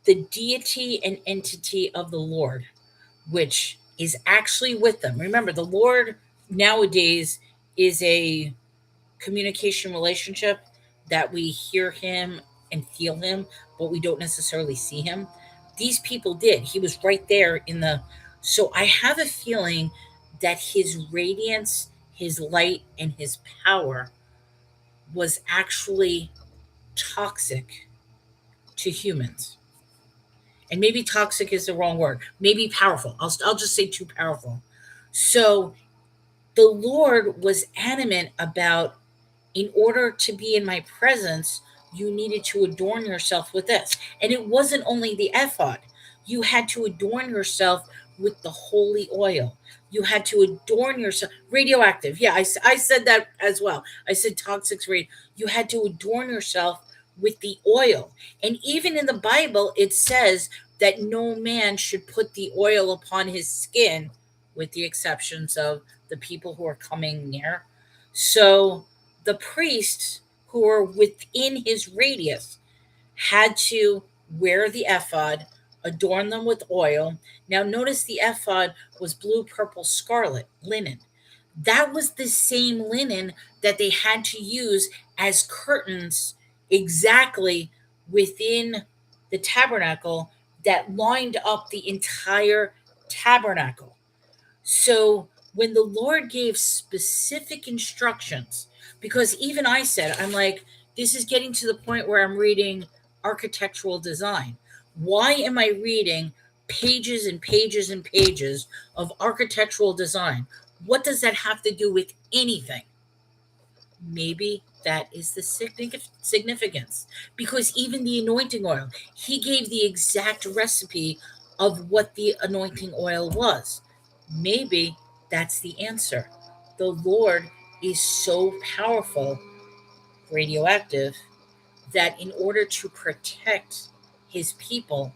the deity and entity of the Lord, which is actually with them. Remember, the Lord nowadays is a communication relationship that we hear him and feel him, but we don't necessarily see him. These people did. He was right there in the. So I have a feeling that his radiance, his light, and his power was actually toxic to humans. And maybe toxic is the wrong word. Maybe powerful. I'll just say too powerful. So the Lord was adamant about, in order to be in my presence, you needed to adorn yourself with this. And it wasn't only the ephod, you had to adorn yourself with the holy oil. You had to adorn yourself. Radioactive. Yeah, I said that as well. I said toxic rate. You had to adorn yourself with the oil. And even in the Bible, it says that no man should put the oil upon his skin, with the exceptions of the people who are coming near. So the priests who were within his radius had to wear the ephod, adorn them with oil. Now, notice the ephod was blue, purple, scarlet linen. That was the same linen that they had to use as curtains exactly within the tabernacle that lined up the entire tabernacle. So when the Lord gave specific instructions, because even I said, I'm like, this is getting to the point where I'm reading architectural design. Why am I reading pages and pages and pages of architectural design? What does that have to do with anything? Maybe that is the significance. Because even the anointing oil, he gave the exact recipe of what the anointing oil was. Maybe that's the answer. The Lord is so powerful, radioactive, that in order to protect his people,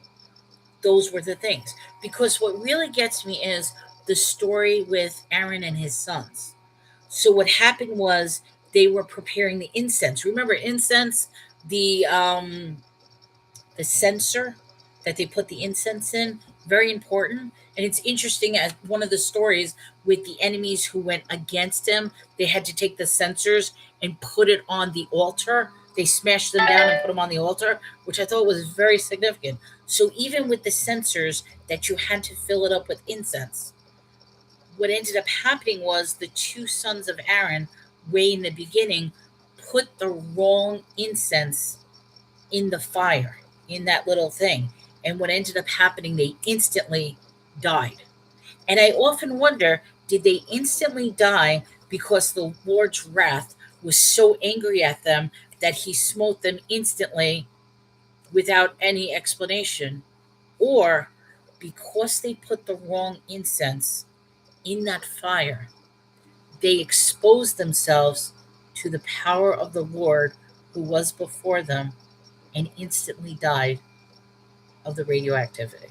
those were the things. Because what really gets me is the story with Aaron and his sons. So what happened was they were preparing the incense. Remember incense, the censer that they put the incense in, very important. And it's interesting, as one of the stories with the enemies who went against him, they had to take the censers and put it on the altar. They smashed them down and put them on the altar, which I thought was very significant. So even with the censers, that you had to fill it up with incense. What ended up happening was the two sons of Aaron, way in the beginning, put the wrong incense in the fire, in that little thing. And what ended up happening, they instantly died. And I often wonder, did they instantly die because the Lord's wrath was so angry at them that he smote them instantly without any explanation? Or because they put the wrong incense in that fire, they exposed themselves to the power of the Lord who was before them and instantly died of the radioactivity.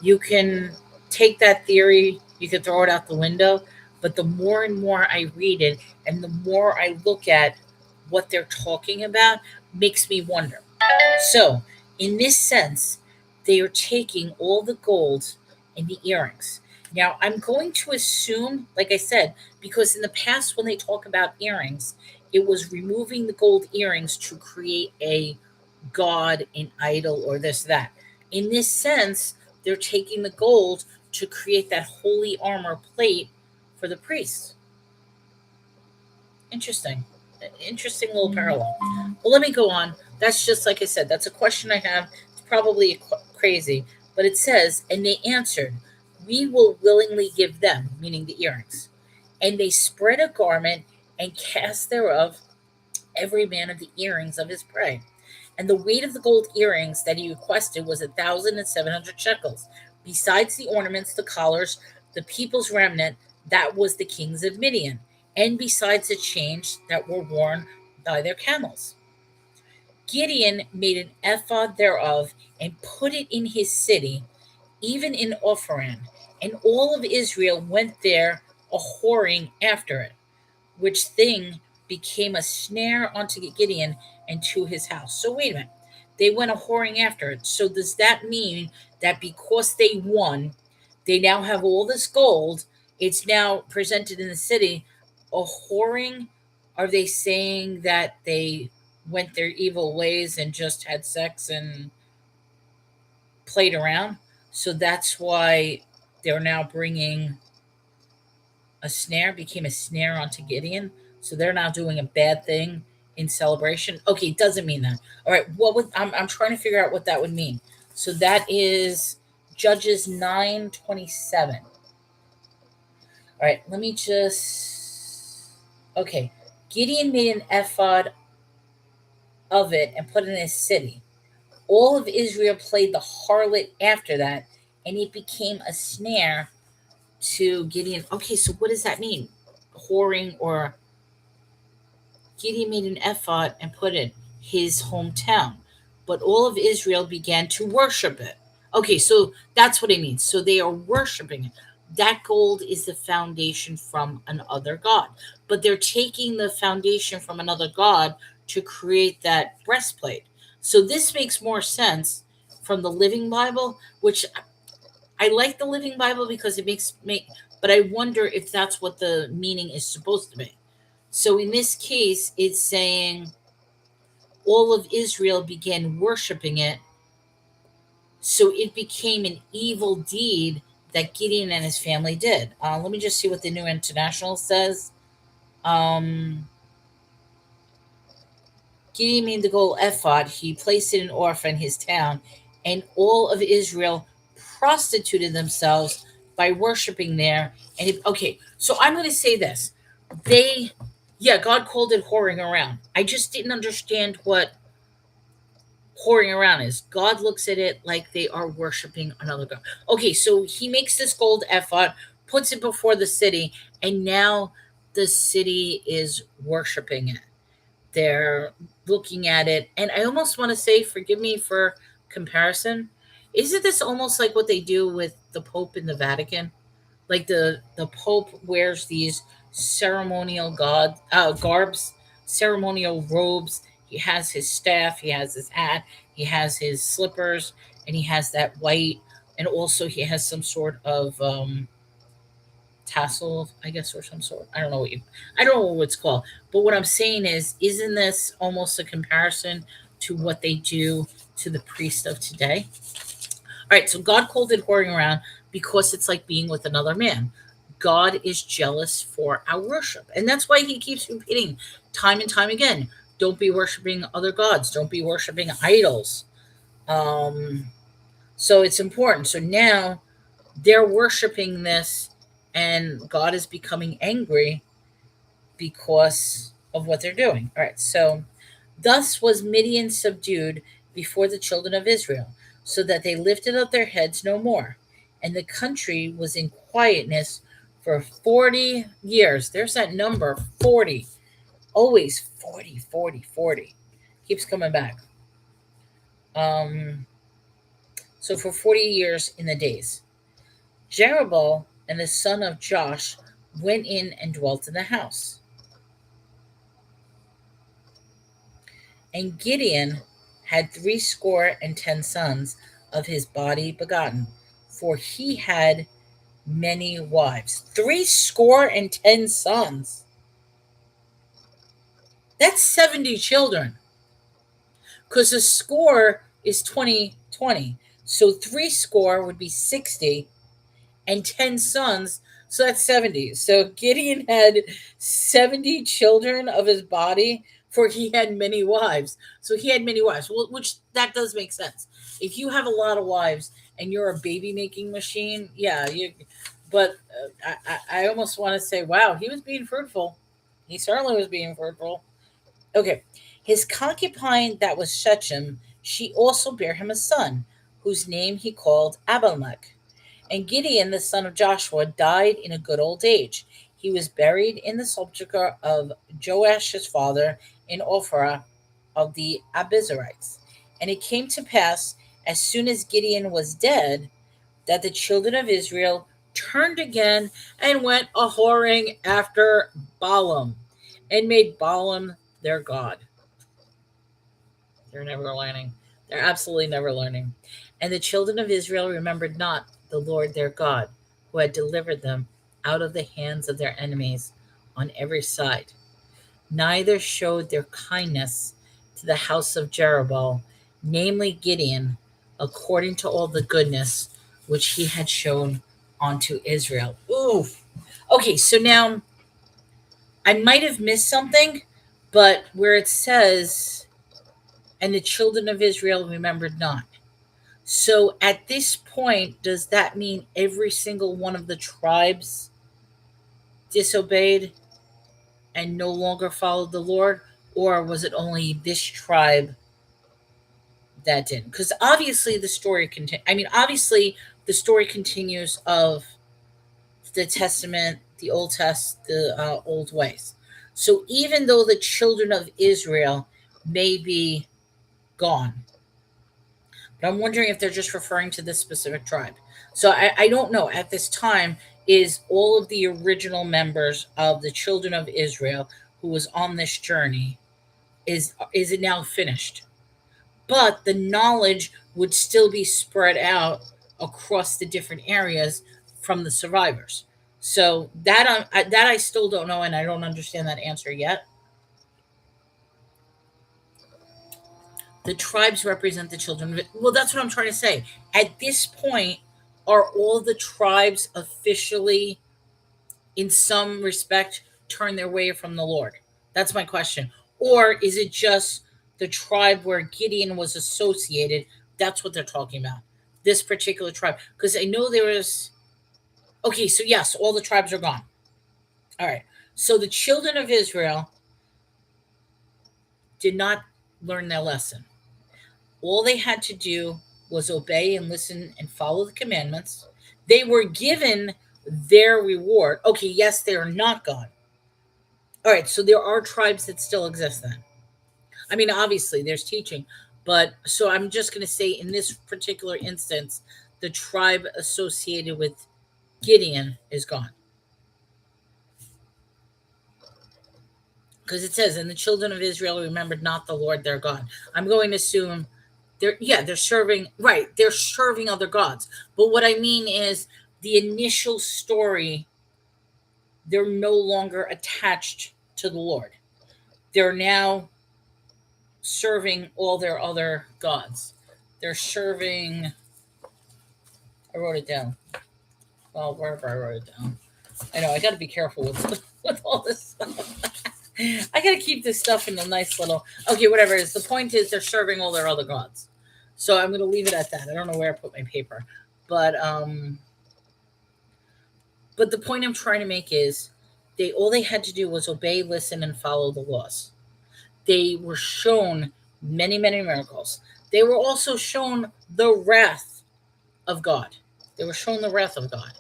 You can take that theory, you can throw it out the window, but the more and more I read it and the more I look at what they're talking about, makes me wonder. So, in this sense, they are taking all the gold and the earrings. Now, I'm going to assume, like I said, because in the past, when they talk about earrings, it was removing the gold earrings to create a god, an idol, or this, that. In this sense, they're taking the gold to create that holy armor plate for the priests. Interesting. Interesting little parallel. Well, let me go on. That's just like I said, that's a question I have. It's probably crazy, but it says, and they answered, we will willingly give them, meaning the earrings. And they spread a garment and cast thereof every man of the earrings of his prey. And the weight of the gold earrings that he requested was 1,700 shekels, besides the ornaments, the collars, the people's remnant, that was the kings of Midian, and besides the chains that were worn by their camels. Gideon made an ephod thereof and put it in his city, even in Opharan, and all of Israel went there a whoring after it, which thing became a snare unto Gideon and to his house. So wait a minute. They went a whoring after it. So does that mean that because they won, they now have all this gold? It's now presented in the city. A whoring? Are they saying that they went their evil ways and just had sex and played around? So that's why they're now bringing a snare, became a snare onto Gideon. So they're now doing a bad thing in celebration. Okay, it doesn't mean that. All right, what would I'm trying to figure out what that would mean. So that is Judges 9:27. All right, let me just. Okay, Gideon made an ephod of it and put it in his city. All of Israel played the harlot after that, and it became a snare to Gideon. Okay, so what does that mean? Whoring, or Gideon made an ephod and put it in his hometown. But all of Israel began to worship it. Okay, so that's what it means. So they are worshiping it. That gold is the foundation from another god. But they're taking the foundation from another god to create that breastplate. So this makes more sense from the Living Bible, which I like the Living Bible because it makes me, but I wonder if that's what the meaning is supposed to be. So in this case, it's saying all of Israel began worshiping it. So it became an evil deed that Gideon and his family did. Let me just see what the New International says. Um, Gideon made the gold ephod. He placed it in Orphan, his town, and all of Israel prostituted themselves by worshiping there. And okay, so I'm going to say this: they, yeah, God called it whoring around. I just didn't understand what whoring around is. God looks at it like they are worshiping another god. Okay, so he makes this gold ephod, puts it before the city, and now the city is worshiping it. They're looking at it, and I almost want to say, forgive me for comparison, isn't this almost like what they do with the Pope in the Vatican? Like the Pope wears these ceremonial garbs, ceremonial robes. He has his staff, he has his hat, he has his slippers, and he has that white, and also he has some sort of tassel, I guess, or some sort. I don't know what it's called. But what I'm saying is, isn't this almost a comparison to what they do to the priest of today? All right, so God called it whoring around because it's like being with another man. God is jealous for our worship. And that's why he keeps repeating time and time again, don't be worshiping other gods, don't be worshiping idols. Um, so it's important. So now they're worshiping this, and God is becoming angry because of what they're doing. All right, so thus was Midian subdued before the children of Israel, so that they lifted up their heads no more. And the country was in quietness for 40 years. There's that number, 40. Always 40, 40, 40. Keeps coming back. Um, so for 40 years in the days. Jerubbaal and the son of Josh went in and dwelt in the house. And Gideon had 70 sons of his body begotten, for he had many wives. 70 sons. That's 70 children. Because a score is 20. So 70 would be 60, and 10 sons. So that's 70. So Gideon had 70 children of his body, for he had many wives. So he had many wives, which that does make sense. If you have a lot of wives and you're a baby making machine, yeah, you. But I almost want to say, wow, he was being fruitful. He certainly was being fruitful. Okay, his concubine that was Shechem, she also bare him a son, whose name he called Abimelech. And Gideon, the son of Joshua, died in a good old age. He was buried in the sepulchre of Joash his father in Ophrah of the Abizarites. And it came to pass, as soon as Gideon was dead, that the children of Israel turned again and went a whoring after Balaam, and made Balaam their god. They're never learning. They're absolutely never learning. And the children of Israel remembered not the Lord their God, who had delivered them out of the hands of their enemies on every side. Neither showed their kindness to the house of Jerubbaal, namely Gideon, according to all the goodness which he had shown onto Israel. Ooh. Okay, so now I might have missed something, but where it says, and the children of Israel remembered not. So at this point, does that mean every single one of the tribes disobeyed and no longer followed the Lord? Or was it only this tribe that didn't? Because obviously the story obviously the story continues of the Testament, the Old ways. So even though the children of Israel may be gone, but I'm wondering if they're just referring to this specific tribe. So I don't know. At this time, is all of the original members of the children of Israel who was on this journey, is it now finished? But the knowledge would still be spread out across the different areas from the survivors. So that I still don't know, and I don't understand that answer yet. The tribes represent the children of it. Well, that's what I'm trying to say. At this point, are all the tribes officially, in some respect, turn their way from the Lord? That's my question. Or is it just the tribe where Gideon was associated? That's what they're talking about. This particular tribe. Because I know there is. Okay, so yes, all the tribes are gone. All right. So the children of Israel did not learn their lesson. All they had to do was obey and listen and follow the commandments. They were given their reward. Okay, yes, they are not gone. All right, so there are tribes that still exist then. I mean, obviously, there's teaching, but so I'm just going to say in this particular instance, the tribe associated with Gideon is gone. Because it says, and the children of Israel remembered not the Lord their God. I'm going to assume they're serving, right, they're serving other gods. But what I mean is the initial story, they're no longer attached to the Lord. They're now serving all their other gods. They're serving, I wrote it down. Well, wherever I wrote it down. I know I got to be careful with all this stuff. I got to keep this stuff in a nice little. Okay, whatever it is. The point is they're serving all their other gods. So I'm going to leave it at that. I don't know where I put my paper, but the point I'm trying to make is all they had to do was obey, listen, and follow the laws. They were shown many, many miracles. They were also shown the wrath of God. They were shown the wrath of God.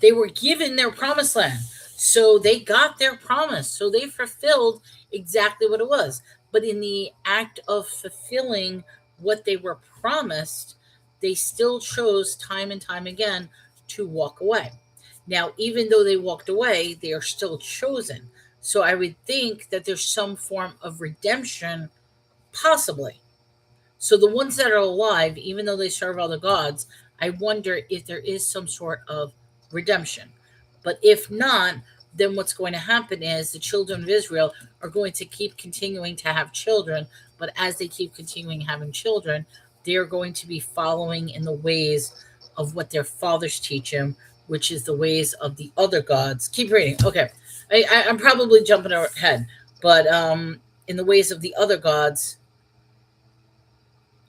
They were given their promised land. So they got their promise. So they fulfilled exactly what it was. But in the act of fulfilling what they were promised, they still chose time and time again to walk away. Now, even though they walked away, they are still chosen. So I would think that there's some form of redemption, possibly. So the ones that are alive, even though they serve other gods, I wonder if there is some sort of redemption. But if not, then what's going to happen is the children of Israel are going to keep continuing to have children. But as they keep continuing having children, they are going to be following in the ways of what their fathers teach them, which is the ways of the other gods. Keep reading. Okay. I'm probably jumping ahead, but in the ways of the other gods.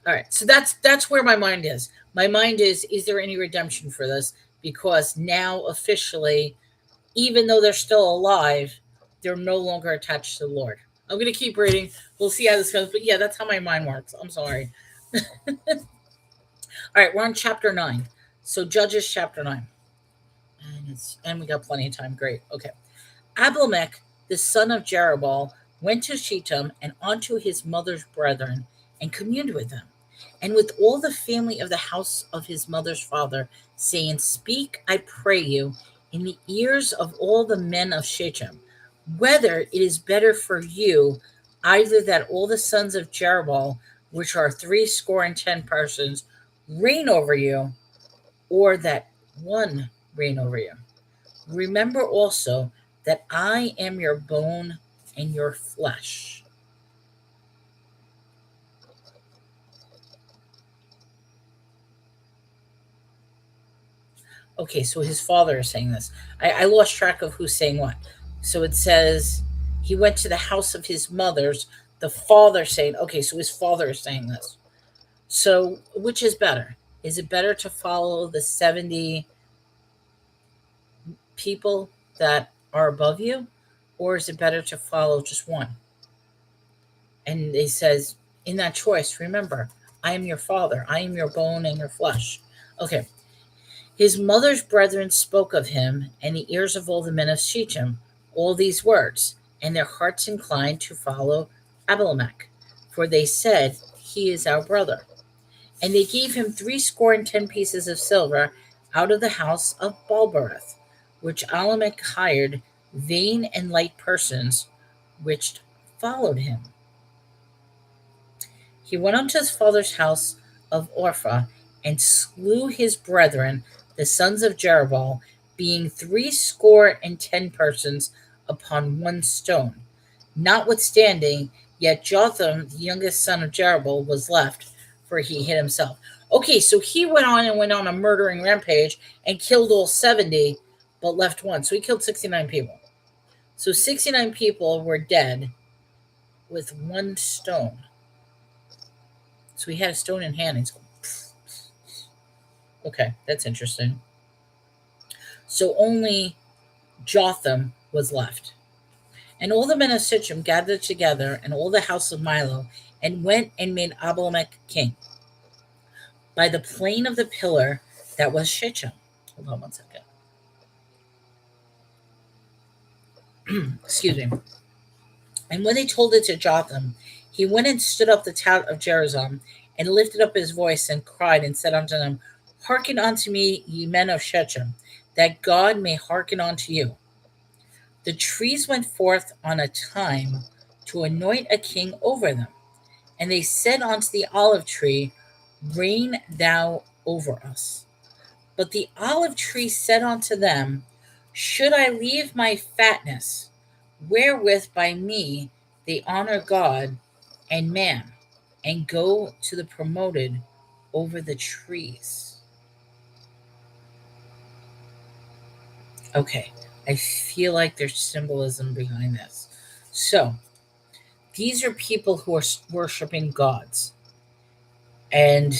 All right, so that's where my mind is. My mind is there any redemption for this? Because now officially, even though they're still alive, they're no longer attached to the Lord. I'm going to keep reading. We'll see how this goes. But yeah, that's how my mind works. I'm sorry. All right, we're on chapter 9. So Judges chapter 9. And we got plenty of time. Great. Okay. Abimelech, the son of Jerubbaal, went to Shittim and unto his mother's brethren and communed with them, and with all the family of the house of his mother's father, saying, Speak, I pray you, in the ears of all the men of Shechem, whether it is better for you either that all the sons of Jerubbaal, which are 70 persons, reign over you, or that one reign over you. Remember also that I am your bone and your flesh. Okay, so his father is saying this. I lost track of who's saying what. So it says he went to the house of his mother's. The father saying, okay, so his father is saying this. So which is better? Is it better to follow the 70 people that are above you, or is it better to follow just one? And he says, in that choice, remember, I am your father, I am your bone and your flesh. Okay. His mother's brethren spoke of him, and the ears of all the men of Shechem, all these words, and their hearts inclined to follow Abimelech, for they said, he is our brother. And they gave him 60 pieces of silver out of the house of Balbereth, which Abimelech hired vain and light persons, which followed him. He went unto his father's house of Orpha, and slew his brethren, the sons of Jerubbaal, being 60 persons upon one stone. Notwithstanding, yet Jotham, the youngest son of Jerubbaal, was left, for he hid himself. Okay, so he went on a murdering rampage and killed all 70, but left one. So he killed 69 people. So 69 people were dead with one stone. So he had a stone in hand. He's going, okay, that's interesting. So only Jotham was left. And all the men of Shechem gathered together, and all the house of Milo, and went and made Abimelech king by the plain of the pillar that was Shechem. Hold on one second. Excuse me. And when they told it to Jotham, he went and stood up the tower of Jerusalem, and lifted up his voice, and cried, and said unto them, Hearken unto me, ye men of Shechem, that God may hearken unto you. The trees went forth on a time to anoint a king over them. And they said unto the olive tree, Reign thou over us. But the olive tree said unto them, Should I leave my fatness, wherewith by me they honor God and man, and go to the promoted over the trees? Okay, I feel like there's symbolism behind this. So, these are people who are worshiping gods. And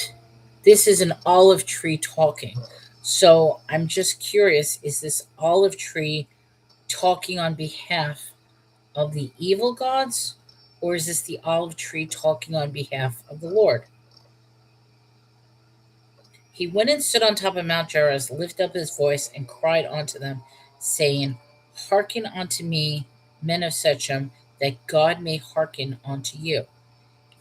this is an olive tree talking. So, I'm just curious, is this olive tree talking on behalf of the evil gods, or is this the olive tree talking on behalf of the Lord? He went and stood on top of Mount Gerizim, lifted up his voice, and cried unto them, saying, Hearken unto me, men of Shechem, that God may hearken unto you.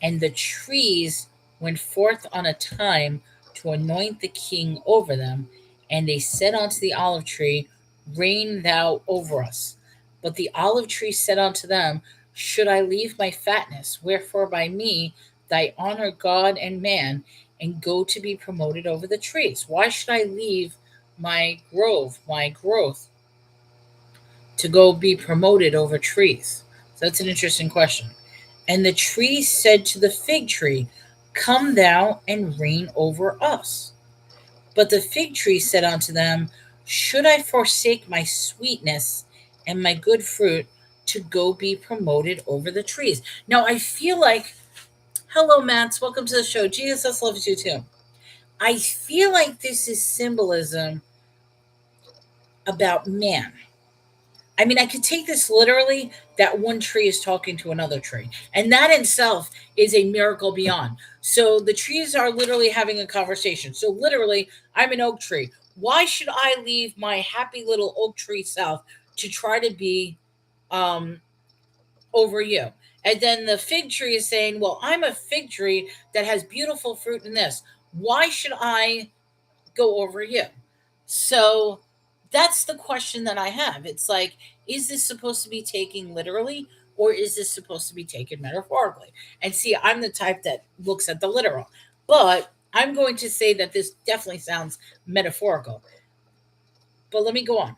And the trees went forth on a time to anoint the king over them, and they said unto the olive tree, Reign thou over us. But the olive tree said unto them, Should I leave my fatness, wherefore by me thy honor God and man, and go to be promoted over the trees? Why should I leave my growth, to go be promoted over trees? So that's an interesting question. And the tree said to the fig tree, Come thou and reign over us. But the fig tree said unto them, Should I forsake my sweetness and my good fruit to go be promoted over the trees? Now I feel like, hello, Mats, welcome to the show. Jesus loves you too. I feel like this is symbolism about man. I mean, I could take this literally that one tree is talking to another tree. And that itself is a miracle beyond. So the trees are literally having a conversation. So literally, I'm an oak tree. Why should I leave my happy little oak tree self to try to be over you? And then the fig tree is saying, Well, I'm a fig tree that has beautiful fruit in this. Why should I go over you? So that's the question that I have. It's like, is this supposed to be taken literally, or is this supposed to be taken metaphorically? And see, I'm the type that looks at the literal, but I'm going to say that this definitely sounds metaphorical. But let me go on.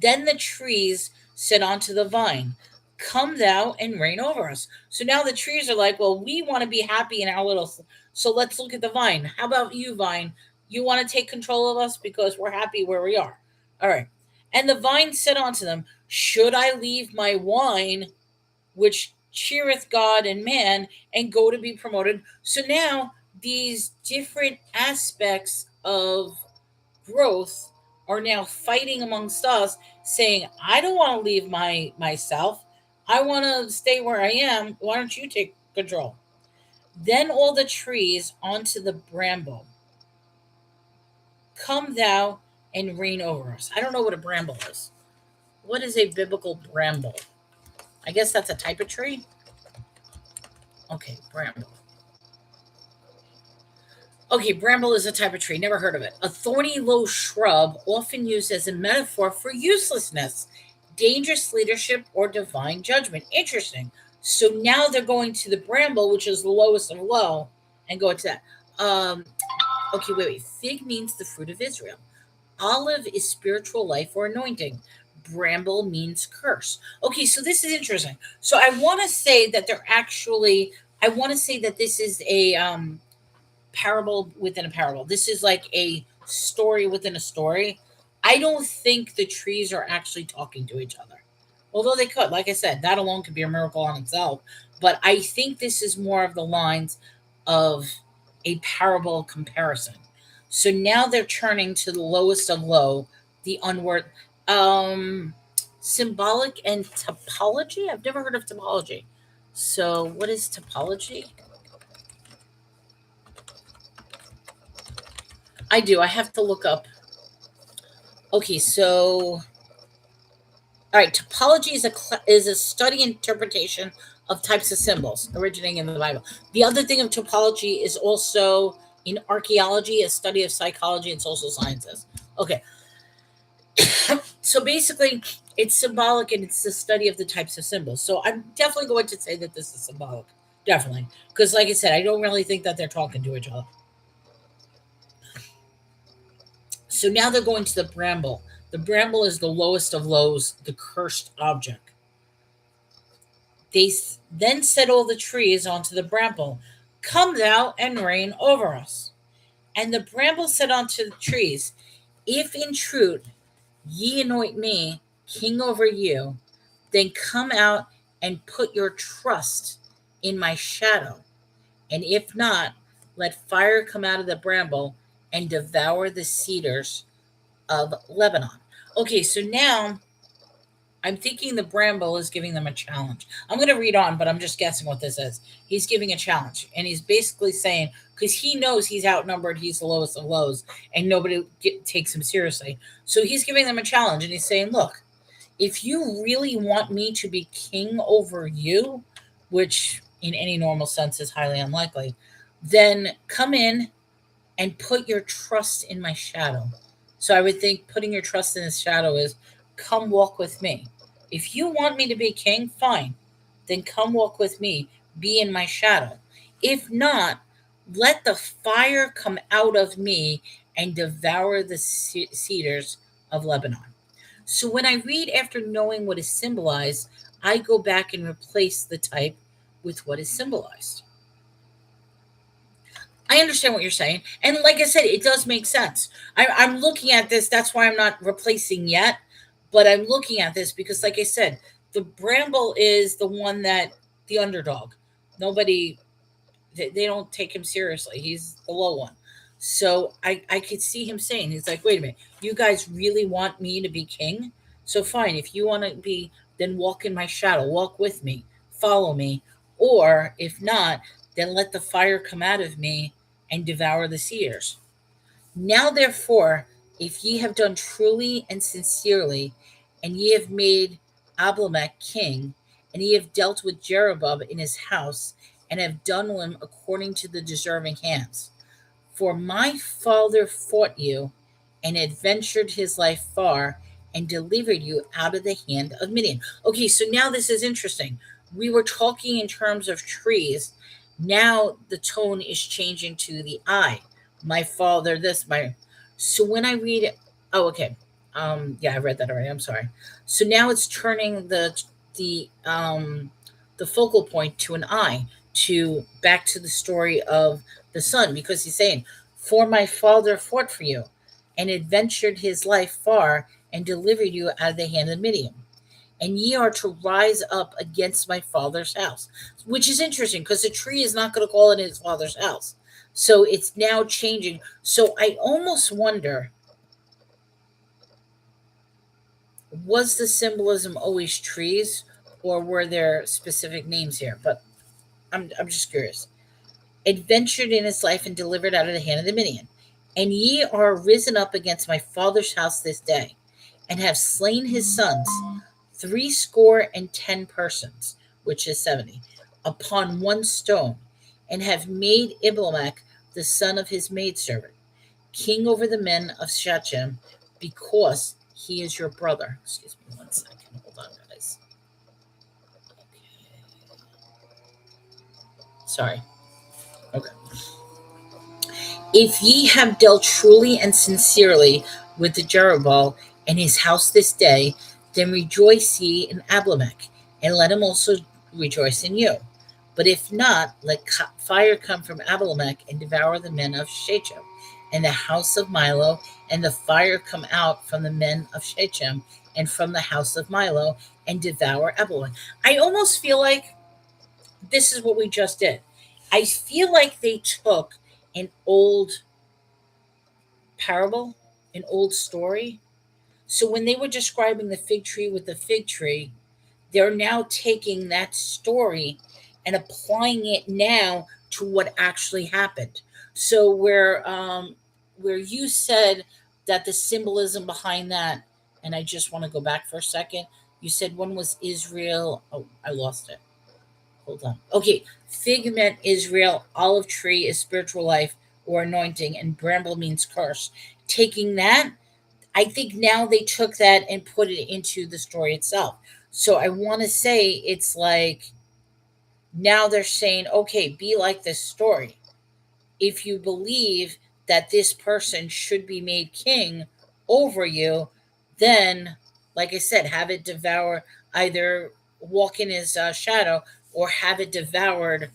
Then the trees said unto the vine, Come thou and reign over us. So now the trees are like, Well, we want to be happy in our little. So let's look at the vine. How about you, vine? You want to take control of us because we're happy where we are. All right. And the vine said unto them, should I leave my wine, which cheereth God and man, and go to be promoted? So now these different aspects of growth are now fighting amongst us, saying, I don't want to leave myself. I want to stay where I am. Why don't you take control? Then all the trees onto the bramble, come thou and reign over us. I don't know what a bramble is. What is a biblical bramble? I guess that's a type of tree. Okay, bramble. Okay, bramble is a type of tree. Never heard of it. A thorny low shrub, often used as a metaphor for uselessness, dangerous leadership, or divine judgment. Interesting. So now they're going to the bramble, which is the lowest of low, and go to that. Okay, wait. Fig means the fruit of Israel. Olive is spiritual life or anointing. Bramble means curse. Okay, so this is interesting. So I want to say that they're actually. I want to say that this is a parable within a parable. This is like a story within a story. I don't think the trees are actually talking to each other. Although they could, like I said, that alone could be a miracle on itself. But I think this is more of the lines of a parable comparison. So now they're turning to the lowest of low, the unworth, symbolic and topology. I've never heard of topology. So what is topology? I do. I have to look up. Okay, so all right, topology is a study interpretation of types of symbols originating in the Bible. The other thing of topology is also in archaeology, a study of psychology and social sciences. Okay, so basically, it's symbolic and it's the study of the types of symbols. So I'm definitely going to say that this is symbolic, definitely, because like I said, I don't really think that they're talking to each other. So now they're going to the bramble. The bramble is the lowest of lows, the cursed object. They then set all the trees onto the bramble, come thou and reign over us. And the bramble said unto the trees, if in truth ye anoint me king over you, then come out and put your trust in my shadow. And if not, let fire come out of the bramble and devour the cedars of Lebanon. Okay, so now I'm thinking the bramble is giving them a challenge. I'm going to read on, but I'm just guessing what this is. He's giving a challenge, and he's basically saying, because he knows he's outnumbered, he's the lowest of lows, and nobody takes him seriously. So he's giving them a challenge, and he's saying, look, if you really want me to be king over you, which in any normal sense is highly unlikely, then come in and put your trust in my shadow. So I would think putting your trust in his shadow is come walk with me. If you want me to be king, fine. Then come walk with me, be in my shadow. If not, let the fire come out of me and devour the cedars of Lebanon. So when I read after knowing what is symbolized, I go back and replace the type with what is symbolized. I understand what you're saying. And like I said, it does make sense. I'm looking at this. That's why I'm not replacing yet. But I'm looking at this because, like I said, the bramble is the one that the underdog. Nobody, they don't take him seriously. He's the low one. So I could see him saying, he's like, wait a minute, you guys really want me to be king? So fine, if you want to be, then walk in my shadow, walk with me, follow me. Or if not, then let the fire come out of me and devour the cedars. Now, therefore, if ye have done truly and sincerely, and ye have made Abimelech king, and ye have dealt with Jeroboam in his house, and have done him according to the deserving hands. For my father fought you, and adventured his life far, and delivered you out of the hand of Midian. Okay, so now this is interesting. We were talking in terms of trees. Now the tone is changing to the I. My father, this, my. So when I read it, oh, okay. Yeah, I read that already. I'm sorry. So now it's turning the focal point to an I, to back to the story of the son, because he's saying, For my father fought for you, and adventured his life far, and delivered you out of the hand of Midian. And ye are to rise up against my father's house. Which is interesting because the tree is not going to call it his father's house. So it's now changing. So I almost wonder, was the symbolism always trees, or were there specific names here? But I'm just curious. Adventured in his life and delivered out of the hand of the Midian. And ye are risen up against my father's house this day, and have slain his sons, 70 persons, which is 70, upon one stone, and have made Abimelech, the son of his maidservant, king over the men of Shechem, because he is your brother. Excuse me one second. Hold on, guys. Okay. Sorry. Okay. If ye have dealt truly and sincerely with the Jerubbaal and his house this day, then rejoice ye in Abimelech, and let him also rejoice in you. But if not, let fire come from Abimelech and devour the men of Shechem and the house of Milo, and the fire come out from the men of Shechem and from the house of Milo, and devour Abimelech. I almost feel like this is what we just did. I feel like they took an old parable, an old story. So when they were describing the fig tree with the fig tree, they're now taking that story and applying it now to what actually happened. So where you said that the symbolism behind that, and I just want to go back for a second. You said one was Israel. Oh, I lost it. Hold on. Okay, fig meant Israel, olive tree is spiritual life or anointing, and bramble means curse. Taking that, I think now they took that and put it into the story itself. So I want to say it's like now they're saying, okay, be like this story. If you believe that this person should be made king over you, then, like I said, have it devour, either walk in his shadow or have it devoured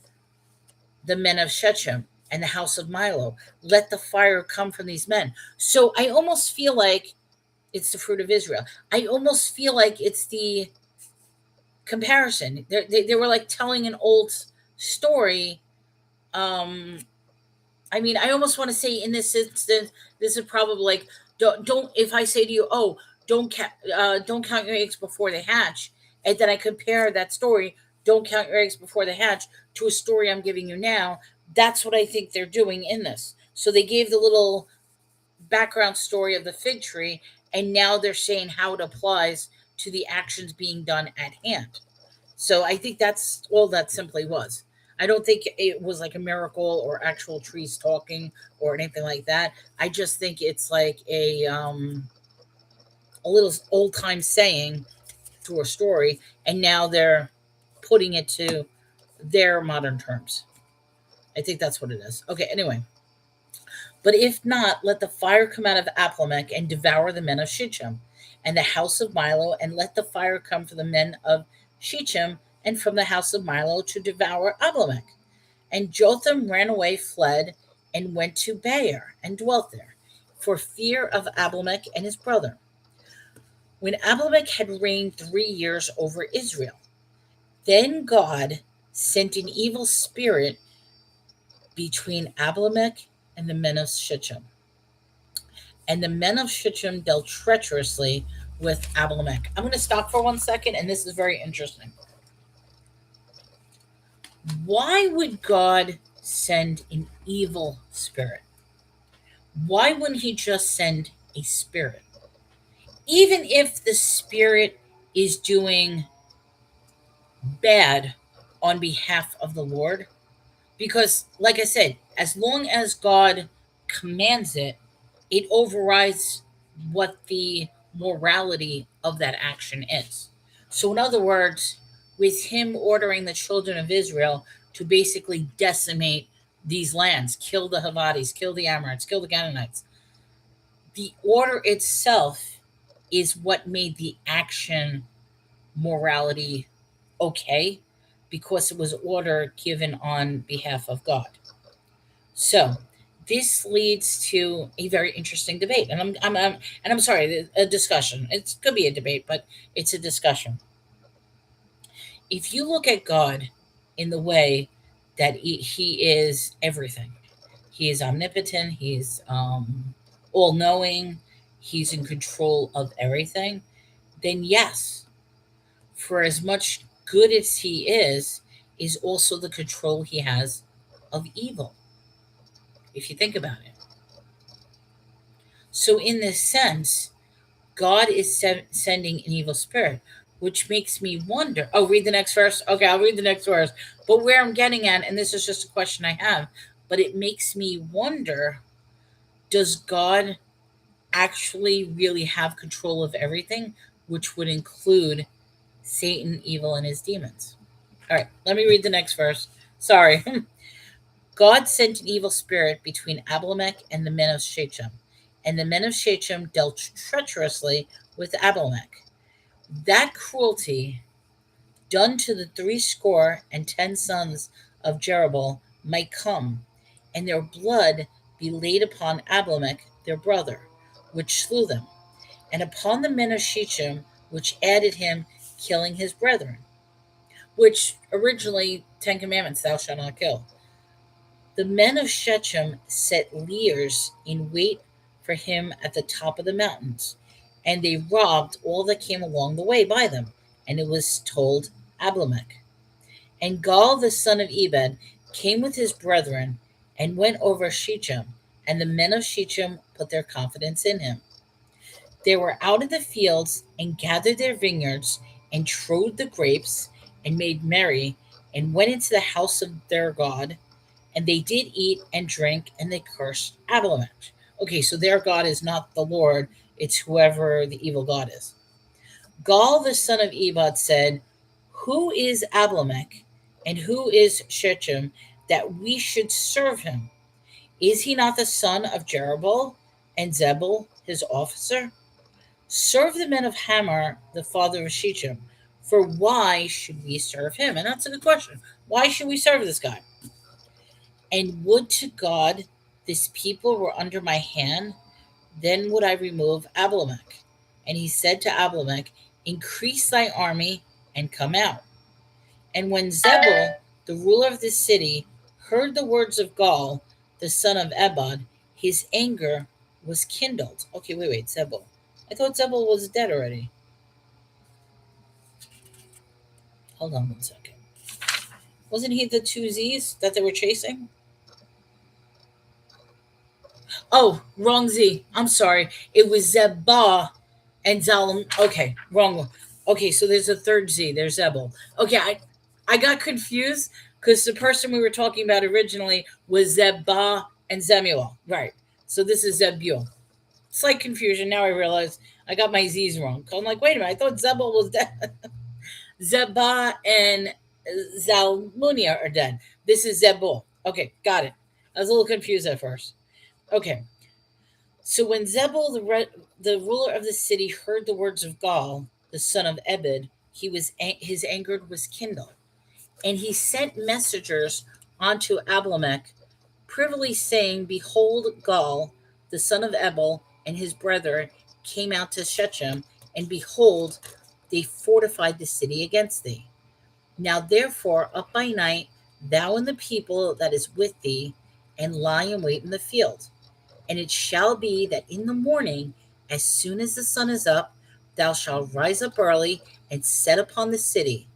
the men of Shechem and the house of Milo. Let the fire come from these men. So I almost feel like it's the fruit of Israel. I almost feel like it's the comparison. They were like telling an old story. Um, I mean, I almost want to say in this instance, this is probably like don't if I say to you, oh, don't count your eggs before they hatch, and then I compare that story, don't count your eggs before they hatch, to a story I'm giving you now. That's what I think they're doing in this. So they gave the little background story of the fig tree, and now they're saying how it applies to the actions being done at hand. So I think that's all that simply was. I don't think it was like a miracle or actual trees talking or anything like that. I just think it's like a little old time saying through a story, and now they're putting it to their modern terms. I think that's what it is. Okay, anyway. But if not, let the fire come out of Abimelech and devour the men of Shechem and the house of Milo, and let the fire come from the men of Shechem and from the house of Milo to devour Abimelech. And Jotham ran away, fled, and went to Beer and dwelt there, for fear of Abimelech and his brother. When Abimelech had reigned 3 years over Israel, then God sent an evil spirit between Abimelech and the men of Shechem. And the men of Shechem dealt treacherously with Abimelech. I'm going to stop for 1 second, and this is very interesting. Why would God send an evil spirit? Why wouldn't he just send a spirit? Even if the spirit is doing bad on behalf of the Lord, because, like I said, as long as God commands it, it overrides what the morality of that action is. So, in other words, with him ordering the children of Israel to basically decimate these lands, kill the Havadis, kill the Amorites, kill the Canaanites, the order itself is what made the action morality okay, because it was order given on behalf of God. So this leads to a very interesting debate, and I'm sorry, a discussion. It could be a debate, but it's a discussion. If you look at God in the way that he is everything, he is omnipotent, he's all knowing, he's in control of everything, then yes, for as much good as he is also the control he has of evil, if you think about it. So, in this sense, God is sending an evil spirit, which makes me wonder. Oh, read the next verse. Okay, I'll read the next verse. But where I'm getting at, and this is just a question I have, but it makes me wonder, does God actually really have control of everything, which would include Satan, evil, and his demons? All right, let me read the next verse. Sorry. God sent an evil spirit between Abimelech and the men of Shechem, and the men of Shechem dealt treacherously with Abimelech. That cruelty done to the 70 sons of Jerubbaal might come, and their blood be laid upon Abimelech their brother, which slew them, and upon the men of Shechem, which added him, killing his brethren. Which originally 10 Commandments, thou shalt not kill. The men of Shechem set liers in wait for him at the top of the mountains, and they robbed all that came along the way by them. And it was told Abimelech. And Gaal the son of Ebed came with his brethren and went over Shechem, and the men of Shechem put their confidence in him. They were out in the fields and gathered their vineyards and trode the grapes and made merry and went into the house of their God, and they did eat and drink, and they cursed Abimelech. Okay, so their God is not the Lord, it's whoever the evil God is. Gaal the son of Ebed said, who is Abimelech, and who is Shechem, that we should serve him? Is he not the son of Jerubbaal, and Zebul his officer? Serve the men of Hamor, the father of Shechem, for why should we serve him? And that's a good question. Why should we serve this guy? And would to God this people were under my hand, then would I remove Abimelech. And he said to Abimelech, increase thy army and come out. And when Zebul, the ruler of the city, heard the words of Gaal, the son of Ebed, his anger was kindled. Okay, wait, Zebul. I thought Zebul was dead already. Hold on 1 second. Wasn't he the two Z's that they were chasing? Oh, wrong Z. I'm sorry. It was Zebah and Zalim. Okay, wrong one. Okay, so there's a third Z. There's Zebul. Okay, I got confused because the person we were talking about originally was Zebah and Zemuel. Right. So this is Zebul. Slight confusion. Now I realize I got my Z's wrong. I'm like, wait a minute. I thought Zebul was dead. Zebah and Zalmunia are dead. This is Zebul. Okay, got it. I was a little confused at first. Okay. So when Zebul, the ruler of the city, heard the words of Gaal, the son of Ebed, his anger was kindled, and he sent messengers unto Abimelech, privily saying, behold, Gaal, the son of Ebed, and his brethren came out to Shechem, and behold, they fortified the city against thee. Now therefore, up by night, thou and the people that is with thee, and lie in wait in the field. And it shall be that in the morning, as soon as the sun is up, thou shalt rise up early and set upon the city.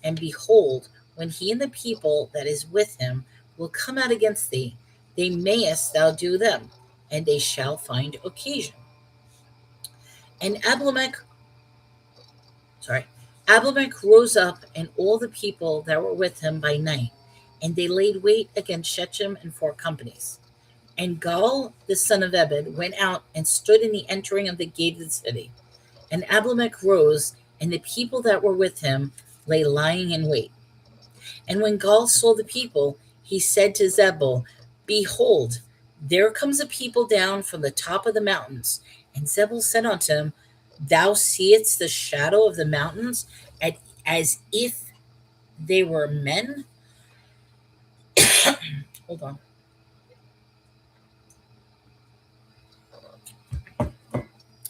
And behold, when he and the people that is with him will come out against thee, they mayest thou do them, and they shall find occasion. And Abimelech rose up, and all the people that were with him by night, and they laid wait against Shechem in 4 companies. And Gaal, the son of Ebed, went out and stood in the entering of the gate of the city. And Abimelech rose, and the people that were with him lay lying in wait. And when Gaal saw the people, he said to Zebul, behold, there comes a people down from the top of the mountains. And Zebul said unto him, thou seest the shadow of the mountains as if they were men? Hold on.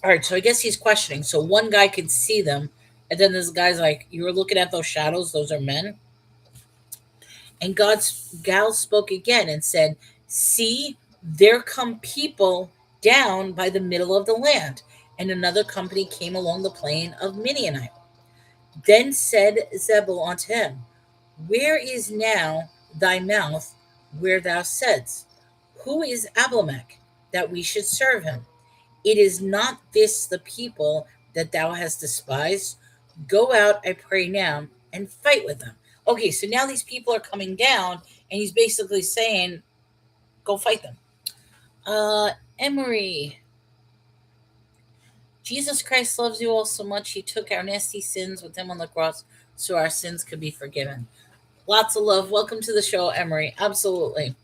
All right, so I guess he's questioning. So one guy could see them, and then this guy's like, "You were looking at those shadows; those are men." And Gal spoke again and said, "See, there come people down by the middle of the land." And another company came along the plain of Midianite. Then said Zebul unto him, Where is now thy mouth where thou saidst, Who is Abimelech, that we should serve him? It is not this the people that thou hast despised. Go out, I pray now, and fight with them. Okay, so now these people are coming down, and he's basically saying, Go fight them. Emery, Jesus Christ loves you all so much, he took our nasty sins with him on the cross so our sins could be forgiven. Lots of love. Welcome to the show, Emery. Absolutely.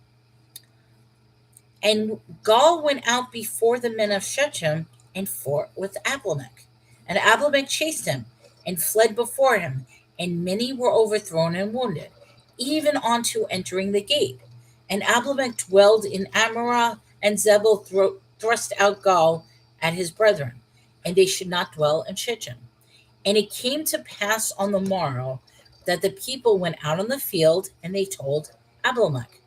And Gaul went out before the men of Shechem and fought with Abimelech. And Abimelech chased him and fled before him, and many were overthrown and wounded, even unto entering the gate. And Abimelech dwelled in Amorah, and Zebul thrust out Gaul at his brethren, and they should not dwell in Shechem. And it came to pass on the morrow that the people went out on the field, and they told Abimelech.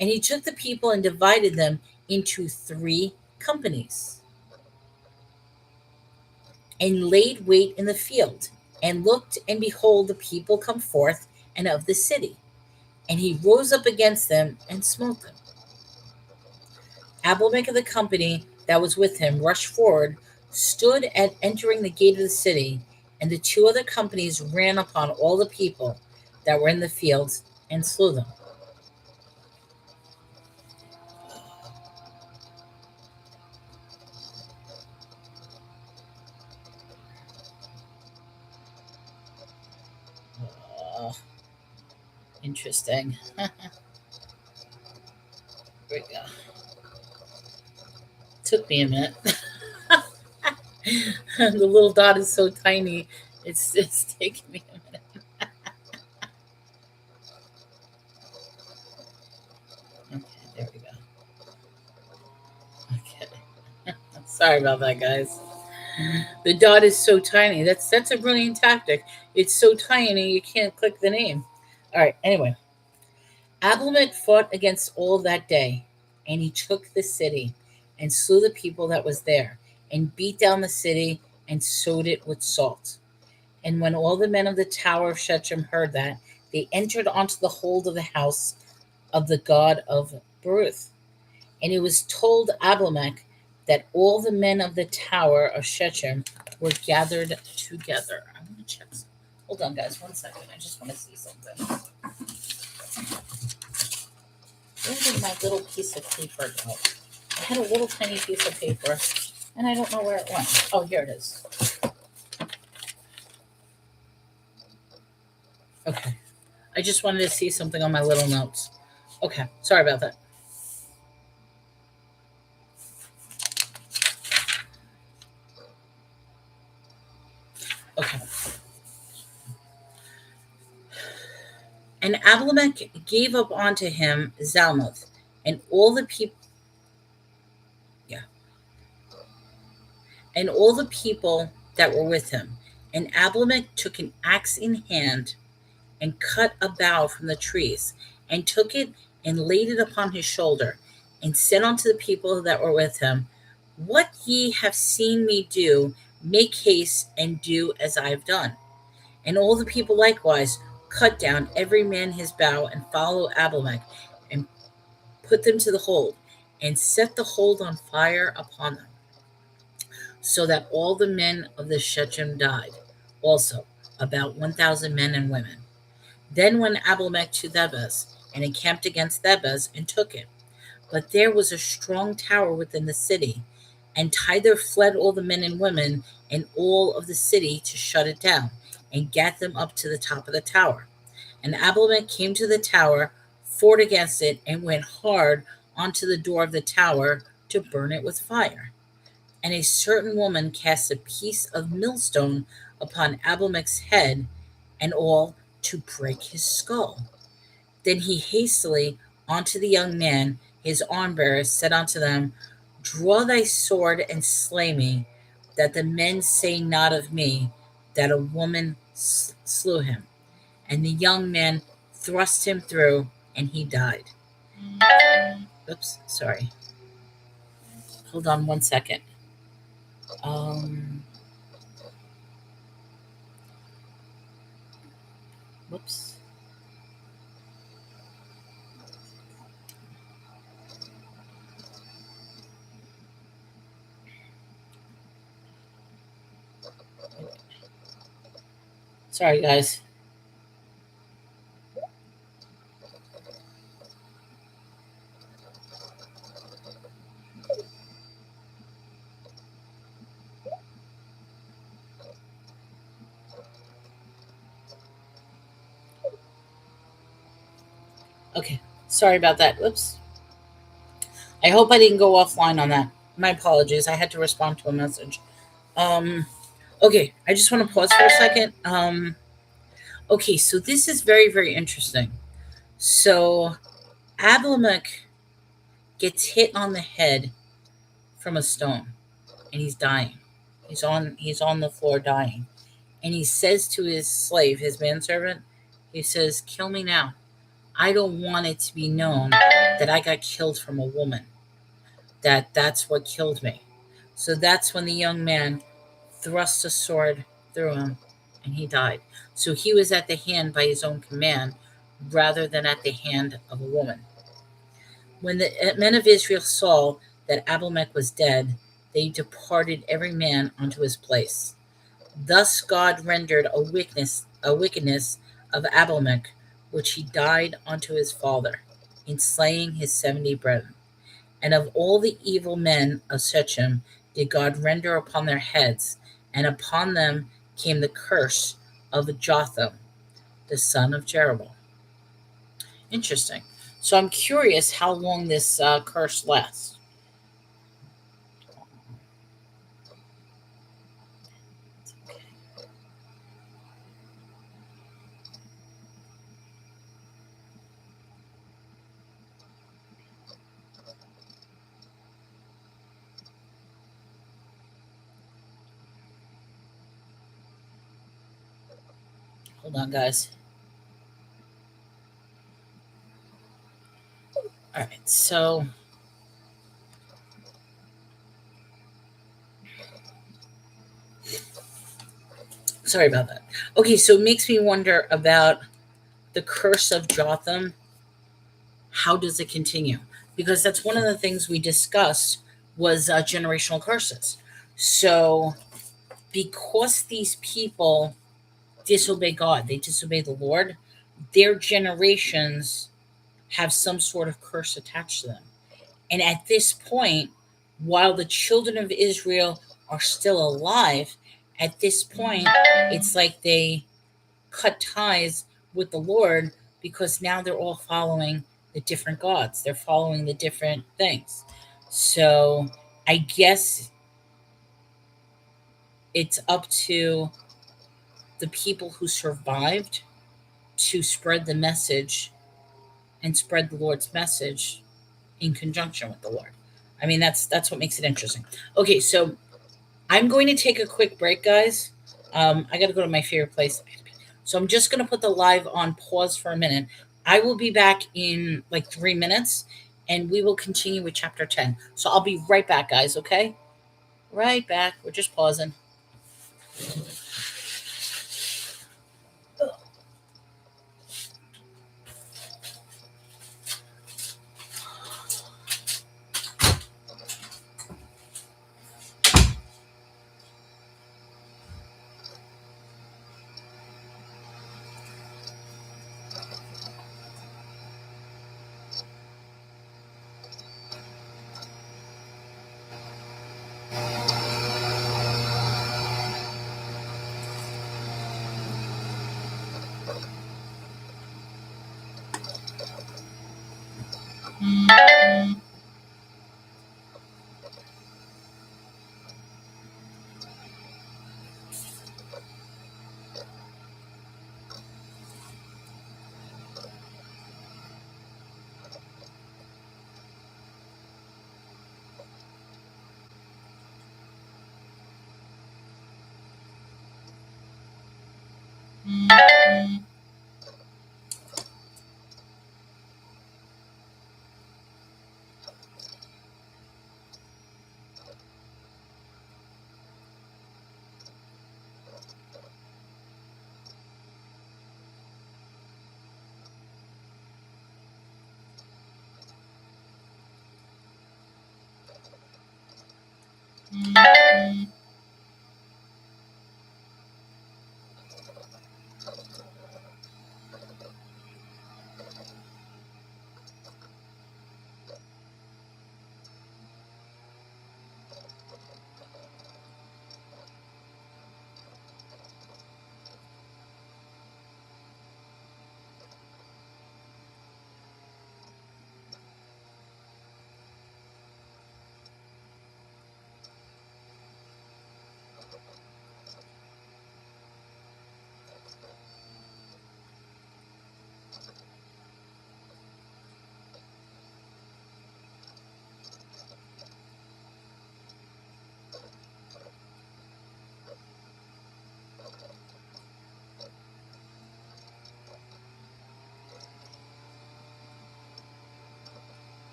And he took the people and divided them into 3 companies, and laid wait in the field, and looked, and behold, the people come forth and of the city. And he rose up against them and smote them. Abimelech of the company that was with him rushed forward, stood at entering the gate of the city, and the 2 other companies ran upon all the people that were in the fields and slew them. Interesting. Here we go. Took me a minute. The little dot is so tiny. It's taking me a minute. Okay, there we go. Okay. Sorry about that, guys. The dot is so tiny. That's a brilliant tactic. It's so tiny you can't click the name. All right. Anyway, Abimelech fought against all that day, and he took the city, and slew the people that was there, and beat down the city, and sowed it with salt. And when all the men of the tower of Shechem heard that, they entered onto the hold of the house of the god of Baruth. And it was told Abimelech that all the men of the tower of Shechem were gathered together. I'm going to check. Hold on, guys, 1 second. I just want to see something. Where did my little piece of paper go? I had a little tiny piece of paper, and I don't know where it went. Oh, here it is. Okay. I just wanted to see something on my little notes. Okay. Sorry about that. Okay. And Abimelech gave up unto him Zalmoth, and all the people. Yeah. And all the people that were with him. And Abimelech took an axe in hand, and cut a bough from the trees, and took it and laid it upon his shoulder, and said unto the people that were with him, What ye have seen me do, make haste and do as I have done. And all the people likewise cut down every man his bough, and followed Abimelech, and put them to the hold, and set the hold on fire upon them, so that all the men of the Shechem died, also about 1,000 men and women. Then went Abimelech to Thebez, and encamped against Thebez, and took it. But there was a strong tower within the city, and thither fled all the men and women and all of the city to shut it down, and gat them up to the top of the tower. And Abimelech came to the tower, fought against it, and went hard onto the door of the tower to burn it with fire. And a certain woman cast a piece of millstone upon Abimelech's head, and all to break his skull. Then he hastily unto the young man, his arm bearer, said unto them, Draw thy sword and slay me, that the men say not of me that a woman slew him. And the young man thrust him through, and he died. Oops, sorry. Hold on one second. Whoops. Sorry, guys. Okay, sorry about that. Whoops. I hope I didn't go offline on that. My apologies. I had to respond to a message. Um, okay, I just want to pause for a second. Okay, so this is very, very interesting. So Abimelech gets hit on the head from a stone, and he's dying. He's on the floor dying, and he says to his slave, his manservant, he says, "Kill me now. I don't want it to be known that I got killed from a woman. That's what killed me." So that's when the young man thrust a sword through him, and he died. So he was at the hand by his own command, rather than at the hand of a woman. When the men of Israel saw that Abimelech was dead, they departed every man unto his place. Thus God rendered a wickedness of Abimelech, which he died unto his father, in slaying his 70 brethren. And of all the evil men of Shechem did God render upon their heads, and upon them came the curse of Jotham, the son of Jeroboam. Interesting. So I'm curious how long this curse lasts. Hold on, guys. All right, so sorry about that. Okay, so it makes me wonder about the curse of Jotham. How does it continue? Because that's one of the things we discussed was generational curses. So because these people disobey God, they disobey the Lord, their generations have some sort of curse attached to them. And at this point, while the children of Israel are still alive, at this point, it's like they cut ties with the Lord, because now they're all following the different gods. They're following the different things. So I guess it's up to the people who survived to spread the message and spread the Lord's message in conjunction with the Lord. I mean, that's what makes it interesting. Okay, so I'm going to take a quick break, guys. I got to go to my favorite place. So I'm just going to put the live on pause for a minute. I will be back in like 3 minutes, and we will continue with chapter 10. So I'll be right back, guys, okay? Right back. We're just pausing.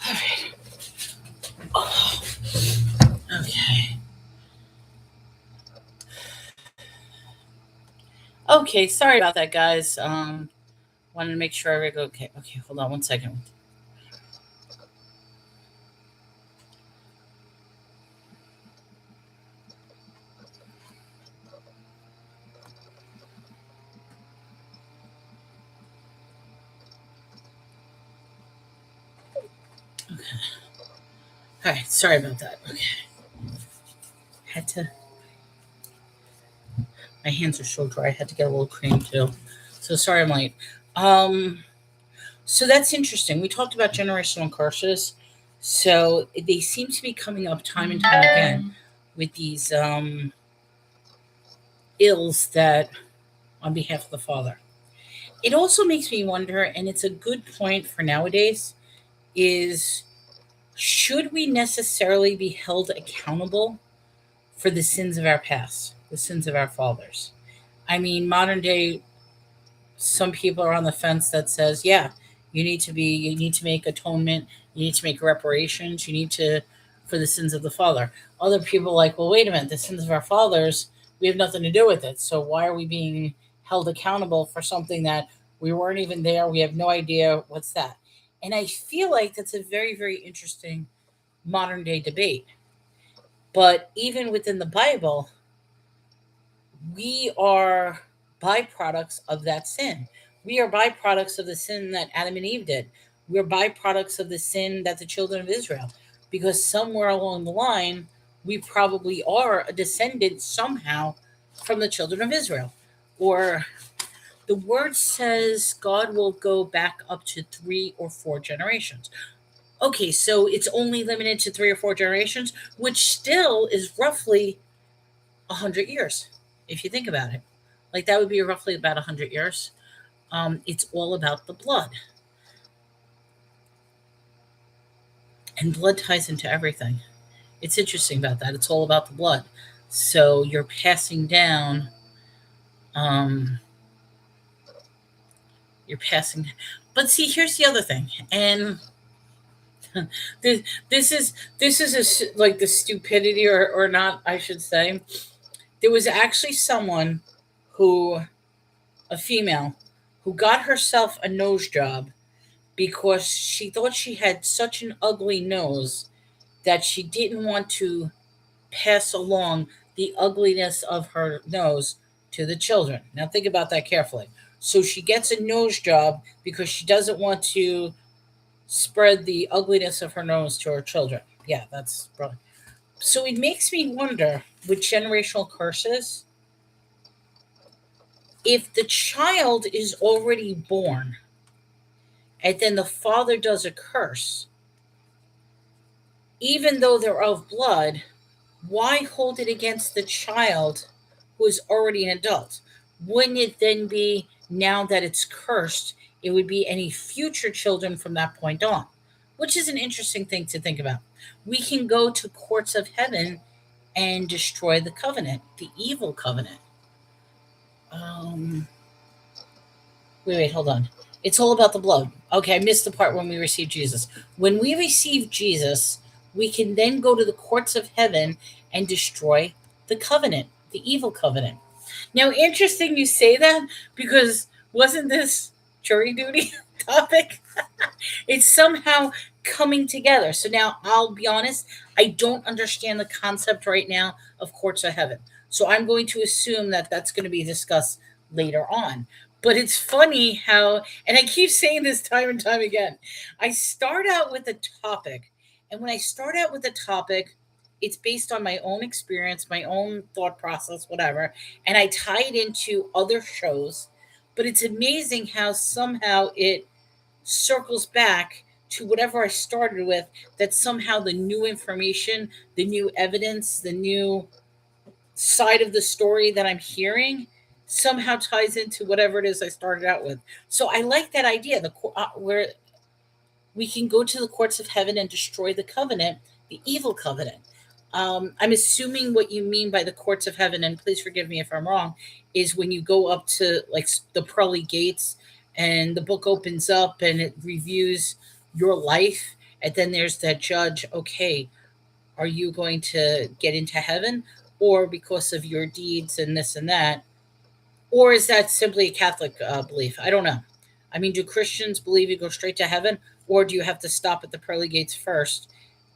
All right. Oh, okay. Okay, sorry about that, guys. Wanted to make sure everything okay. Okay, hold on one second. Okay. All right, sorry about that. Okay, had to. My hands are so dry. I had to get a little cream too. So sorry I'm late. Um, so that's interesting. We talked about generational curses. So they seem to be coming up time and time again with these ills that on behalf of the father. It also makes me wonder, and it's a good point for nowadays, is should we necessarily be held accountable for the sins of our past, the sins of our fathers? I mean, modern day, some people are on the fence that says, yeah, you need to make atonement, you need to make reparations, you need to for the sins of the father. Other people are like, well, wait a minute, the sins of our fathers, we have nothing to do with it. So why are we being held accountable for something that we weren't even there? We have no idea what's that. And I feel like that's a very, very interesting modern day debate. But even within the Bible, we are byproducts of that sin. We are byproducts of the sin that Adam and Eve did. We're byproducts of the sin that the children of Israel, because somewhere along the line, we probably are a descendant somehow from the children of Israel. Or the word says God will go back up to 3 or 4 generations. Okay, so it's only limited to 3 or 4 generations, which still is roughly 100 years, if you think about it. Like that would be roughly about 100 years. It's all about the blood, and blood ties into everything. It's interesting about that. It's all about the blood. So you're passing down. Um, you're passing. But see, here's the other thing, and this this is like the stupidity or not, I should say. There was actually someone who, a female, who got herself a nose job because she thought she had such an ugly nose that she didn't want to pass along the ugliness of her nose to the children. Now, think about that carefully. So, she gets a nose job because she doesn't want to spread the ugliness of her nose to her children. Yeah, that's brilliant. So, it makes me wonder with generational curses, if the child is already born and then the father does a curse, even though they're of blood, why hold it against the child who is already an adult? Wouldn't it then be, now that it's cursed, it would be any future children from that point on? Which is an interesting thing to think about. We can go to courts of heaven and destroy the covenant, the evil covenant. Um, wait, hold on. It's all about the blood. Okay, I missed the part when we receive Jesus. When we receive Jesus, we can then go to the courts of heaven and destroy the covenant, the evil covenant. Now, interesting you say that because wasn't this jury duty topic? It's somehow coming together. So now I'll be honest, I don't understand the concept right now of courts of heaven. So I'm going to assume that that's going to be discussed later on. But it's funny how, and I keep saying this time and time again, I start out with a topic. And when I start out with a topic, it's based on my own experience, my own thought process, whatever. And I tie it into other shows. But it's amazing how somehow it circles back to whatever I started with, that somehow the new information, the new evidence, the new side of the story that I'm hearing somehow ties into whatever it is I started out with. So I like that idea, where we can go to the courts of heaven and destroy the covenant, the evil covenant. I'm assuming what you mean by the courts of heaven, and please forgive me if I'm wrong, is when you go up to like the pearly gates and the book opens up and it reviews your life. And then there's that judge. Okay, are you going to get into heaven, or because of your deeds and this and that? Or is that simply a Catholic belief? I don't know. I mean, do Christians believe you go straight to heaven, or do you have to stop at the pearly gates first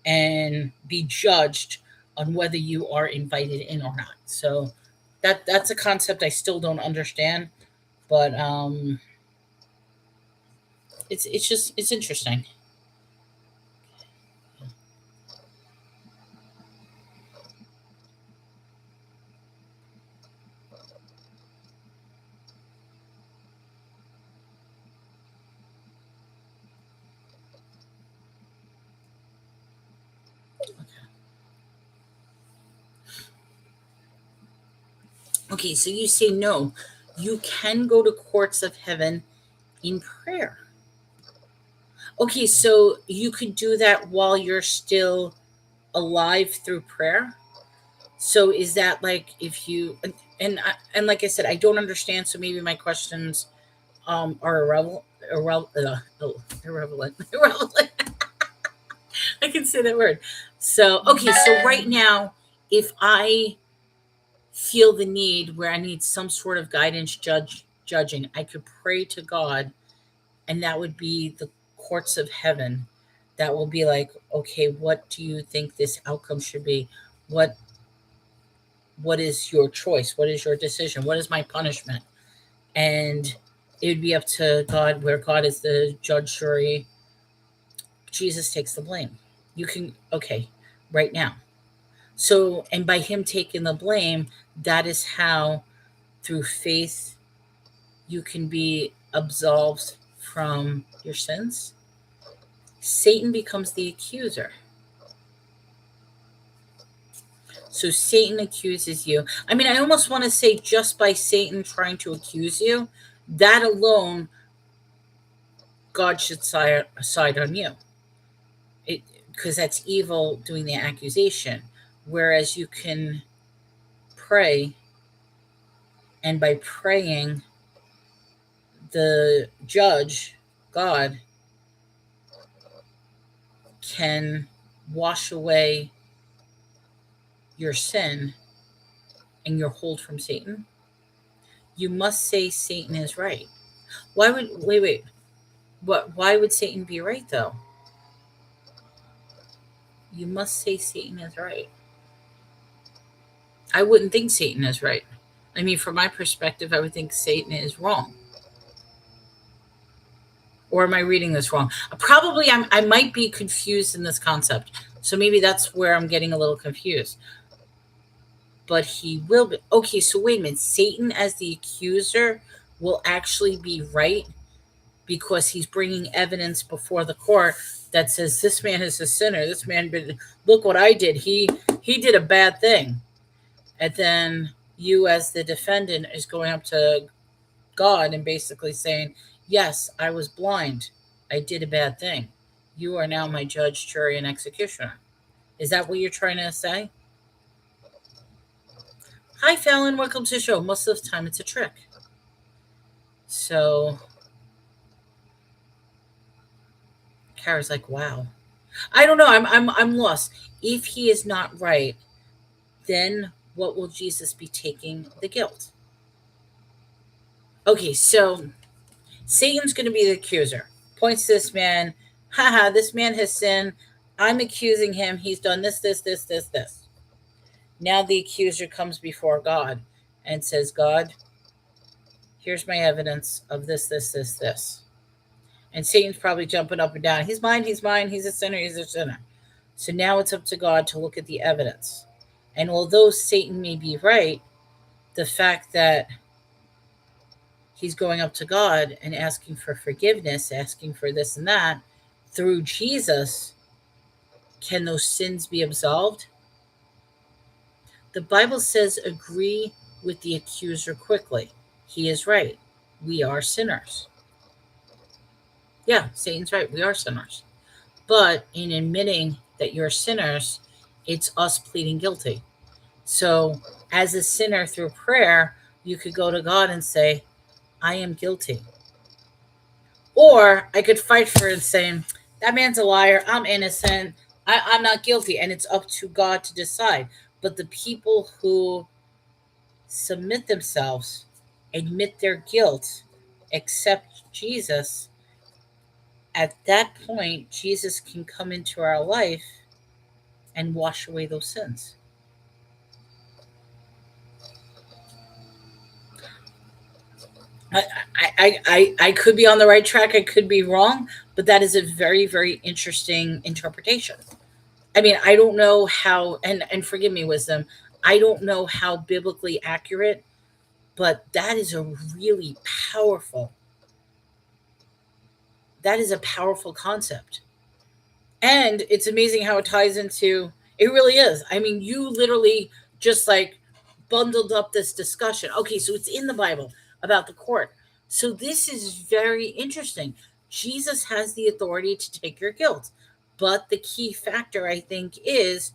and be judged on whether you are invited in or not? So that's a concept I still don't understand, but it's interesting. Okay, so you say no. You can go to courts of heaven in prayer. Okay, so you could do that while you're still alive through prayer. So is that like if you and like I said, I don't understand. So maybe my questions are irrelevant. Irrelevant. I can say that word. So okay, so right now, if I feel the need where I need some sort of guidance, judging, I could pray to God, and that would be the courts of heaven. That will be like, okay, what do you think this outcome should be? What what is your choice? What is your decision? What is my punishment? And it would be up to God, where God is the judge, jury. Jesus takes the blame. You can, okay, right now. So, and by him taking the blame, that is how, through faith, you can be absolved from your sins. Satan becomes the accuser. So Satan accuses you. I mean, I almost want to say just by Satan trying to accuse you, that alone, God should side on you. Because that's evil doing the accusation. Whereas you can pray, and by praying, the judge, God, can wash away your sin and your hold from Satan. You must say Satan is right. Why would wait? What? Why would Satan be right though? You must say Satan is right. I wouldn't think Satan is right. I mean, from my perspective, I would think Satan is wrong. Or am I reading this wrong? Probably I might be confused in this concept. So maybe that's where I'm getting a little confused. But he will be. Okay, so wait a minute. Satan as the accuser will actually be right because he's bringing evidence before the court that says this man is a sinner. This man, look what I did. He did a bad thing. And then you as the defendant is going up to God and basically saying, yes, I was blind. I did a bad thing. You are now my judge, jury, and executioner. Is that what you're trying to say? Hi, Fallon. Welcome to the show. Most of the time, it's a trick. So, Tara's like, wow. I don't know. I'm lost. If he is not right, then what will Jesus be taking the guilt? Okay, so Satan's going to be the accuser. Points to this man. Haha, this man has sinned. I'm accusing him. He's done this, this, this, this, this. Now the accuser comes before God and says, God, here's my evidence of this, this, this, this. And Satan's probably jumping up and down. He's mine, he's mine, he's a sinner, he's a sinner. So now it's up to God to look at the evidence. And although Satan may be right, the fact that he's going up to God and asking for forgiveness, asking for this and that, through Jesus, can those sins be absolved? The Bible says, agree with the accuser quickly. He is right. We are sinners. Yeah, Satan's right. We are sinners. But in admitting that you're sinners, it's us pleading guilty. So as a sinner through prayer, you could go to God and say, I am guilty. Or I could fight for it saying, that man's a liar. I'm innocent. I'm not guilty. And it's up to God to decide. But the people who submit themselves, admit their guilt, accept Jesus, at that point, Jesus can come into our life and wash away those sins. I could be on the right track. I could be wrong, but that is a very, very interesting interpretation. I mean, I don't know how, and forgive me, wisdom, I don't know how biblically accurate, but that is a really powerful, that is a powerful concept. And it's amazing how it ties into, it really is. I mean, you literally just like bundled up this discussion. Okay, so it's in the Bible about the court. So this is very interesting. Jesus has the authority to take your guilt. But the key factor, I think, is,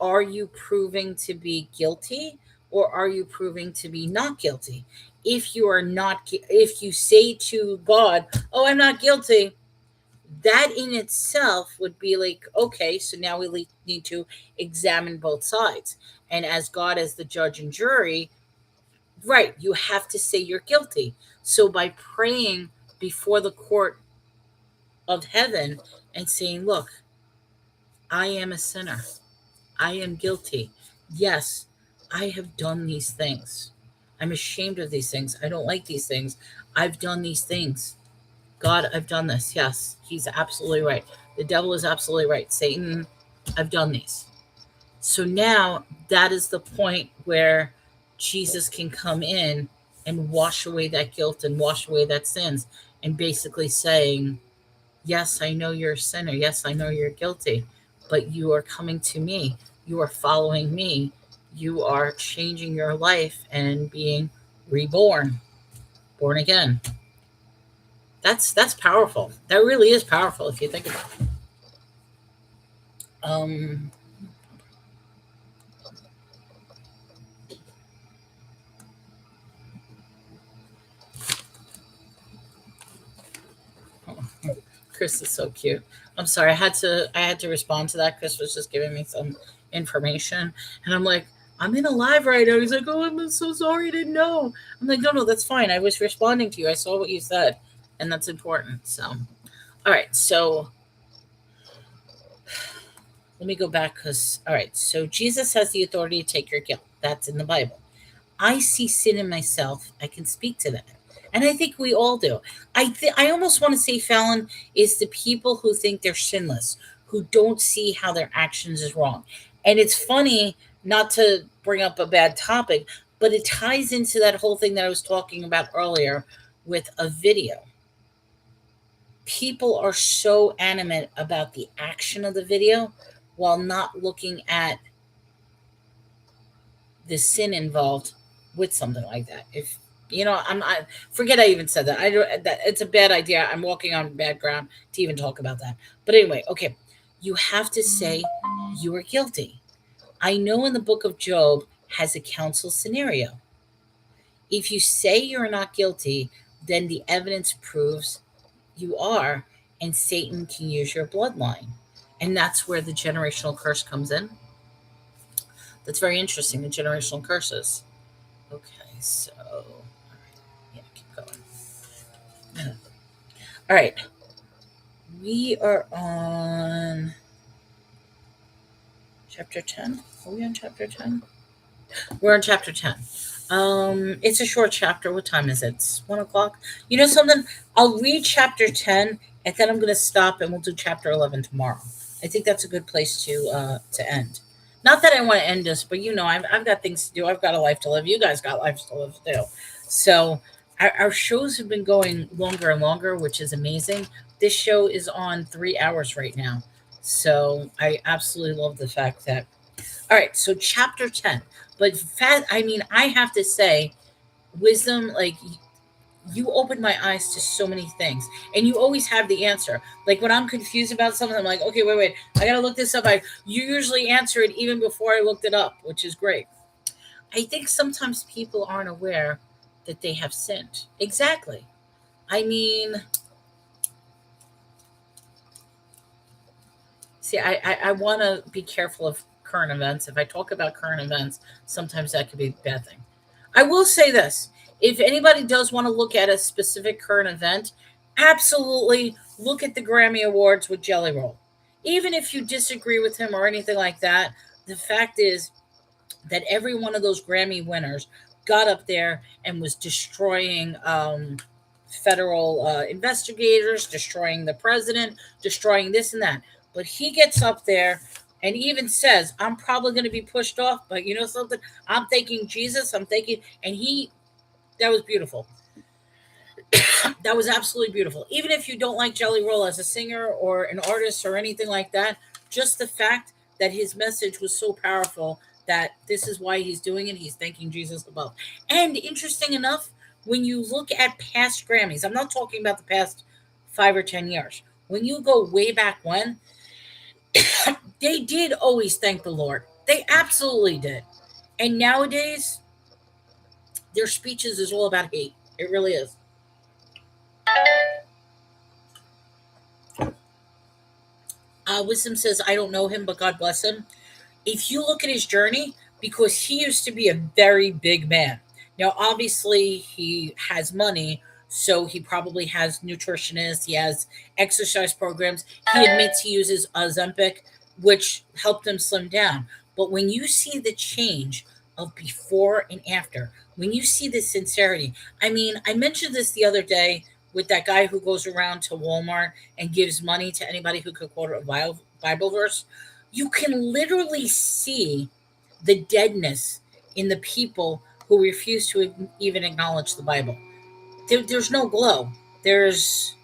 are you proving to be guilty or are you proving to be not guilty? If you are not, if you say to God, oh, I'm not guilty, that in itself would be like, okay, so now we need to examine both sides. And as God, as the judge and jury, right, you have to say you're guilty. So by praying before the court of heaven and saying, look, I am a sinner. I am guilty. Yes, I have done these things. I'm ashamed of these things. I don't like these things. I've done these things. God, I've done this. Yes, he's absolutely right. The devil is absolutely right. Satan, I've done these. So now that is the point where Jesus can come in and wash away that guilt and wash away that sins, and basically saying, yes, I know you're a sinner. Yes, I know you're guilty, but you are coming to me. You are following me. You are changing your life and being reborn, born again. That's powerful. That really is powerful if you think about it. Chris is so cute. I'm sorry, I had to respond to that. Chris was just giving me some information, and I'm like, I'm in a live right now. He's like, oh, I'm so sorry, I didn't know. I'm like, no, that's fine. I was responding to you. I saw what you said, and that's important. So, all right, so let me go back because, all right, so Jesus has the authority to take your guilt. That's in the Bible. I see sin in myself. I can speak to that. And I think we all do. I almost want to say, Fallon, is the people who think they're sinless, who don't see how their actions is wrong. And it's funny, not to bring up a bad topic, but it ties into that whole thing that I was talking about earlier with a video. People are so animate about the action of the video while not looking at the sin involved with something like that. If I forget I even said that. That it's a bad idea. I'm walking on bad ground to even talk about that. But anyway, okay, you have to say you are guilty. I know in the book of Job has a counsel scenario. If you say you're not guilty, then the evidence proves you are, and Satan can use your bloodline. And that's where the generational curse comes in. That's very interesting, the generational curses. Okay, so, all right. Yeah, keep going. All right. We are on chapter 10. Are we on chapter 10? We're on chapter 10. It's a short chapter. What time is it? It's 1 o'clock. You know something? I'll read chapter 10 and then I'm gonna stop and we'll do chapter 11 tomorrow. I think that's a good place to end. Not that I want to end this, but I've got things to do. I've got a life to live. You guys got lives to live too. So our shows have been going longer and longer, which is amazing. This show is on 3 hours right now. So I absolutely love the fact that all right, so chapter 10. But I mean, I have to say, wisdom, like you opened my eyes to so many things, and you always have the answer. Like when I'm confused about something, I'm like, okay, wait, I gotta look this up. You usually answer it even before I looked it up, which is great. I think sometimes people aren't aware that they have sinned. Exactly. I mean, see, I want to be careful of current events. If I talk about current events, sometimes that could be a bad thing. I will say this. If anybody does want to look at a specific current event, absolutely look at the Grammy Awards with Jelly Roll. Even if you disagree with him or anything like that, the fact is that every one of those Grammy winners got up there and was destroying federal investigators, destroying the president, destroying this and that. But he gets up there and even says, I'm probably going to be pushed off, but you know something? I'm thanking Jesus. And that was beautiful. That was absolutely beautiful. Even if you don't like Jelly Roll as a singer or an artist or anything like that, just the fact that his message was so powerful that this is why he's doing it. He's thanking Jesus above. And interesting enough, when you look at past Grammys, I'm not talking about the past 5 or 10 years. When you go way back when, they did always thank the Lord. They absolutely did. And nowadays, their speeches is all about hate. It really is. Wisdom says, I don't know him, but God bless him. If you look at his journey, because he used to be a very big man. Now, obviously, he has money, so he probably has nutritionists, he has exercise programs. He admits he uses Ozempic, which helped him slim down. But when you see the change of before and after, when you see the sincerity, I mean, I mentioned this the other day with that guy who goes around to Walmart and gives money to anybody who could quote a Bible verse. You can literally see the deadness in the people who refuse to even acknowledge the Bible. There's no glow. There's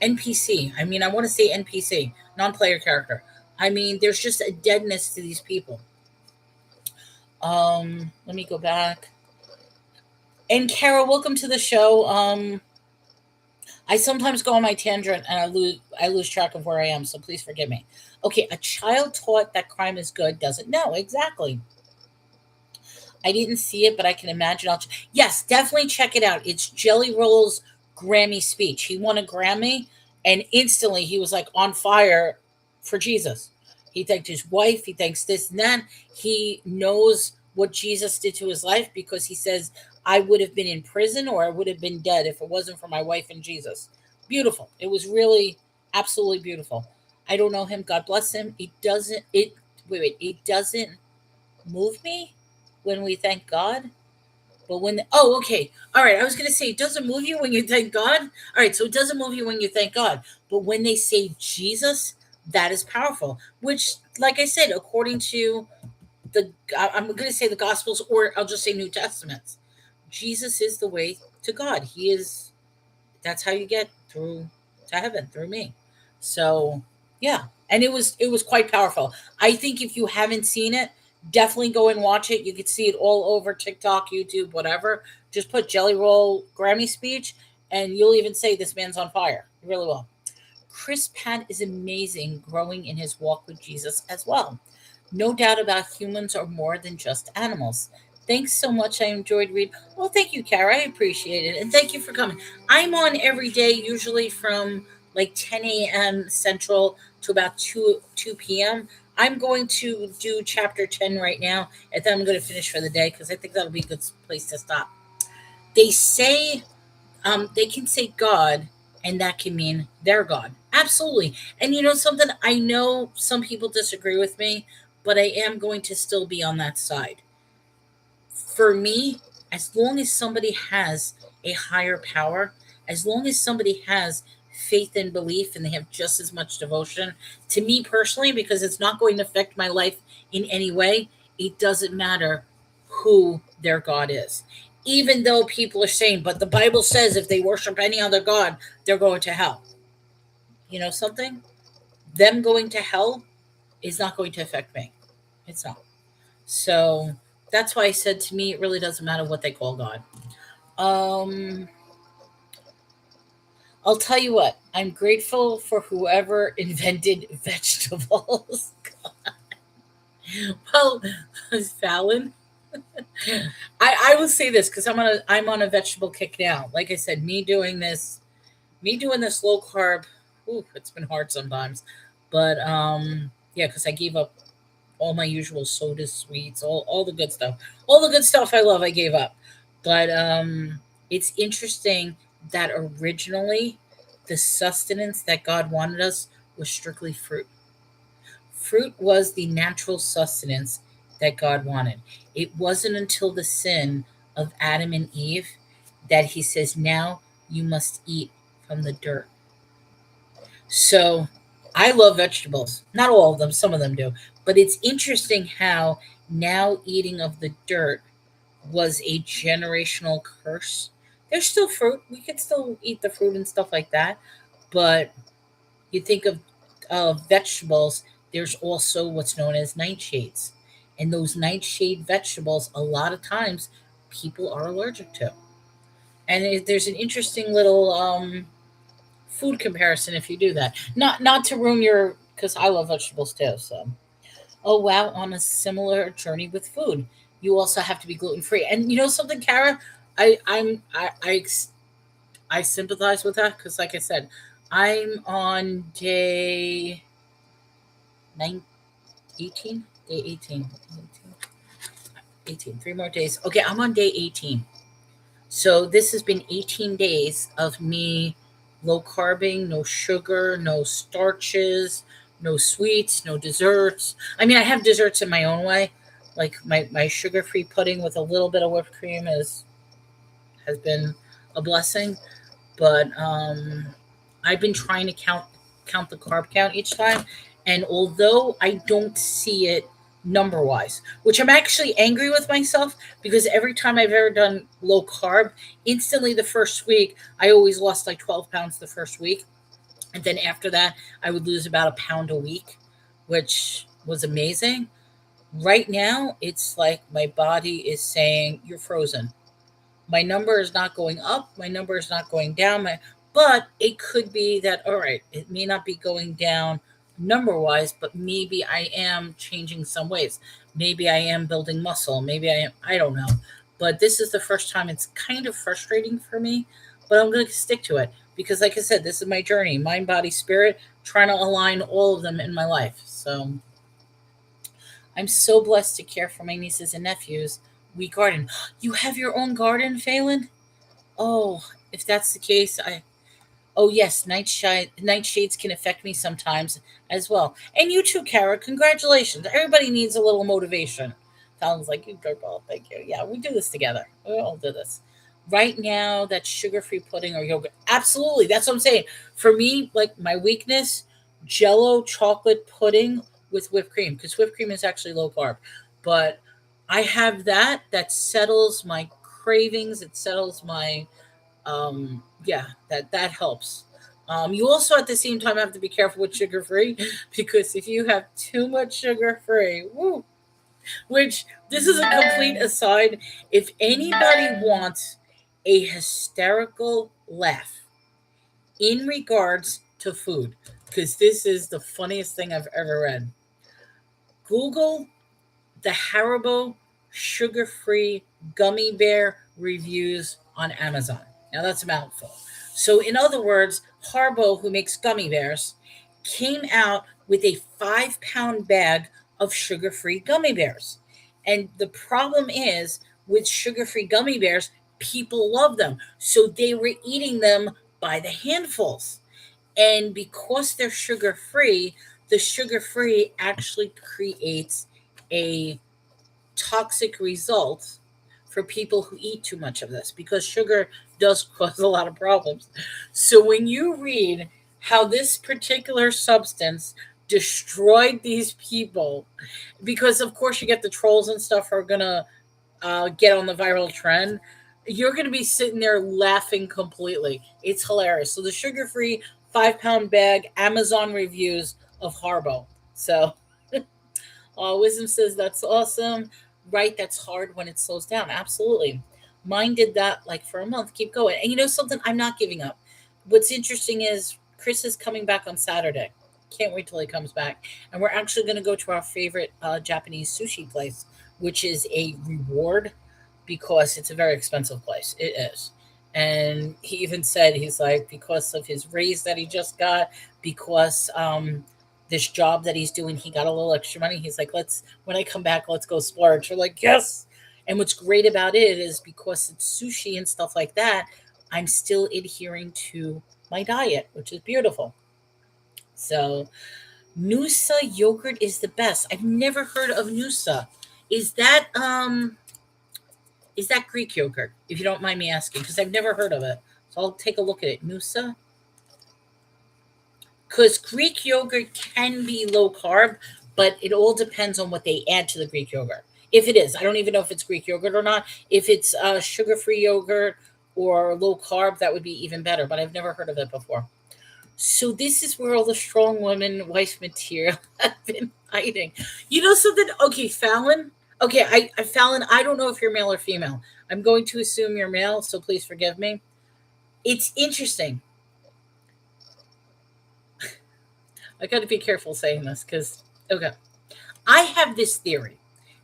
NPC. I mean, I want to say NPC, non player character. I mean, there's just a deadness to these people. Let me go back. And Kara, welcome to the show. I sometimes go on my tangent and I lose track of where I am, so please forgive me. Okay, a child taught that crime is good doesn't know exactly. I didn't see it, but I can imagine. Yes, definitely check it out. It's Jelly Roll's Grammy speech. He won a Grammy, and instantly he was like on fire for Jesus. He thanked his wife. He thanks this and that. He knows what Jesus did to his life because he says, I would have been in prison or I would have been dead if it wasn't for my wife and Jesus. Beautiful. It was really absolutely beautiful. I don't know him. God bless him. It doesn't move me when we thank God. But okay. All right. I was going to say, it doesn't move you when you thank God. All right. So it doesn't move you when you thank God. But when they say Jesus, that is powerful, which, like I said, according to I'm going to say the Gospels, or I'll just say New Testaments, Jesus is the way to God. That's how you get through to heaven through me. So yeah. And it was quite powerful. I think if you haven't seen it, definitely go and watch it. You can see it all over TikTok, YouTube, whatever. Just put Jelly Roll Grammy speech and you'll even say this man's on fire. You really will. Chris Pat is amazing, growing in his walk with Jesus as well. No doubt about humans are more than just animals. Thanks so much. I enjoyed reading. Well, thank you, Kara. I appreciate it. And thank you for coming. I'm on every day, usually from like 10 a.m. Central to about 2 p.m. I'm going to do chapter 10 right now, and then I'm going to finish for the day because I think that'll be a good place to stop. They say they can say God, and that can mean their God. Absolutely. And you know something? I know some people disagree with me, but I am going to still be on that side. For me, as long as somebody has a higher power, as long as somebody has faith and belief and they have just as much devotion, to me personally, because it's not going to affect my life in any way, it doesn't matter who their God is. Even though people are saying, but the Bible says if they worship any other God, they're going to hell. You know something? Them going to hell is not going to affect me. It's not. So that's why I said to me, it really doesn't matter what they call God. Um, I'll tell you what, I'm grateful for whoever invented vegetables. Well, Fallon, I will say this because I'm on a vegetable kick now. Like I said, me doing this low carb, ooh, it's been hard sometimes. But yeah, because I gave up all my usual sodas, sweets, all the good stuff. All the good stuff I love, I gave up. But it's interesting that originally the sustenance that God wanted us was strictly fruit. Fruit was the natural sustenance that God wanted. It wasn't until the sin of Adam and Eve that he says, now you must eat from the dirt. So I love vegetables. Not all of them, some of them do. But it's interesting how now eating of the dirt was a generational curse. There's still fruit. We can still eat the fruit and stuff like that. But you think of vegetables, there's also what's known as nightshades. And those nightshade vegetables, a lot of times, people are allergic to. And there's an interesting little food comparison if you do that. Not to ruin your, because I love vegetables too. So, oh wow, on a similar journey with food, you also have to be gluten free. And you know something, Kara, I sympathize with that because, like I said, I'm on day 9, 18, day 18, 18, 3 more days. Okay, I'm on day 18. So this has been 18 days of me low carbing, no sugar, no starches, no sweets, no desserts. I mean, I have desserts in my own way. Like my sugar-free pudding with a little bit of whipped cream has been a blessing. But I've been trying to count the carb count each time, and although I don't see it number wise, which I'm actually angry with myself because every time I've ever done low carb, instantly the first week I always lost like 12 pounds the first week, and then after that I would lose about a pound a week, which was amazing. Right now, it's like my body is saying you're frozen. My number is not going up, my number is not going down, but it could be that, all right, it may not be going down number wise, but maybe I am changing some ways. Maybe I am building muscle, maybe I don't know. But this is the first time it's kind of frustrating for me, but I'm going to stick to it because, like I said, this is my journey, mind, body, spirit, trying to align all of them in my life. So I'm so blessed to care for my nieces and nephews. We garden. You have your own garden, Phelan? Oh, if that's the case, oh yes, nightshades can affect me sometimes as well. And you too, Kara. Congratulations. Everybody needs a little motivation. Sounds like you, Dirtball. Thank you. Yeah, we do this together. We all do this. Right now, that's sugar-free pudding or yogurt. Absolutely, that's what I'm saying. For me, like my weakness, Jello chocolate pudding with whipped cream because whipped cream is actually low carb. But I have that. That settles my cravings. It settles my yeah, that helps. You also at the same time have to be careful with sugar free because if you have too much sugar free, woo, which this is a complete aside. If anybody wants a hysterical laugh in regards to food, because this is the funniest thing I've ever read, Google the Haribo sugar free gummy bear reviews on Amazon. Now that's a mouthful. So, in other words, Harbo, who makes gummy bears, came out with a 5 pound bag of sugar free gummy bears. And the problem is with sugar free gummy bears, people love them. So they were eating them by the handfuls. And because they're sugar free, the sugar free actually creates a toxic result for people who eat too much of this because sugar does cause a lot of problems. So when you read how this particular substance destroyed these people, because of course you get the trolls and stuff who are gonna get on the viral trend, you're gonna be sitting there laughing completely. It's hilarious. So the sugar-free 5 pound bag Amazon reviews of Harbo. So Wisdom says that's awesome. Right, that's hard when it slows down. Absolutely. Mine did that like for a month. Keep going. And you know something? I'm not giving up. What's interesting is Chris is coming back on Saturday. Can't wait till he comes back. And we're actually going to go to our favorite Japanese sushi place, which is a reward because it's a very expensive place. It is. And he even said, he's like, because of his raise that he just got, because this job that he's doing, he got a little extra money. He's like, when I come back, let's go splurge. We're like, yes. And what's great about it is because it's sushi and stuff like that, I'm still adhering to my diet, which is beautiful. So, Noosa yogurt is the best. I've never heard of Noosa. Is that Greek yogurt? If you don't mind me asking, because I've never heard of it. So I'll take a look at it. Noosa. Because Greek yogurt can be low carb, but it all depends on what they add to the Greek yogurt. If it is, I don't even know if it's Greek yogurt or not. If it's sugar-free yogurt or low carb, that would be even better. But I've never heard of it before. So this is where all the strong women wife material have been hiding. You know something? Okay, Fallon. Okay, Fallon. I don't know if you're male or female. I'm going to assume you're male, so please forgive me. It's interesting. I got to be careful saying this because okay, I have this theory,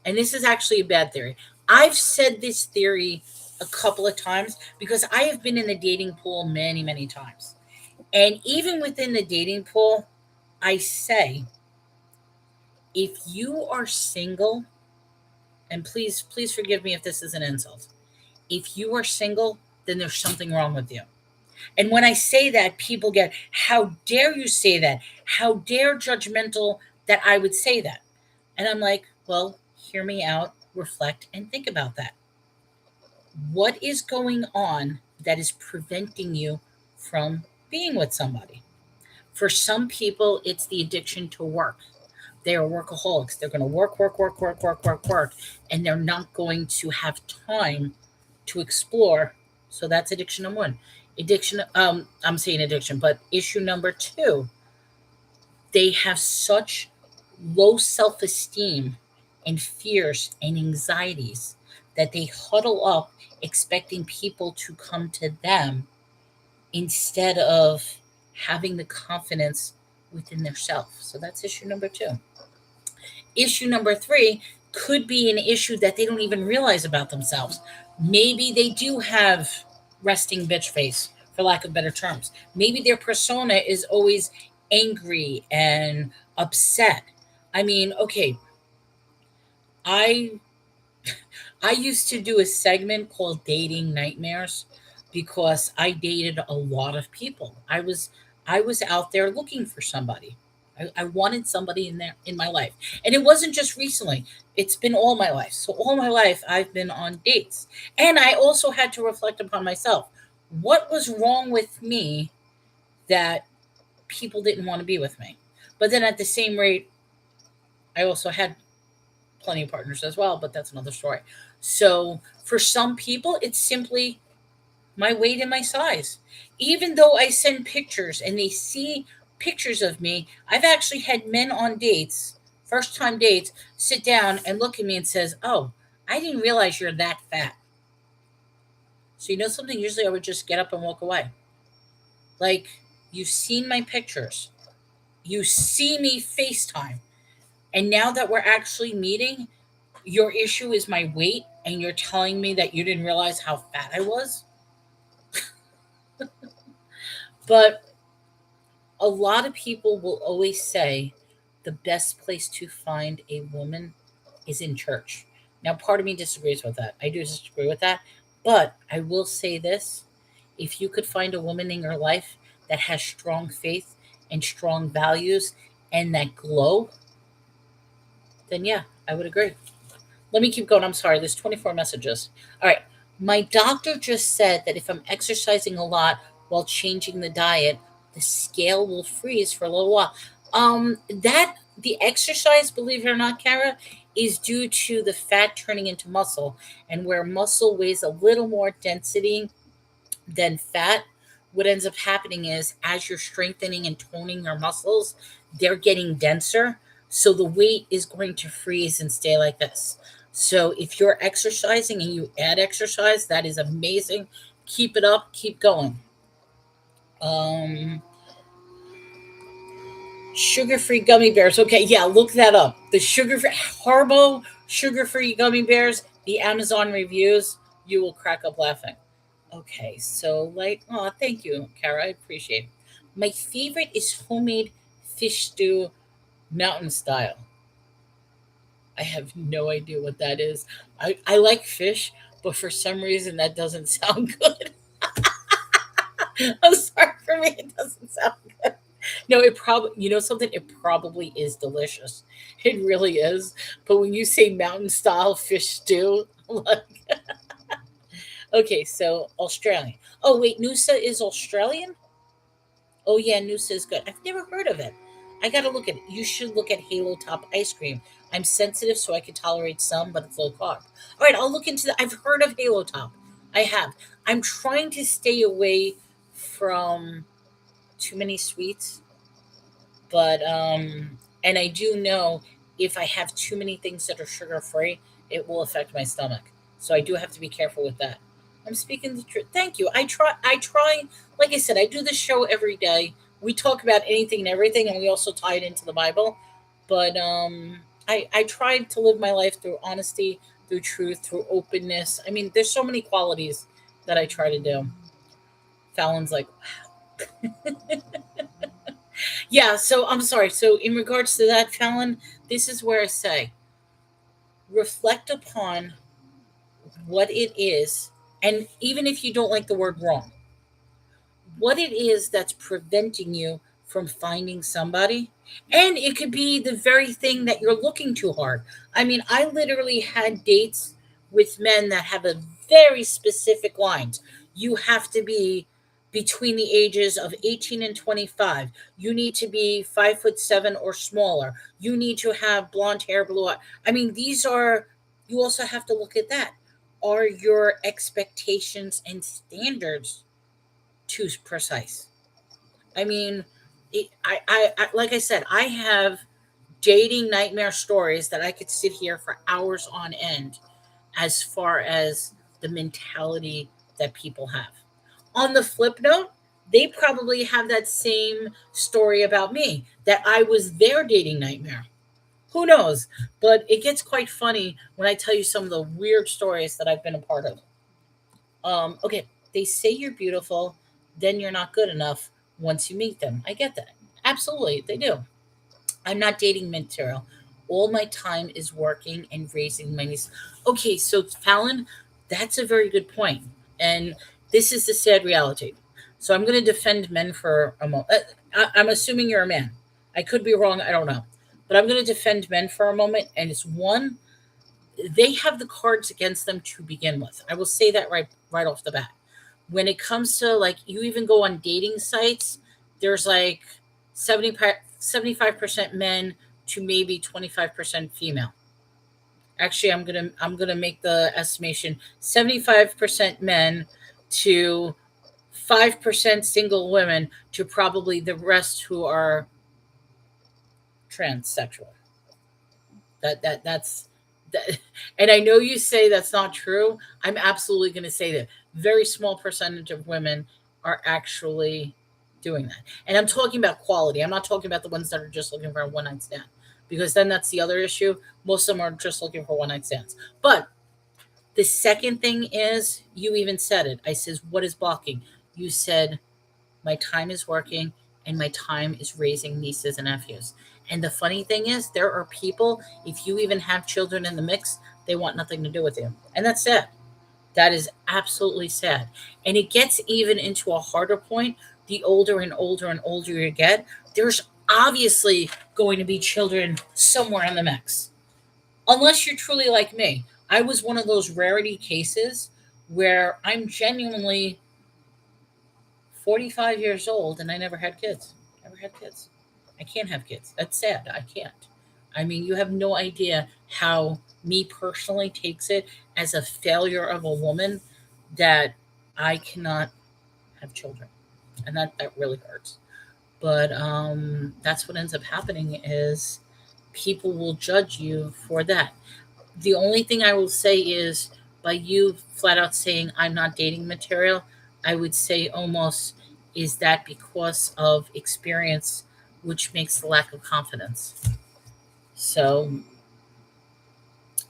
and this is actually a bad theory. I've said this theory a couple of times because I have been in the dating pool many, many times. And even within the dating pool, I say, if you are single, and please forgive me if this is an insult, if you are single, then there's something wrong with you. And when I say that, people get, how dare you say that? How dare judgmental that I would say that? And I'm like, well, hear me out, reflect, and think about that. What is going on that is preventing you from being with somebody? For some people, it's the addiction to work. They are workaholics. They're going to work, work, work, work, work, work, work, and they're not going to have time to explore. So that's addiction number one. Addiction, I'm saying addiction, but issue number two, they have such low self esteem and fears and anxieties that they huddle up expecting people to come to them instead of having the confidence within their self. So that's issue number two. Issue number three could be an issue that they don't even realize about themselves. Maybe they do have resting bitch face, for lack of better terms. Maybe their persona is always angry and upset. I mean, okay, I I used to do a segment called Dating Nightmares because I dated a lot of people. I was out there looking for somebody. I wanted somebody in there in my life. And it wasn't just recently. It's been all my life. So all my life I've been on dates. And I also had to reflect upon myself. What was wrong with me that people didn't want to be with me? But then at the same rate, I also had plenty of partners as well, but that's another story. So for some people, it's simply my weight and my size. Even though I send pictures and they see pictures of me, I've actually had men on dates, first time dates, sit down and look at me and says, "Oh, I didn't realize you're that fat." So you know something? Usually I would just get up and walk away. Like, you've seen my pictures. You see me FaceTime. And now that we're actually meeting, your issue is my weight, and you're telling me that you didn't realize how fat I was? But A lot of people will always say the best place to find a woman is in church. Now, part of me disagrees with that. I do disagree with that. But I will say this, if you could find a woman in your life that has strong faith and strong values and that glow, then yeah, I would agree. Let me keep going. I'm sorry. There's 24 messages. All right. My doctor just said that if I'm exercising a lot while changing the diet, the scale will freeze for a little while. That the exercise, believe it or not, Kara, is due to the fat turning into muscle, and where muscle weighs a little more density than fat, what ends up happening is as you're strengthening and toning your muscles, they're getting denser. So the weight is going to freeze and stay like this. So if you're exercising and you add exercise, that is amazing. Keep it up, keep going. Um, Sugar-free gummy bears. Okay, yeah, look that up. The sugar-free Harbo sugar-free gummy bears, the Amazon reviews, you will crack up laughing. Okay, so like, oh, thank you, Kara. I appreciate it. My favorite is homemade fish stew, mountain style. I have no idea what that is. I like fish, but for some reason that doesn't sound good. I'm sorry, for me it doesn't sound good. No, it probably, you know something, it probably is delicious. It really is. But when you say mountain style fish stew, like, okay, so Australian. Oh wait, Noosa is Australian? Oh yeah, Noosa is good. I've never heard of it. I gotta look at it. You should look at Halo Top ice cream. I'm sensitive, so I can tolerate some, but it's low carb. All right, I'll look into that. I've heard of Halo Top. I have. I'm trying to stay away from too many sweets, but and I do know if I have too many things that are sugar free, it will affect my stomach. So I do have to be careful with that. I'm speaking the truth. Thank you. I try like I said, I do this show every day. We talk about anything and everything, and we also tie it into the Bible. But I try to live my life through honesty, through truth, through openness. I mean, there's so many qualities that I try to do. Fallon's like, yeah, so I'm sorry. So, in regards to that, Fallon, this is where I say reflect upon what it is, and even if you don't like the word wrong, what it is that's preventing you from finding somebody. And it could be the very thing that you're looking too hard. I mean, I literally had dates with men that have a very specific lines. You have to be between the ages of 18 and 25. You need to be 5'7" or smaller. You need to have blonde hair, blue eye. I mean, these are, you also have to look at that. Are your expectations and standards too precise? I mean, like I said, I have dating nightmare stories that I could sit here for hours on end as far as the mentality that people have. On the flip note, they probably have that same story about me that I was their dating nightmare. Who knows? But it gets quite funny when I tell you some of the weird stories that I've been a part of. Okay, they say you're beautiful, then you're not good enough once you meet them. I get that. Absolutely, they do. I'm not dating material. All my time is working and raising my niece. Okay, so Fallon, that's a very good point. And this is the sad reality. So I'm going to defend men for a moment. I'm assuming you're a man. I could be wrong. I don't know. But I'm going to defend men for a moment. And it's one, they have the cards against them to begin with. I will say that right off the bat. When it comes to like you even go on dating sites, there's like 75% men to maybe 25% female. Actually, I'm gonna make the estimation 75% men to 5% single women to probably the rest who are transsexual. That's that, and I know you say that's not true. I'm absolutely going to say that very small percentage of women are actually doing that. And I'm talking about quality. I'm not talking about the ones that are just looking for a one night stand, because then that's the other issue. Most of them are just looking for one night stands. But the second thing is, you even said it. I says, what is blocking? You said, my time is working and my time is raising nieces and nephews. And the funny thing is, there are people, if you even have children in the mix, they want nothing to do with you. And that's sad. That is absolutely sad. And it gets even into a harder point the older and older and older you get. There's obviously going to be children somewhere in the mix. Unless you're truly like me. I was one of those rarity cases where I'm genuinely 45 years old and I never had kids. Never had kids. I can't have kids. That's sad. I can't. I mean, you have no idea how me personally takes it as a failure of a woman that I cannot have children. And that really hurts. But that's what ends up happening is people will judge you for that. The only thing I will say is by you flat out saying I'm not dating material, I would say almost is that because of experience, which makes the lack of confidence. So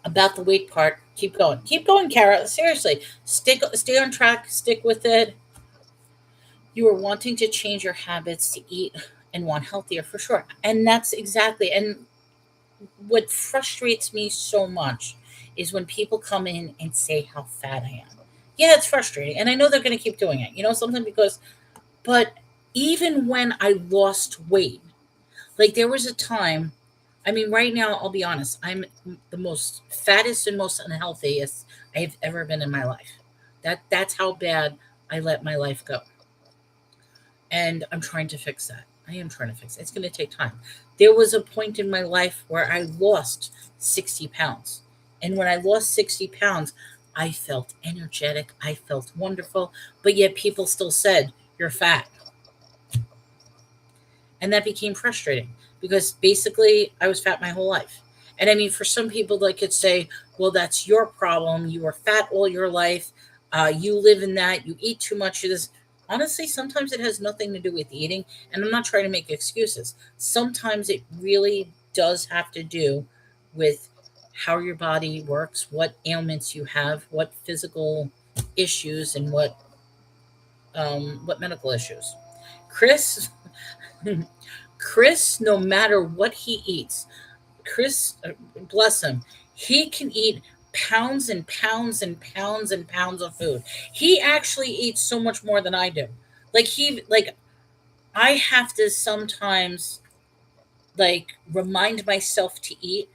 about the weight part, keep going, Kara. Seriously, stay on track, stick with it. You are wanting to change your habits to eat and want healthier for sure, and that's exactly and what frustrates me so much is when people come in and say how fat I am. Yeah, it's frustrating. And I know they're going to keep doing it. You know something? Because, but even when I lost weight, like there was a time, I mean, right now, I'll be honest, I'm the most fattest and most unhealthiest I've ever been in my life. That's how bad I let my life go. And I'm trying to fix that. I am trying to fix it. It's going to take time. There was a point in my life where I lost 60 pounds. And when I lost 60 pounds, I felt energetic. I felt wonderful. But yet people still said, you're fat. And that became frustrating because basically I was fat my whole life. And I mean, for some people, they could say, well, that's your problem. You were fat all your life. You live in that. You eat too much of this. Honestly, sometimes it has nothing to do with eating. And I'm not trying to make excuses. Sometimes it really does have to do with how your body works, what ailments you have, what physical issues, and what medical issues. Chris, Chris, no matter what he eats, Chris, bless him, he can eat pounds and pounds and pounds and pounds of food. He actually eats so much more than I do. Like I have to sometimes like remind myself to eat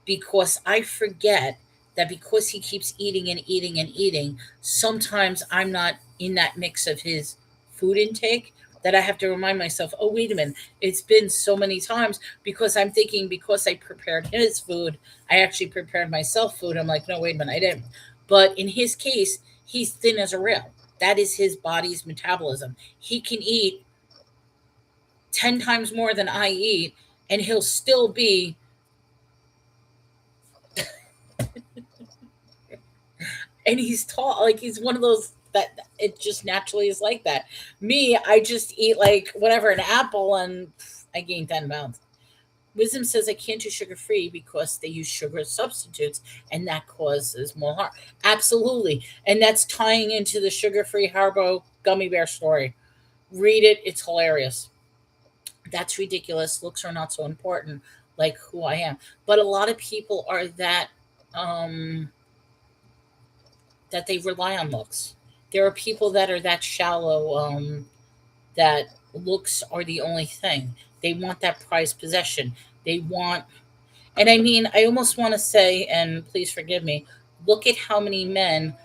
because I forget that because he keeps eating and eating and eating, sometimes I'm not in that mix of his food intake that I have to remind myself, oh, wait a minute, it's been so many times because I'm thinking because I prepared his food, I actually prepared myself food. I'm like, no, wait a minute, I didn't. But in his case, he's thin as a rail. That is his body's metabolism. He can eat 10 times more than I eat, and he'll still be and he's tall. Like he's one of those that it just naturally is like that. Me, I just eat like whatever an apple and I gain 10 pounds. Wisdom says I can't do sugar free because they use sugar as substitutes and that causes more harm. Absolutely, and that's tying into the sugar free Haribo gummy bear story. Read it; it's hilarious. That's ridiculous. Looks are not so important, like who I am. But a lot of people are um that they rely on looks. There are people that are that shallow that looks are the only thing. They want that prized possession. They want, and I mean, I almost want to say, and please forgive me, look at how many men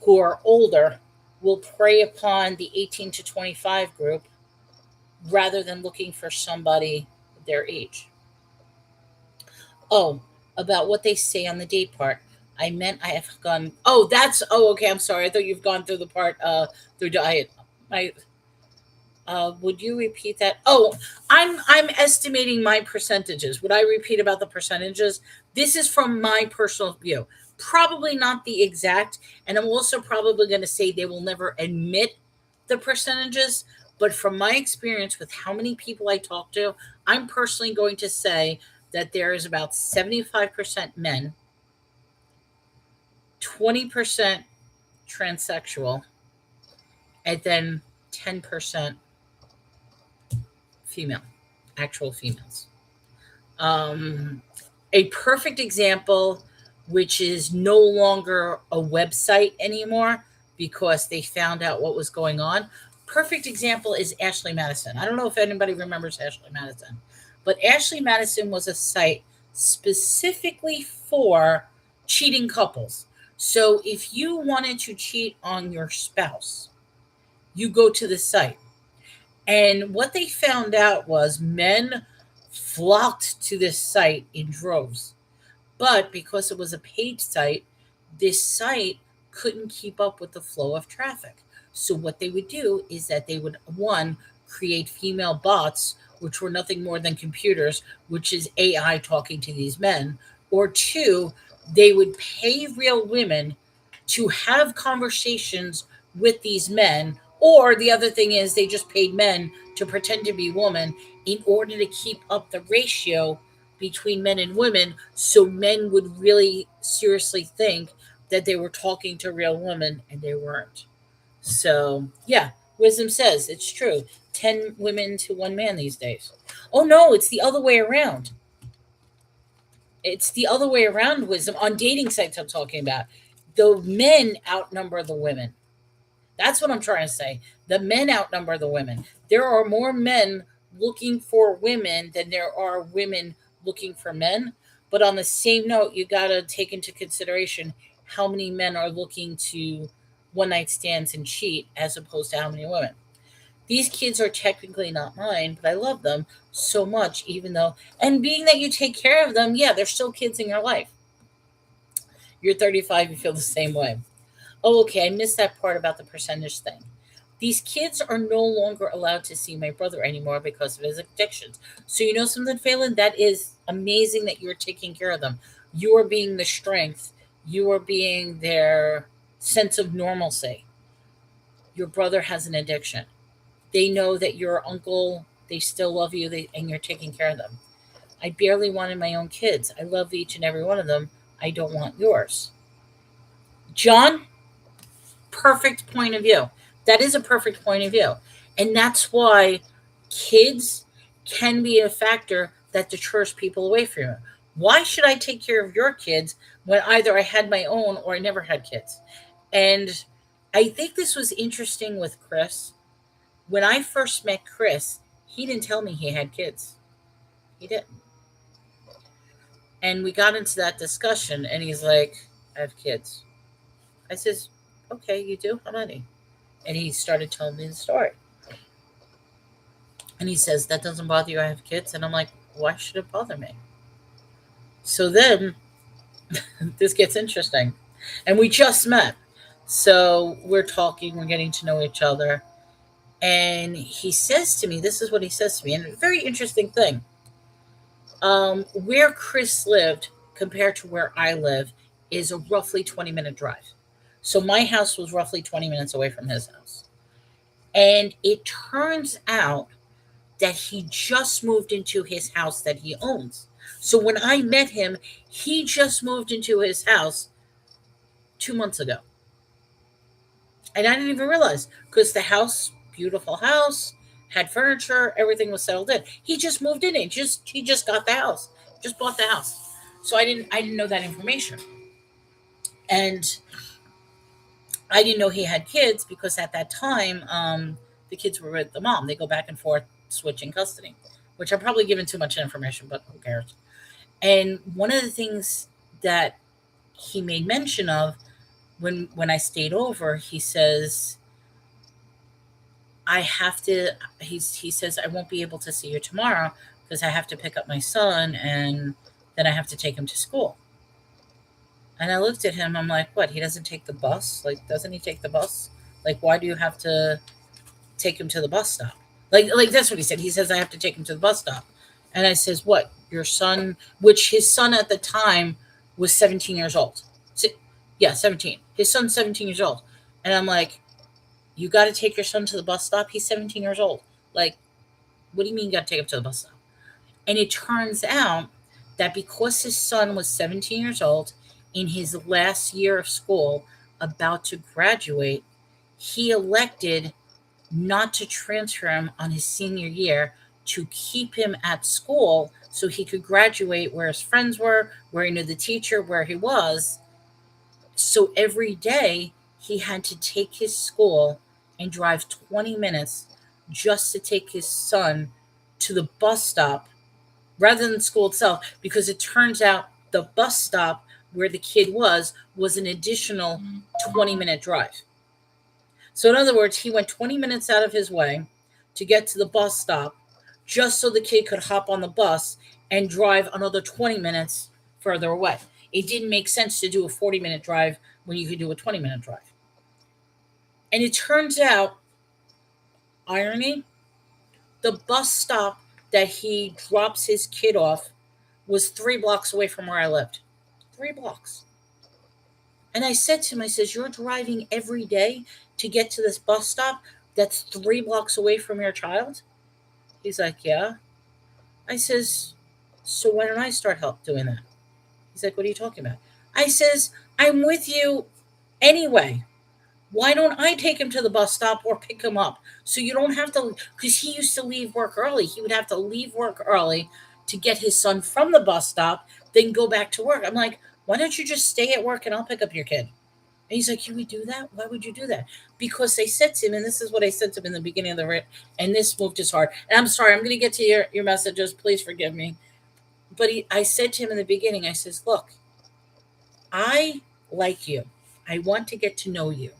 who are older will prey upon the 18 to 25 group rather than looking for somebody their age. Oh, about what they say on the date part. I meant I have gone. Oh, okay. I'm sorry. I thought you've gone through the part through diet. I would you repeat that? Oh, I'm estimating my percentages. Would I repeat about the percentages? This is from my personal view. Probably not the exact, and I'm also probably going to say they will never admit the percentages. But from my experience with how many people I talk to, I'm personally going to say that there is about 75% men, 20% transsexual, and then 10% female, actual females. Um, a perfect example, which is no longer a website anymore because they found out what was going on. Perfect example is Ashley Madison. I don't know if anybody remembers Ashley Madison, but Ashley Madison was a site specifically for cheating couples. So if you wanted to cheat on your spouse, you go to the site. And what they found out was men flocked to this site in droves. But because it was a paid site, this site couldn't keep up with the flow of traffic. So what they would do is that they would, one, create female bots, which were nothing more than computers, which is AI talking to these men, or two, they would pay real women to have conversations with these men, or the other thing is they just paid men to pretend to be women in order to keep up the ratio between men and women, so men would really seriously think that they were talking to real women and they weren't. So yeah, wisdom says it's true. 10 women to one man these days. Oh no, it's the other way around. It's the other way around, wisdom. On dating sites I'm talking about, the men outnumber the women. That's what I'm trying to say. The men outnumber the women. There are more men looking for women than there are women looking for men. But on the same note, you got to take into consideration how many men are looking to one night stands and cheat as opposed to how many women. These kids are technically not mine, but I love them so much, even though, and being that you take care of them, yeah, they're still kids in your life. You're 35, you feel the same way. Oh, okay, I missed that part about the percentage thing. These kids are no longer allowed to see my brother anymore because of his addictions. So, you know something, Phelan? That is amazing that you're taking care of them. You are being the strength, you are being their sense of normalcy. Your brother has an addiction. They know that you're uncle, they still love you, and you're taking care of them. I barely wanted my own kids. I love each and every one of them. I don't want yours. John, perfect point of view. That is a perfect point of view. And that's why kids can be a factor that deters people away from you. Why should I take care of your kids when either I had my own or I never had kids? And I think this was interesting with Chris. When I first met Chris, he didn't tell me he had kids. He didn't. And we got into that discussion, and he's like, I have kids. I says, okay, you do? How many? And he started telling me the story. And he says, that doesn't bother you, I have kids? And I'm like, why should it bother me? So then this gets interesting. And we just met. So we're talking, we're getting to know each other. And he says to me, this is what he says to me, and a very interesting thing. Where Chris lived compared to where I live is a roughly 20-minute drive. So my house was roughly 20 minutes away from his house. And it turns out that he just moved into his house that he owns. So when I met him, he just moved into his house 2 months ago. And I didn't even realize because the house, beautiful house, had furniture, everything was settled in. He just moved in. He just got the house, just bought the house. So I didn't know that information, and I didn't know he had kids because at that time the kids were with the mom. They go back and forth switching custody, which I'm probably giving too much information, but who cares? And one of the things that he made mention of when I stayed over, he says I have to. He says I won't be able to see you tomorrow because I have to pick up my son and then I have to take him to school. And I looked at him. I'm like, what? He doesn't take the bus? Like, doesn't he take the bus? Like, why do you have to take him to the bus stop? Like that's what he said. He says I have to take him to the bus stop. And I says, what? Your son, which his son at the time was 17 years old. So, yeah, 17. His son's 17 years old. And I'm like, you got to take your son to the bus stop? He's 17 years old. Like, what do you mean you got to take him to the bus stop? And it turns out that because his son was 17 years old in his last year of school, about to graduate, he elected not to transfer him on his senior year to keep him at school so he could graduate where his friends were, where he knew the teacher, where he was. So every day he had to take his school and drive 20 minutes just to take his son to the bus stop rather than school itself, because it turns out the bus stop where the kid was an additional 20-minute drive. So in other words, he went 20 minutes out of his way to get to the bus stop just so the kid could hop on the bus and drive another 20 minutes further away. It didn't make sense to do a 40-minute drive when you could do a 20-minute drive. And it turns out, irony, the bus stop that he drops his kid off was 3 blocks away from where I lived. 3 blocks. And I said to him, I says, you're driving every day to get to this bus stop that's 3 blocks away from your child? He's like, yeah. I says, so why don't I start doing that? He's like, what are you talking about? I says, I'm with you anyway. Why don't I take him to the bus stop or pick him up? So you don't have to, because he used to leave work early. He would have to leave work early to get his son from the bus stop, then go back to work. I'm like, why don't you just stay at work and I'll pick up your kid? And he's like, can we do that? Why would you do that? Because they said to him, and this is what I said to him in the beginning of the and this moved his heart. And I'm sorry, I'm going to get to your messages. Please forgive me. But I said to him in the beginning, I says, look, I like you. I want to get to know you.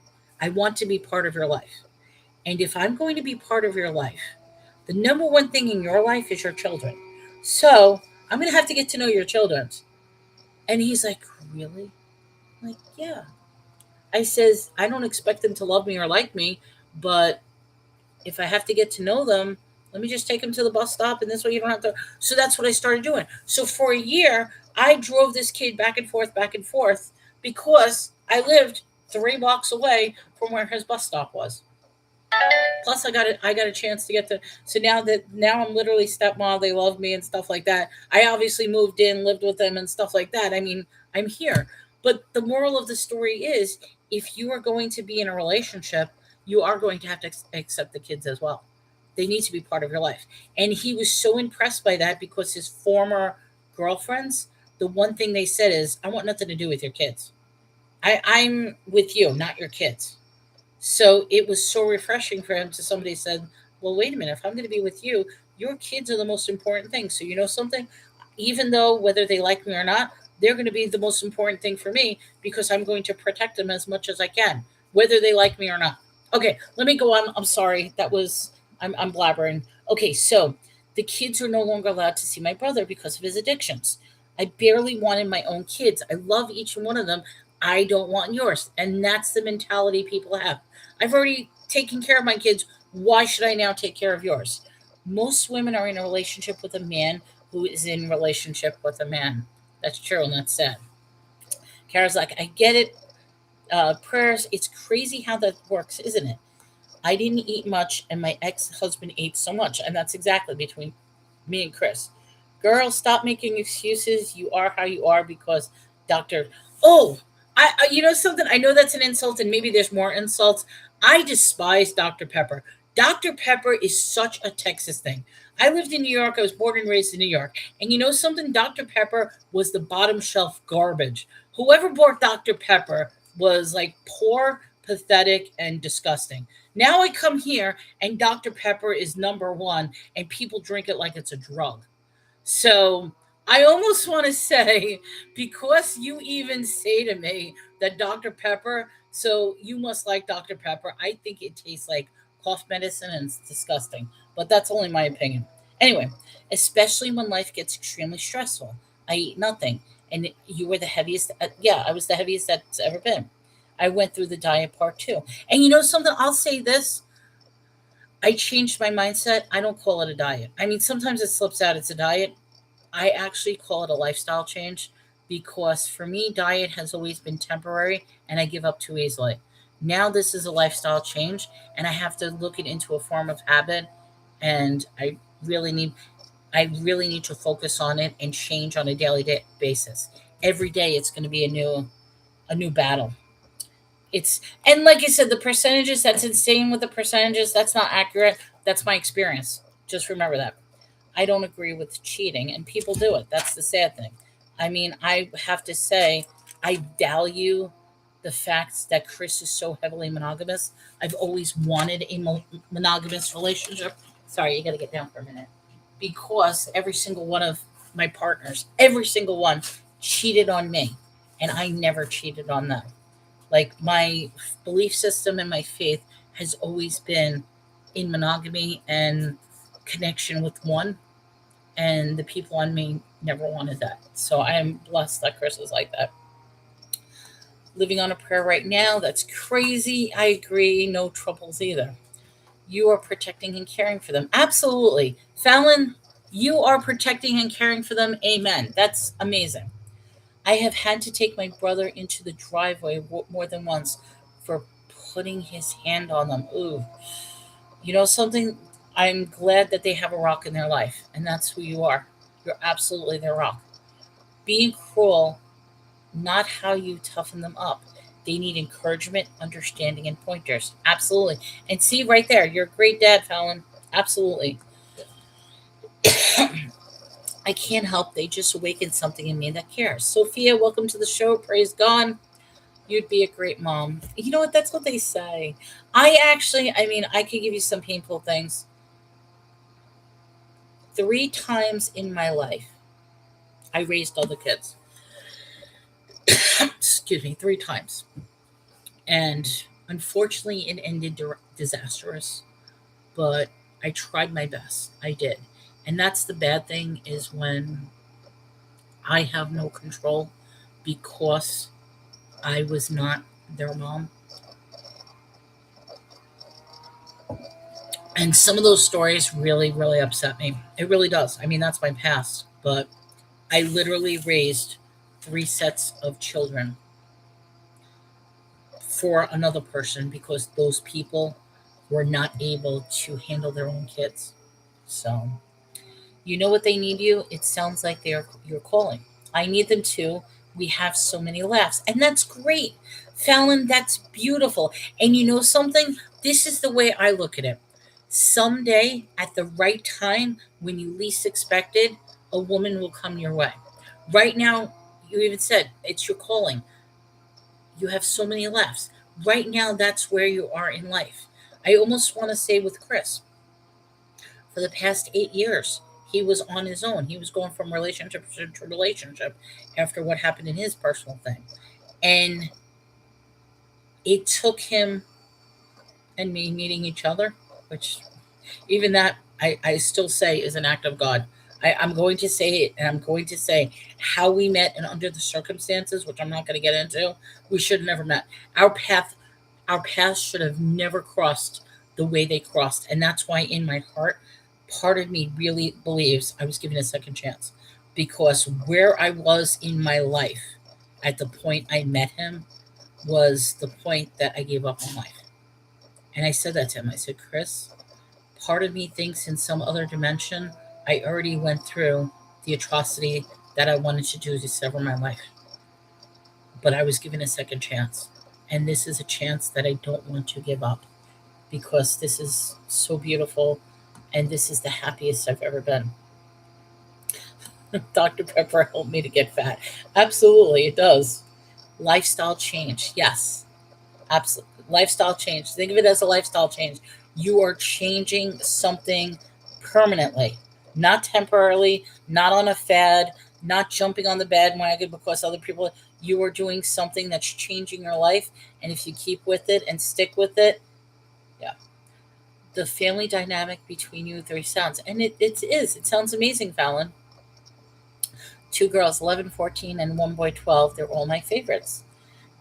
I want to be part of your life. And if I'm going to be part of your life, the number one thing in your life is your children. So I'm going to have to get to know your children. And he's like, really? I'm like, yeah. I says, I don't expect them to love me or like me, but if I have to get to know them, let me just take them to the bus stop, and this way you don't have to. So that's what I started doing. So for a year, I drove this kid back and forth, because I lived 3 blocks away from where his bus stop was. Plus, I got a chance to get to. So now I'm literally stepmom. They love me and stuff like that. I obviously moved in, lived with them, and stuff like that. I mean, I'm here. But the moral of the story is, if you are going to be in a relationship, you are going to have to accept the kids as well. They need to be part of your life. And he was so impressed by that because his former girlfriends, the one thing they said is, I want nothing to do with your kids. I'm with you, not your kids. So it was so refreshing for him to somebody said, well, wait a minute, if I'm going to be with you, your kids are the most important thing. So you know something? Even though whether they like me or not, they're going to be the most important thing for me because I'm going to protect them as much as I can, whether they like me or not. Okay, let me go on. I'm sorry. I'm blabbering. Okay, so the kids are no longer allowed to see my brother because of his addictions. I barely wanted my own kids. I love each one of them. I don't want yours. And that's the mentality people have. I've already taken care of my kids. Why should I now take care of yours? Most women are in a relationship with a man who is in relationship with a man. That's true and that's sad. Kara's like, I get it. Prayers. It's crazy how that works, isn't it? I didn't eat much and my ex-husband ate so much. And that's exactly between me and Chris. Girl, stop making excuses. You are how you are because Dr. Oh, you know something? I know that's an insult and maybe there's more insults. I despise Dr. Pepper. Dr. Pepper is such a Texas thing. I lived in New York. I was born and raised in New York. And you know something? Dr. Pepper was the bottom shelf garbage. Whoever bought Dr. Pepper was like poor, pathetic, and disgusting. Now I come here and Dr. Pepper is number one and people drink it like it's a drug. So I almost want to say, because you even say to me that Dr. Pepper, so you must like Dr. Pepper. I think it tastes like cough medicine and it's disgusting. But that's only my opinion. Anyway, especially when life gets extremely stressful. I eat nothing. And you were the heaviest. Yeah, I was the heaviest that's ever been. I went through the diet part too. And you know something? I'll say this. I changed my mindset. I don't call it a diet. I mean, sometimes it slips out. It's a diet. I actually call it a lifestyle change because for me, diet has always been temporary and I give up too easily. Now, this is a lifestyle change and I have to look it into a form of habit. And really need, I really need to focus on it and change on a daily basis. Every day, it's going to be a new battle. It's and like I said, the percentages that's insane with the percentages. That's not accurate. That's my experience. Just remember that. I don't agree with cheating, and people do it. That's the sad thing. I mean, I have to say, I value the fact that Chris is so heavily monogamous. I've always wanted a monogamous relationship. Sorry, you got to get down for a minute. Because every single one of my partners, every single one, cheated on me, and I never cheated on them. Like my belief system and my faith has always been in monogamy and connection with one, and the people on me never wanted that. So I am blessed that Chris is like that. Living on a prayer right now, that's crazy. I agree. No troubles either. You are protecting and caring for them. Absolutely. Fallon, you are protecting and caring for them. Amen. That's amazing. I have had to take my brother into the driveway more than once for putting his hand on them. Ooh. You know something? I'm glad that they have a rock in their life, and that's who you are. You're absolutely their rock. Being cruel, not how you toughen them up. They need encouragement, understanding, and pointers. Absolutely. And see right there, you're a great dad, Fallon. Absolutely. I can't help. They just awakened something in me that cares. Sophia, welcome to the show. Praise God. You'd be a great mom. You know what? That's what they say. I mean, I could give you some painful things. 3 times in my life, I raised other kids. Excuse me, 3 times. And unfortunately, it ended disastrous. But I tried my best. I did. And that's the bad thing is when I have no control because I was not their mom. And some of those stories really, really upset me. It really does. I mean, that's my past. But I literally raised 3 sets of children for another person because those people were not able to handle their own kids. So, you know what they need you? It sounds like they're you're calling. I need them too. We have so many laughs, and that's great. Fallon, that's beautiful. And you know something? This is the way I look at it. Someday, at the right time, when you least expect it, a woman will come your way. Right now, you even said it's your calling. You have so many laughs. Right now, that's where you are in life. I almost want to say with Chris, for the past 8 years, he was on his own. He was going from relationship to relationship after what happened in his personal thing. And it took him and me meeting each other, which even that I still say is an act of God. I'm going to say it, and I'm going to say how we met and under the circumstances, which I'm not going to get into. We should have never met. Our path, our paths should have never crossed the way they crossed, and that's why in my heart, part of me really believes I was given a second chance, because where I was in my life at the point I met him was the point that I gave up on life. And I said that to him. I said, Chris, part of me thinks in some other dimension, I already went through the atrocity that I wanted to do to sever my life. But I was given a second chance. And this is a chance that I don't want to give up because this is so beautiful and this is the happiest I've ever been. Dr. Pepper helped me to get fat. Absolutely, it does. Lifestyle change. Yes, absolutely. Lifestyle change. Think of it as a lifestyle change. You are changing something permanently, not temporarily, not on a fad, not jumping on the bandwagon because other people. You are doing something that's changing your life, and if you keep with it and stick with it, yeah. The family dynamic between you 3 sounds, and it is. It sounds amazing, Fallon. 2 girls, 11, 14, and one boy, 12. They're all my favorites.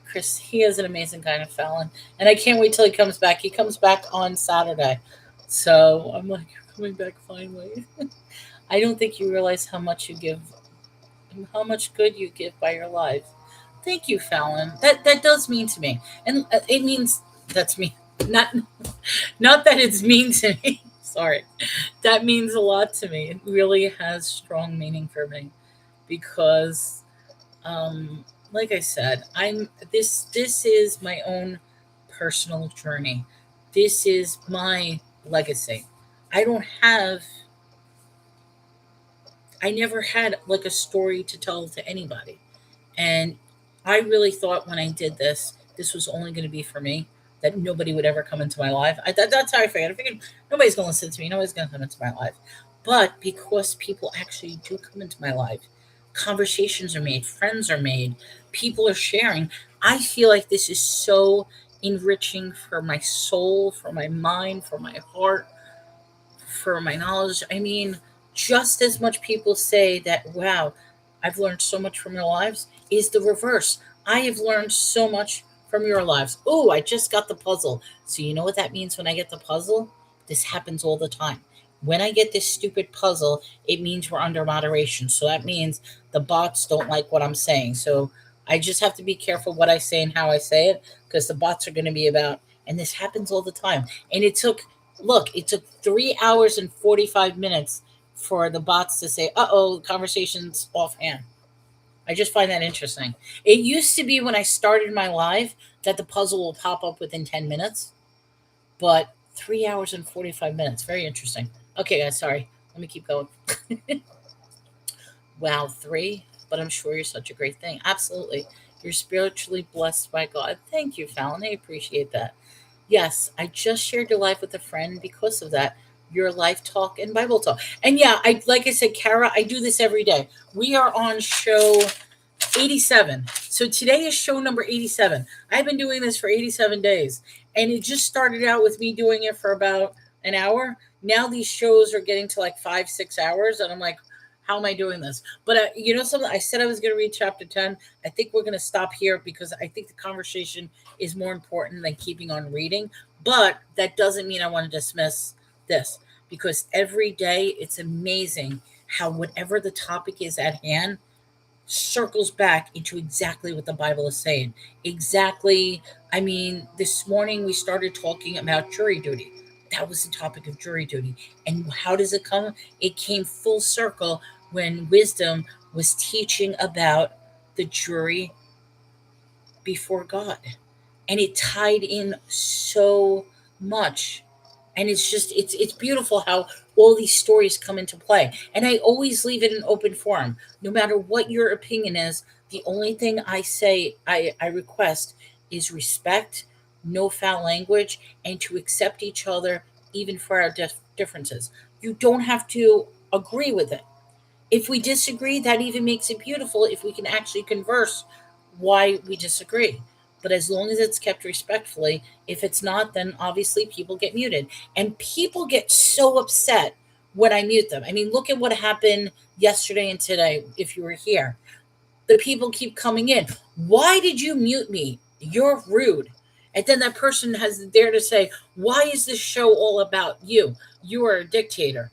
Chris, he is an amazing kind of Fallon. And I can't wait till he comes back. He comes back on Saturday. So I'm like, you're coming back finally. I don't think you realize how much you give, how much good you give by your life. Thank you, Fallon. That does mean to me. And it means that's me. Not not that it's mean to me. Sorry. That means a lot to me. It really has strong meaning for me because like I said, I'm this is my own personal journey. This is my legacy. I don't have I never had like a story to tell to anybody. And I really thought when I did this, this was only going to be for me, that nobody would ever come into my life. That's how I figured. I figured nobody's going to listen to me, nobody's going to come into my life. But because people actually do come into my life, conversations are made, friends are made, people are sharing. I feel like this is so enriching for my soul, for my mind, for my heart, for my knowledge. I mean, just as much people say that, wow, I've learned so much from your lives, is the reverse. I have learned so much from your lives. Oh, I just got the puzzle. So, you know what that means when I get the puzzle? This happens all the time. When I get this stupid puzzle, it means we're under moderation. So that means the bots don't like what I'm saying. So I just have to be careful what I say and how I say it, because the bots are going to be about, and this happens all the time. And it took 3 hours and 45 minutes for the bots to say, uh oh, the conversation's offhand. I just find that interesting. It used to be when I started my live that the puzzle will pop up within 10 minutes, but 3 hours and 45 minutes. Very interesting. Okay, guys, sorry. Let me keep going. Wow, three, but I'm sure you're such a great thing. Absolutely. You're spiritually blessed by God. Thank you, Fallon. I appreciate that. Yes, I just shared your life with a friend because of that. Your life talk and Bible talk. And yeah, I like I said, Kara, I do this every day. We are on show 87. So today is show number 87. I've been doing this for 87 days. And it just started out with me doing it for about an hour. Now these shows are getting to like 5, 6 hours. And I'm like, how am I doing this? But you know something? I said I was going to read chapter 10. I think we're going to stop here because I think the conversation is more important than keeping on reading. But that doesn't mean I want to dismiss this, because every day it's amazing how whatever the topic is at hand circles back into exactly what the Bible is saying. Exactly. I mean, this morning we started talking about jury duty. That was the topic of jury duty. And how does it come? It came full circle when wisdom was teaching about the jury before God. And it tied in so much. And it's beautiful how all these stories come into play. And I always leave it in open forum. No matter what your opinion is, the only thing I request is respect, no foul language, and to accept each other even for our differences. You don't have to agree with it. If we disagree, that even makes it beautiful if we can actually converse why we disagree. But as long as it's kept respectfully, if it's not, then obviously people get muted. And people get so upset when I mute them. I mean, look at what happened yesterday and today, if you were here. The people keep coming in. Why did you mute me? You're rude. And then that person has the dare to say, why is this show all about you? You are a dictator.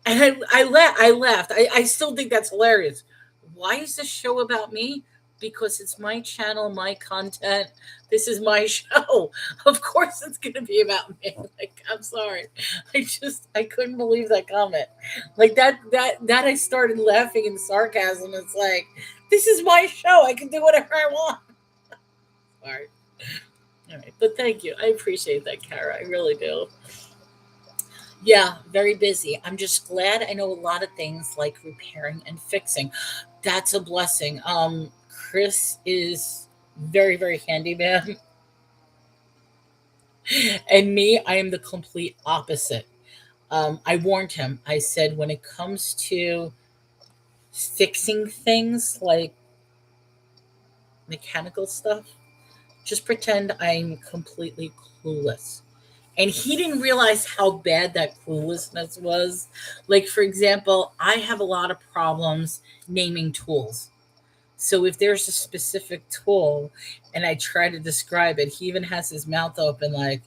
And I laughed. I still think that's hilarious. Why is this show about me? Because it's my channel, my content. This is my show. Of course it's going to be about me. Like, I'm sorry. I couldn't believe that comment. Like that I started laughing in sarcasm. It's like, this is my show. I can do whatever I want. Sorry. All right. But thank you. I appreciate that, Kara. I really do. Yeah, very busy. I'm just glad I know a lot of things like repairing and fixing. That's a blessing. Chris is very, very handyman. And me, I am the complete opposite. I warned him. I said, when it comes to fixing things like mechanical stuff, just pretend I'm completely clueless. And he didn't realize how bad that cluelessness was. Like, for example, I have a lot of problems naming tools. So if there's a specific tool and I try to describe it, he even has his mouth open like,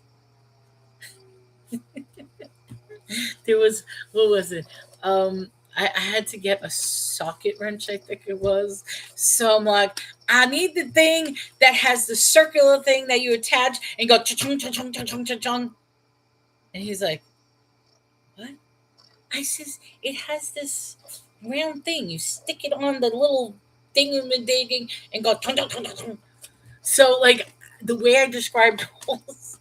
there was, what was it? I had to get a socket wrench, I think it was. So I'm like, I need the thing that has the circular thing that you attach and go cha-chung, cha-chung, cha-chung, cha-chung. And he's like, what? I says, it has this round thing. You stick it on the little thing and go chung, chung, chung, chung, chung. So like the way I described tools,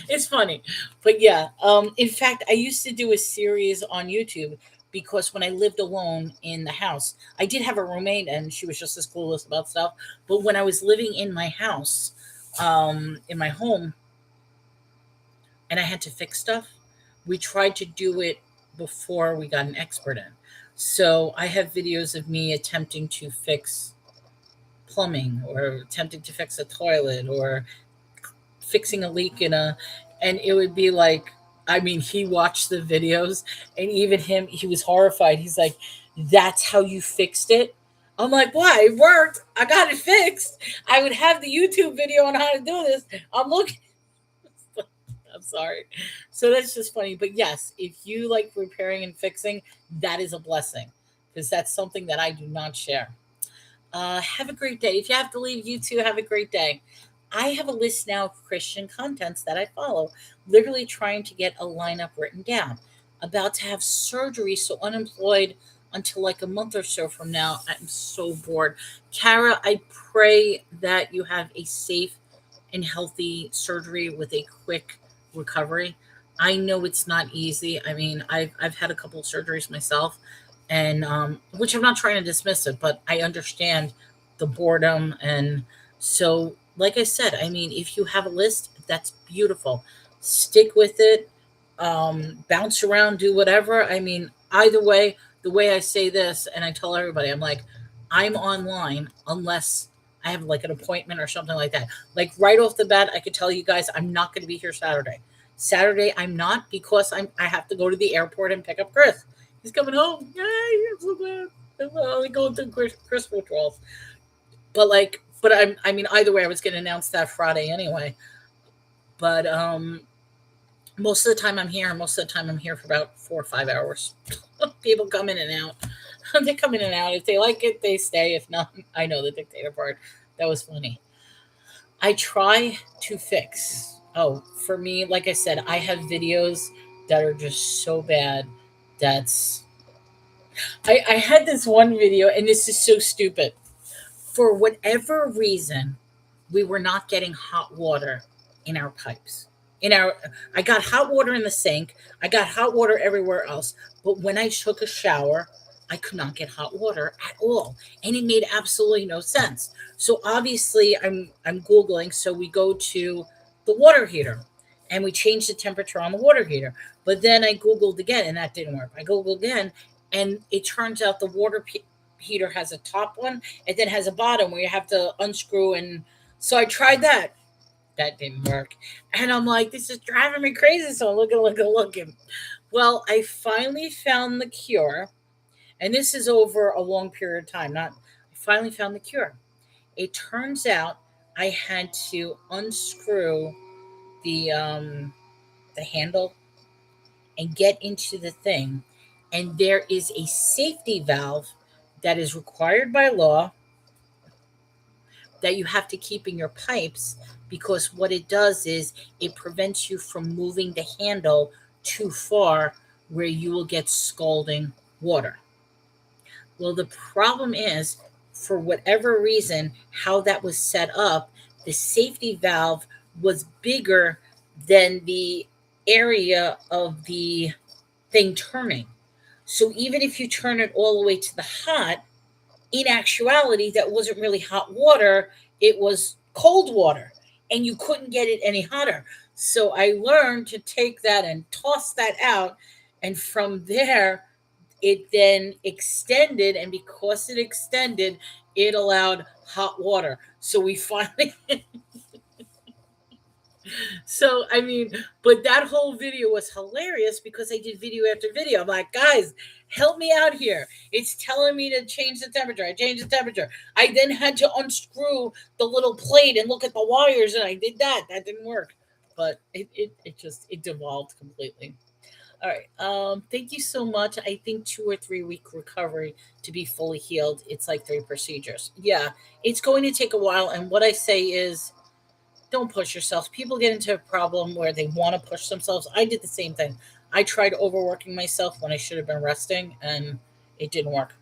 it's funny. But yeah, in fact, I used to do a series on YouTube because when I lived alone in the house, I did have a roommate and she was just as clueless about stuff. But when I was living in my house, in my home, and I had to fix stuff, we tried to do it before we got an expert in. So I have videos of me attempting to fix plumbing or attempting to fix a toilet or fixing a leak in a, and it would be like, I mean, he watched the videos and even him, he was horrified. He's like, that's how you fixed it? I'm like, why? It worked. I got it fixed. I would have the YouTube video on how to do this. I'm looking. I'm sorry. So that's just funny. But yes, if you like repairing and fixing, that is a blessing because that's something that I do not share. Have a great day. If you have to leave, you too have a great day. I have a list now of Christian contents that I follow, literally trying to get a lineup written down. About to have surgery, so unemployed until like a month or so from now. I'm so bored. Kara, I pray that you have a safe and healthy surgery with a quick recovery. I know it's not easy. I mean, I've had a couple of surgeries myself, and which I'm not trying to dismiss it, but I understand the boredom. And so, like I said, I mean, if you have a list, that's beautiful. Stick with it. Bounce around, do whatever. I mean, either way, the way I say this, and I tell everybody, I'm like, I'm online unless I have like an appointment or something like that. Like right off the bat, I could tell you guys I'm not going to be here Saturday. Saturday, I'm not because I have to go to the airport and pick up Chris. He's coming home. Yay! I'm so glad. I'm only going through Chris withdrawals. But I mean, either way, I was going to announce that Friday anyway. But most of the time I'm here. Most of the time I'm here for about 4 or 5 hours. People come in and out. They come in and out. If they like it, they stay. If not, I know the dictator part. That was funny. I try to fix. Oh, for me, like I said, I have videos that are just so bad. That's I had this one video, and this is so stupid. For whatever reason, we were not getting hot water in our pipes. In our, I got hot water in the sink. I got hot water everywhere else. But when I took a shower, I could not get hot water at all, and it made absolutely no sense. So obviously, I'm googling. So we go to the water heater, and we change the temperature on the water heater. But then I googled again, and that didn't work. I googled again, and it turns out the heater has a top one and then has a bottom where you have to unscrew. And so I tried that. That didn't work. And I'm like, this is driving me crazy. So I'm looking. Well, I finally found the cure. And this is over a long period of time. Not I finally found the cure. It turns out I had to unscrew the handle and get into the thing. And there is a safety valve that is required by law that you have to keep in your pipes because what it does is it prevents you from moving the handle too far where you will get scalding water. Well, the problem is, for whatever reason, how that was set up, the safety valve was bigger than the area of the thing turning. So even if you turn it all the way to the hot, in actuality, that wasn't really hot water. It was cold water, and you couldn't get it any hotter. So I learned to take that and toss that out. And from there, it then extended. And because it extended, it allowed hot water. So we finally, so I mean, but that whole video was hilarious because I did video after video. I'm like, guys, help me out here. It's telling me to change the temperature. I changed the temperature. I then had to unscrew the little plate and look at the wires, and I did that. That didn't work. But it devolved completely. All right. Thank you so much. I think 2 or 3 week recovery to be fully healed. It's like 3 procedures. Yeah, it's going to take a while. And what I say is don't push yourself. People get into a problem where they want to push themselves. I did the same thing. I tried overworking myself when I should have been resting, and it didn't work.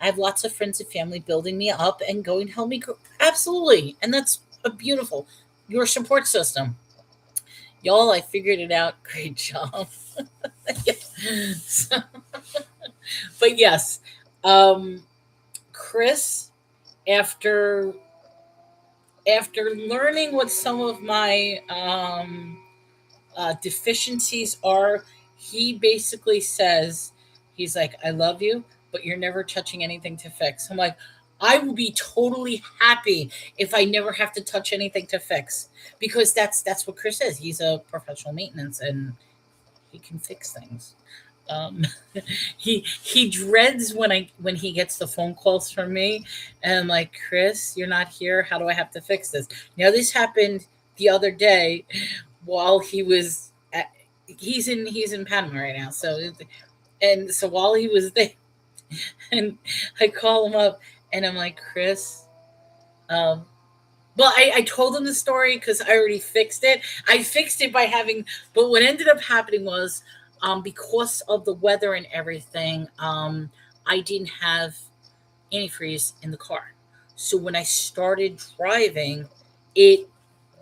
I have lots of friends and family building me up and going to help me grow. Absolutely. And that's a beautiful, your support system. Y'all, I figured it out. Great job. So, But yes, Chris, after learning what some of my deficiencies are, he basically says, he's like, I love you, but you're never touching anything to fix. I'm like, I will be totally happy if I never have to touch anything to fix, because that's what Chris is. He's a professional maintenance and he can fix things. Um, he dreads when he gets the phone calls from me, and I'm like, Chris, you're not here. How do I have to fix this? Now this happened the other day while he was at, he's in Panama right now. And so while he was there, and I call him up, and I'm like, Chris, um, well, I told him the story because I already fixed it. I fixed it by having, but what ended up happening was, because of the weather and everything, I didn't have antifreeze in the car. So when I started driving, it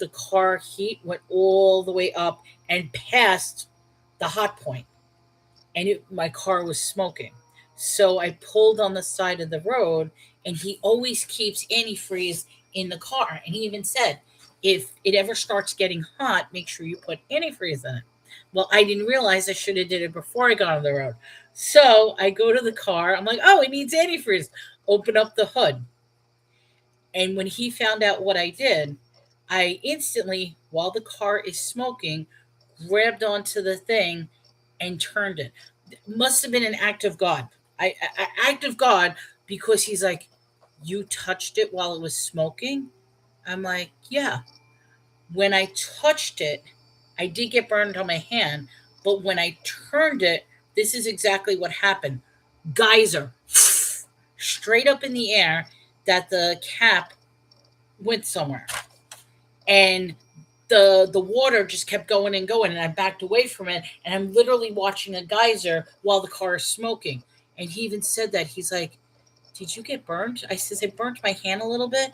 the car heat went all the way up and past the hot point, and my car was smoking. So I pulled on the side of the road, and he always keeps antifreeze in the car. And he even said, if it ever starts getting hot, make sure you put antifreeze in it. Well, I didn't realize I should have did it before I got on the road. So I go to the car. I'm like, oh, it needs antifreeze. Open up the hood. And when he found out what I did, I instantly, while the car is smoking, grabbed onto the thing and turned it. Must have been an act of God. Act of God, because he's like, you touched it while it was smoking. I'm like, yeah. When I touched it, I did get burned on my hand, but when I turned it, this is exactly what happened. Geyser, straight up in the air, that the cap went somewhere, and the water just kept going and going, and I backed away from it, and I'm literally watching a geyser while the car is smoking. And he even said that, he's like, did you get burned? I says, I burnt my hand a little bit,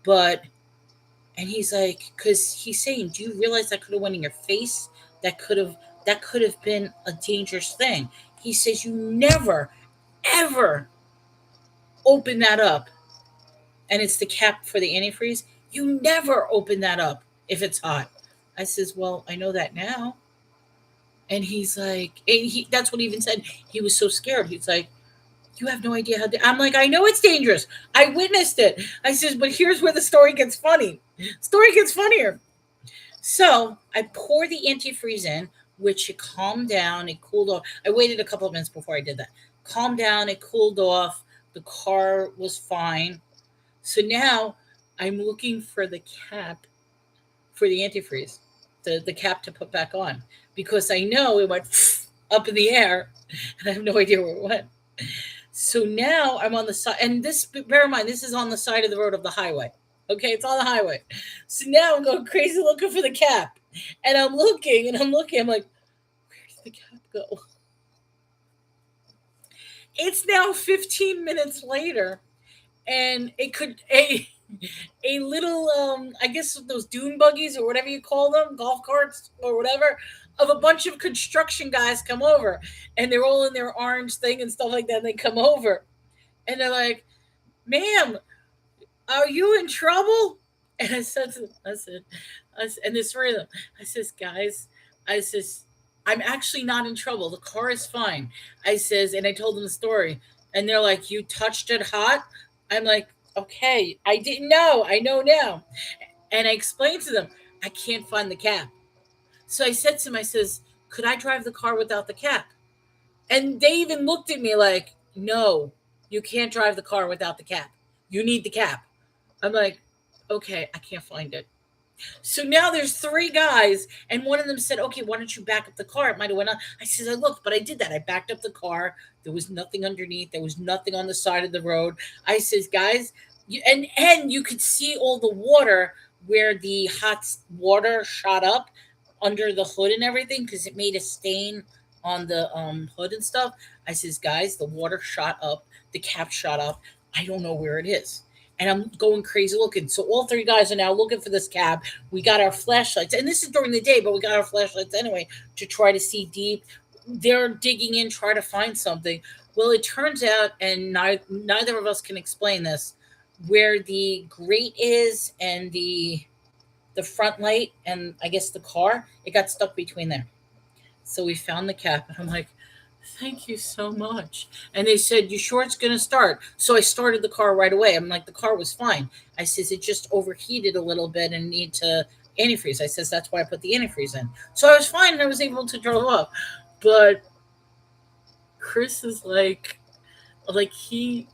but, and he's like, because he's saying, do you realize that could have went in your face? That could have been a dangerous thing. He says, you never ever open that up, and it's the cap for the antifreeze. You never open that up if it's hot. I says, well, I know that now. And he's like, and that's what he even said. He was so scared. He's like, you have no idea how. I'm like, I know it's dangerous. I witnessed it. I says, but here's where the story gets funny. Story gets funnier. So I pour the antifreeze in, which it calmed down. It cooled off. I waited a couple of minutes before I did that. Calmed down. It cooled off. The car was fine. So now I'm looking for the cap for the antifreeze, the cap to put back on, because I know it went up in the air, and I have no idea where it went. So now I'm on the side, and this, bear in mind, this is on the side of the road of the highway. Okay, it's on the highway. So now I'm going crazy looking for the cap, and I'm looking and I'm looking. I'm like, where did the cap go? It's now 15 minutes later, and it could a little, I guess those dune buggies or whatever you call them, golf carts or whatever, of a bunch of construction guys come over, and they're all in their orange thing and stuff like that, and they come over, and they're like, ma'am, are you in trouble? And and there's three of them. I says, guys, I says, I'm actually not in trouble. The car is fine. I says, and I told them the story, and they're like, you touched it hot? I'm like, okay, I didn't know. I know now. And I explained to them, I can't find the cap. So I said to them, I says, could I drive the car without the cap? And they even looked at me like, no, you can't drive the car without the cap. You need the cap. I'm like, okay, I can't find it. So now there's three guys, and one of them said, okay, why don't you back up the car? It might have went on. I said, I looked, but I did that. I backed up the car. There was nothing underneath. There was nothing on the side of the road. I says, guys, and you could see all the water where the hot water shot up under the hood and everything, because it made a stain on the hood and stuff. I says, guys, the water shot up. The cap shot up. I don't know where it is. And I'm going crazy looking. So all three guys are now looking for this cab. We got our flashlights, and this is during the day, but we got our flashlights anyway to try to see deep. they're digging in, trying to find something. Well, it turns out, and neither of us can explain this, where the grate is and the front light and I guess the car, it got stuck between there. So we found the cap, and I'm like, thank you so much. And they said, you sure it's going to start? So I started the car right away. I'm like, the car was fine. I says, it just overheated a little bit and need to antifreeze. I says, that's why I put the antifreeze in. So I was fine and I was able to drive off. But Chris is like he,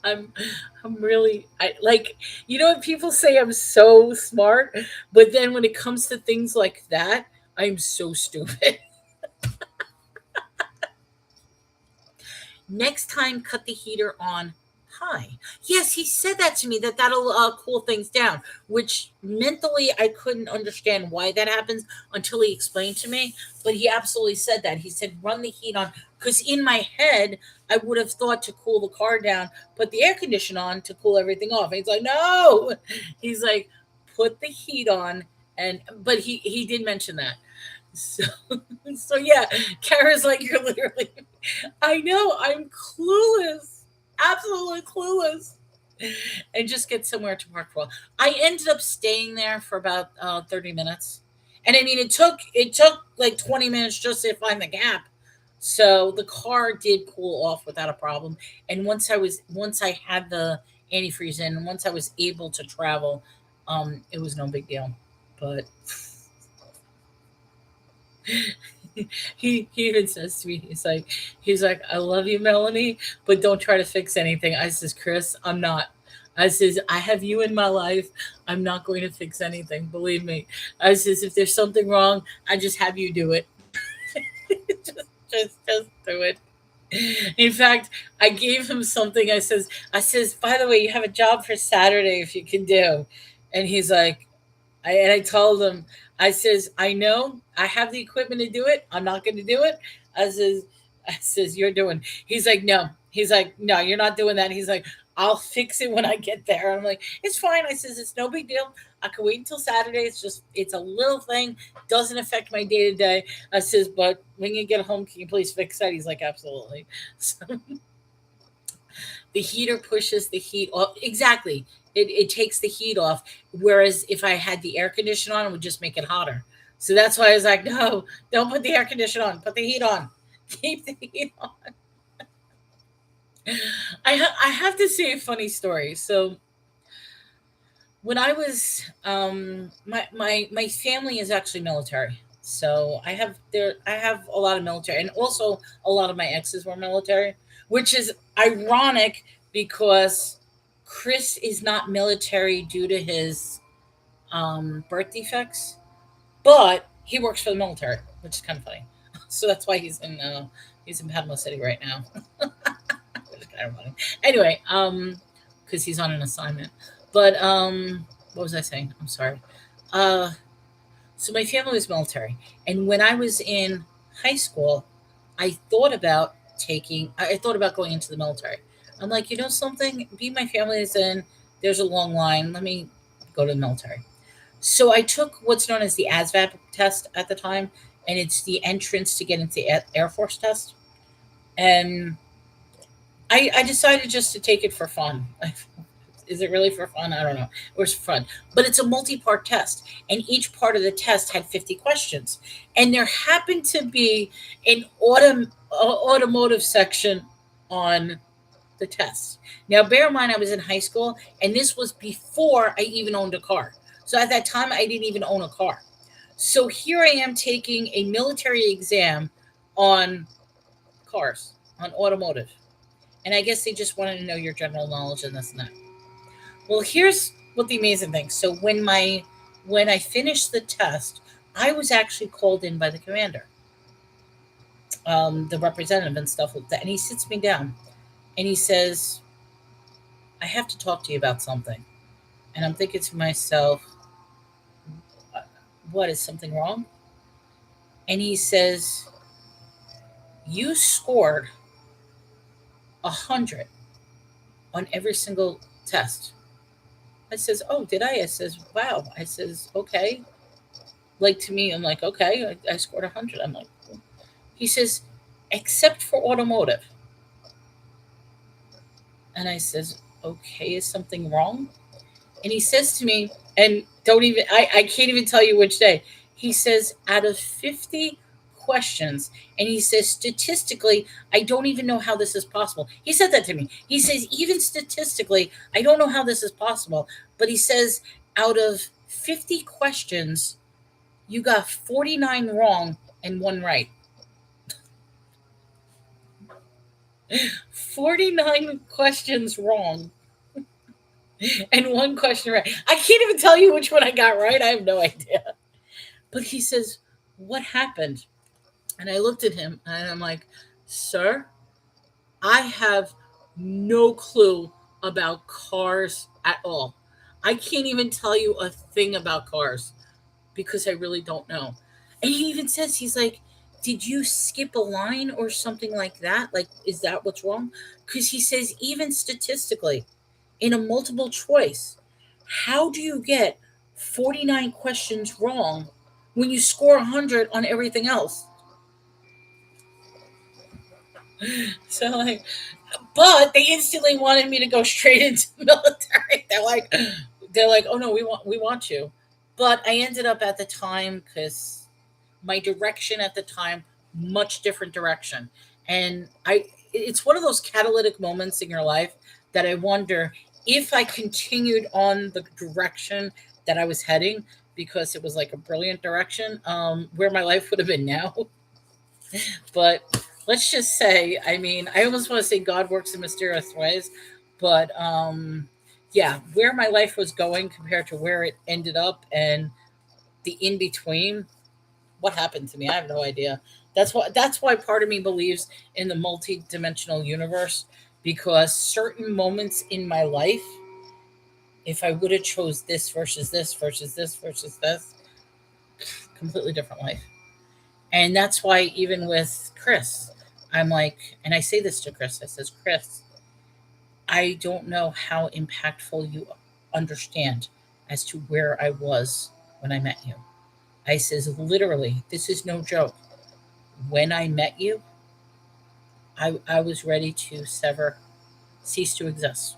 I'm, I'm really, I like, when people say I'm so smart, but then when it comes to things like that, I'm so stupid. Next time, cut the heater on high. Yes, he said that to me, that'll cool things down, which mentally I couldn't understand why that happens until he explained to me. But he absolutely said that. He said, run the heat on. Because in my head, I would have thought to cool the car down, put the air conditioner on to cool everything off. And he's like, no. He's like, put the heat on. But he did mention that. So, so yeah, Kara's like, you're literally, I know, I'm clueless, absolutely clueless, and just get somewhere to park for. I ended up staying there for about 30 minutes, and I mean, it took like 20 minutes just to find the gap. So the car did cool off without a problem, and once I had the antifreeze in, and once I was able to travel, it was no big deal. But he even says to me, he's like, I love you, Melanie, but don't try to fix anything. I says, Chris, I'm not. I says, I have you in my life. I'm not going to fix anything. Believe me. I says, if there's something wrong, I just have you do it. Just do it. In fact, I gave him something. I says, by the way, you have a job for Saturday if you can do. And he's like, and I told him, I says, I know I have the equipment to do it. I'm not going to do it. I says, you're doing. He's like, no. He's like, no, you're not doing that. He's like, I'll fix it when I get there. I'm like, it's fine. I says, it's no big deal. I can wait until Saturday. It's a little thing. Doesn't affect my day to day. I says, but when you get home, can you please fix that? He's like, absolutely. So the heater pushes the heat off. Exactly. It takes the heat off. Whereas if I had the air conditioner on, it would just make it hotter. So that's why I was like, no, don't put the air conditioner on. Put the heat on. Keep the heat on. I have to say a funny story. So when I was my family is actually military. So I have a lot of military, and also a lot of my exes were military, which is ironic because Chris is not military due to his birth defects, but he works for the military, which is kind of funny. So that's why he's in Panama City right now, which is kind of funny. Anyway, because he's on an assignment. But what was I saying? I'm sorry. Uh, so my family was military, and when I was in high school, I thought about going into the military. I'm like, something, be my family is in. There's a long line. Let me go to the military. So I took what's known as the ASVAB test at the time, and it's the entrance to get into the Air Force test. And I decided just to take it for fun. Is it really for fun? I don't know. It was fun. But it's a multi part test, and each part of the test had 50 questions. And there happened to be an automotive section on the test. Now, bear in mind, I was in high school, and this was before I even owned a car. So at that time, I didn't even own a car. So here I am taking a military exam on cars, on automotive. And I guess they just wanted to know your general knowledge and this and that. Well, here's what the amazing thing. So when I finished the test, I was actually called in by the commander, the representative and stuff like that. And he sits me down and he says, I have to talk to you about something. And I'm thinking to myself, "Uh, what, is something wrong?" And he says, you scored 100 on every single test. I says, oh, did I? I says, wow. I says, okay. like to me, I'm like, okay, I scored 100. I'm like, he says, except for automotive. And I says, okay, is something wrong? And he says to me, and don't even, I can't even tell you which day. He says, out of 50 questions, and he says, statistically, I don't even know how this is possible. He said that to me. He says, even statistically, I don't know how this is possible. But he says, out of 50 questions, you got 49 wrong and one right. 49 questions wrong and one question right. I can't even tell you which one I got right. I have no idea. But he says, what happened? And I looked at him and I'm like, sir, I have no clue about cars at all. I can't even tell you a thing about cars because I really don't know. And he even says, he's like, did you skip a line or something like that? Like, is that what's wrong? Because he says, even statistically, in a multiple choice, how do you get 49 questions wrong when you score 100 on everything else? So, like, but they instantly wanted me to go straight into the military. They're like, oh no, we want you. But I ended up at the time because my direction at the time, much different direction. And it's one of those catalytic moments in your life that I wonder if I continued on the direction that I was heading, because it was like a brilliant direction, where my life would have been now. But let's just say, I mean, I almost want to say God works in mysterious ways, but yeah, where my life was going compared to where it ended up and the in between, what happened to me, I have no idea. That's why part of me believes in the multi-dimensional universe, because certain moments in my life, if I would have chose this versus this versus this versus this, completely different life. And that's why even with Chris, I'm like, and I say this to Chris, I says, Chris, I don't know how impactful you understand as to where I was when I met you. I says, literally, this is no joke. When I met you, I was ready to cease to exist.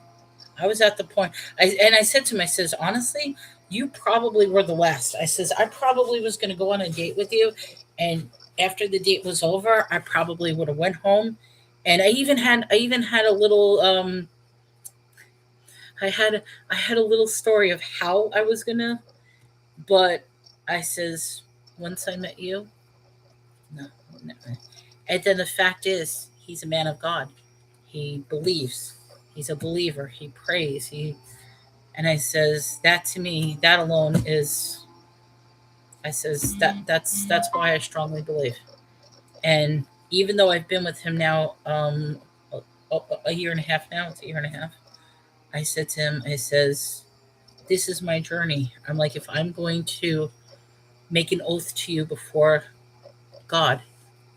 I was at the point, and I said to him, I says, honestly, you probably were the last. I says, I probably was going to go on a date with you, and after the date was over, I probably would have went home. And I even had a little I had a little story of how I was gonna, but I says, once I met you, no, no. And then the fact is, he's a man of God. He believes. He's a believer. He prays. And I says, that to me, that alone is, I says, that's why I strongly believe. And even though I've been with him now, a year and a half now, it's a year and a half. I said to him, I says, this is my journey. I'm like, if I'm going to make an oath to you before God,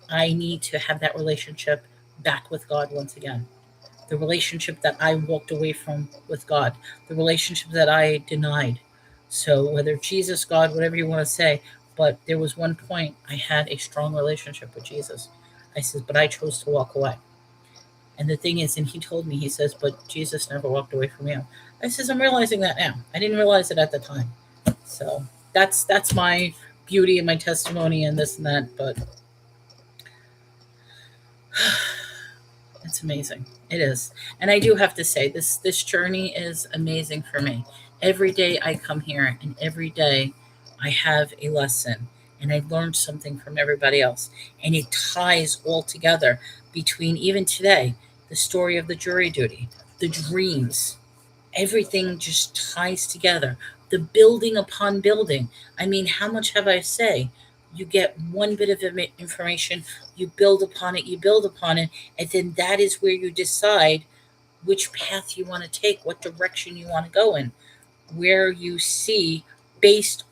I need to have that relationship back with God once again. The relationship that I walked away from with God, the relationship that I denied. So, whether Jesus, God, whatever you want to say, but there was one point I had a strong relationship with Jesus. I said, but I chose to walk away. And the thing is, and he told me, he says, but Jesus never walked away from you. I says, I'm realizing that now. I didn't realize it at the time. So that's my beauty and my testimony and this and that. But it's amazing. It is. And I do have to say, this journey is amazing for me. Every day I come here and every day I have a lesson and I learn something from everybody else. And it ties all together between even today, the story of the jury duty, the dreams, everything just ties together. The building upon building. I mean, how much have I say? You get one bit of information, you build upon it, you build upon it, and then that is where you decide which path you want to take, what direction you want to go in, where you see based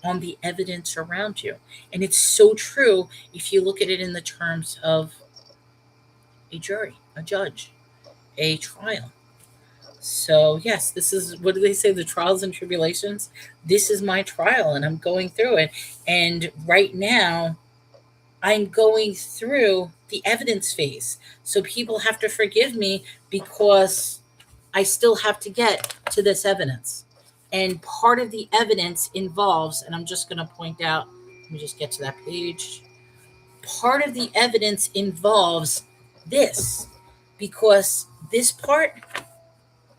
on the evidence around you. And it's so true if you look at it in the terms of a jury, a judge, a trial. So, yes, this is what do they say? The trials and tribulations. This is my trial, and I'm going through it. And right now, I'm going through the evidence phase. So, people have to forgive me because I still have to get to this evidence. And part of the evidence involves, and I'm just going to point out, let me just get to that page. Part of the evidence involves this because this part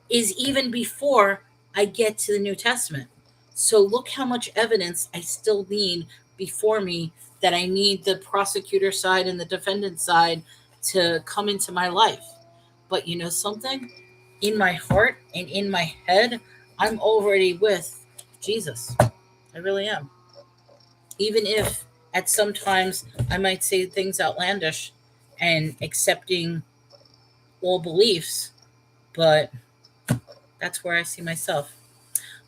is even before I get to the New Testament. So look how much evidence I still need before me that I need the prosecutor side and the defendant side to come into my life. But you know something? In my heart and in my head, I'm already with Jesus. I really am. Even if at some times I might say things outlandish and accepting all beliefs, but that's where I see myself.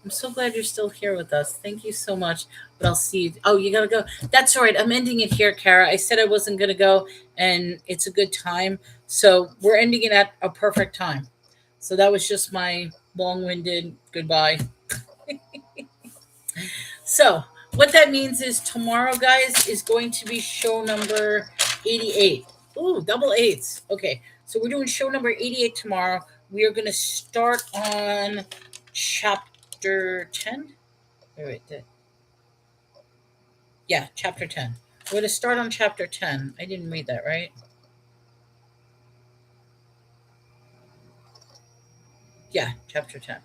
I'm so glad you're still here with us. Thank you so much. But I'll see you. Oh, you gotta go. That's all right. I'm ending it here, Kara. I said I wasn't gonna go, and it's a good time. So we're ending it at a perfect time. So that was just my long-winded goodbye. So what that means is tomorrow, guys, is going to be show number 88. Ooh, double eights. Okay, so we're doing show number 88 tomorrow. We are going to start on chapter 10. Wait. Yeah, chapter 10. We're going to start on chapter 10. I didn't read that, right? Yeah, chapter 10.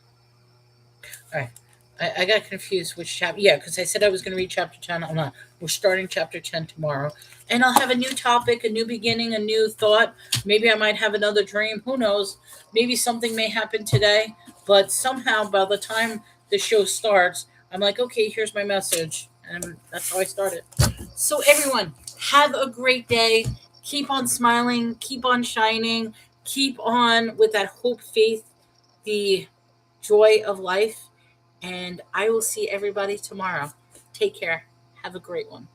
All right. I got confused which chapter. Yeah, because I said I was going to read chapter 10. I'm not. We're starting chapter 10 tomorrow. And I'll have a new topic, a new beginning, a new thought. Maybe I might have another dream. Who knows? Maybe something may happen today. But somehow, by the time the show starts, I'm like, okay, here's my message. And that's how I started. So, everyone, have a great day. Keep on smiling. Keep on shining. Keep on with that hope, faith, the joy of life, and I will see everybody tomorrow. Take care. Have a great one.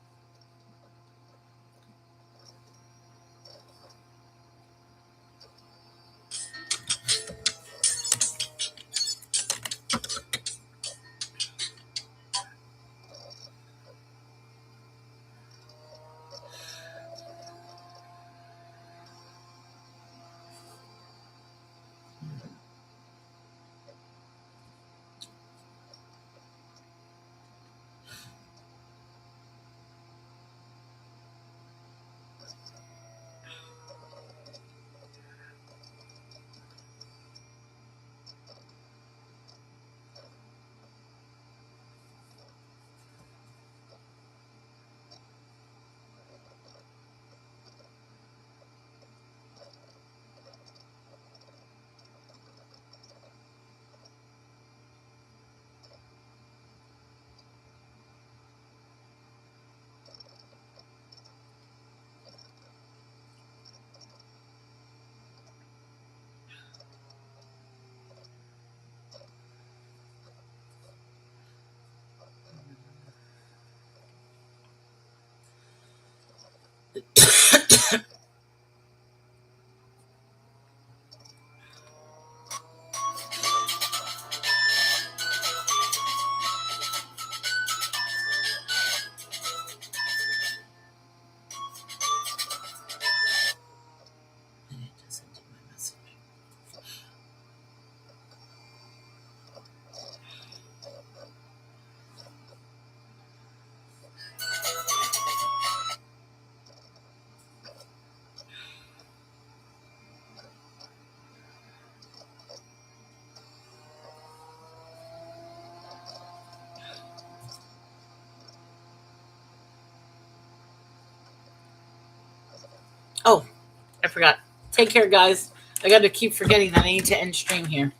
Oh, I forgot. Take care, guys. I got to keep forgetting that I need to end stream here.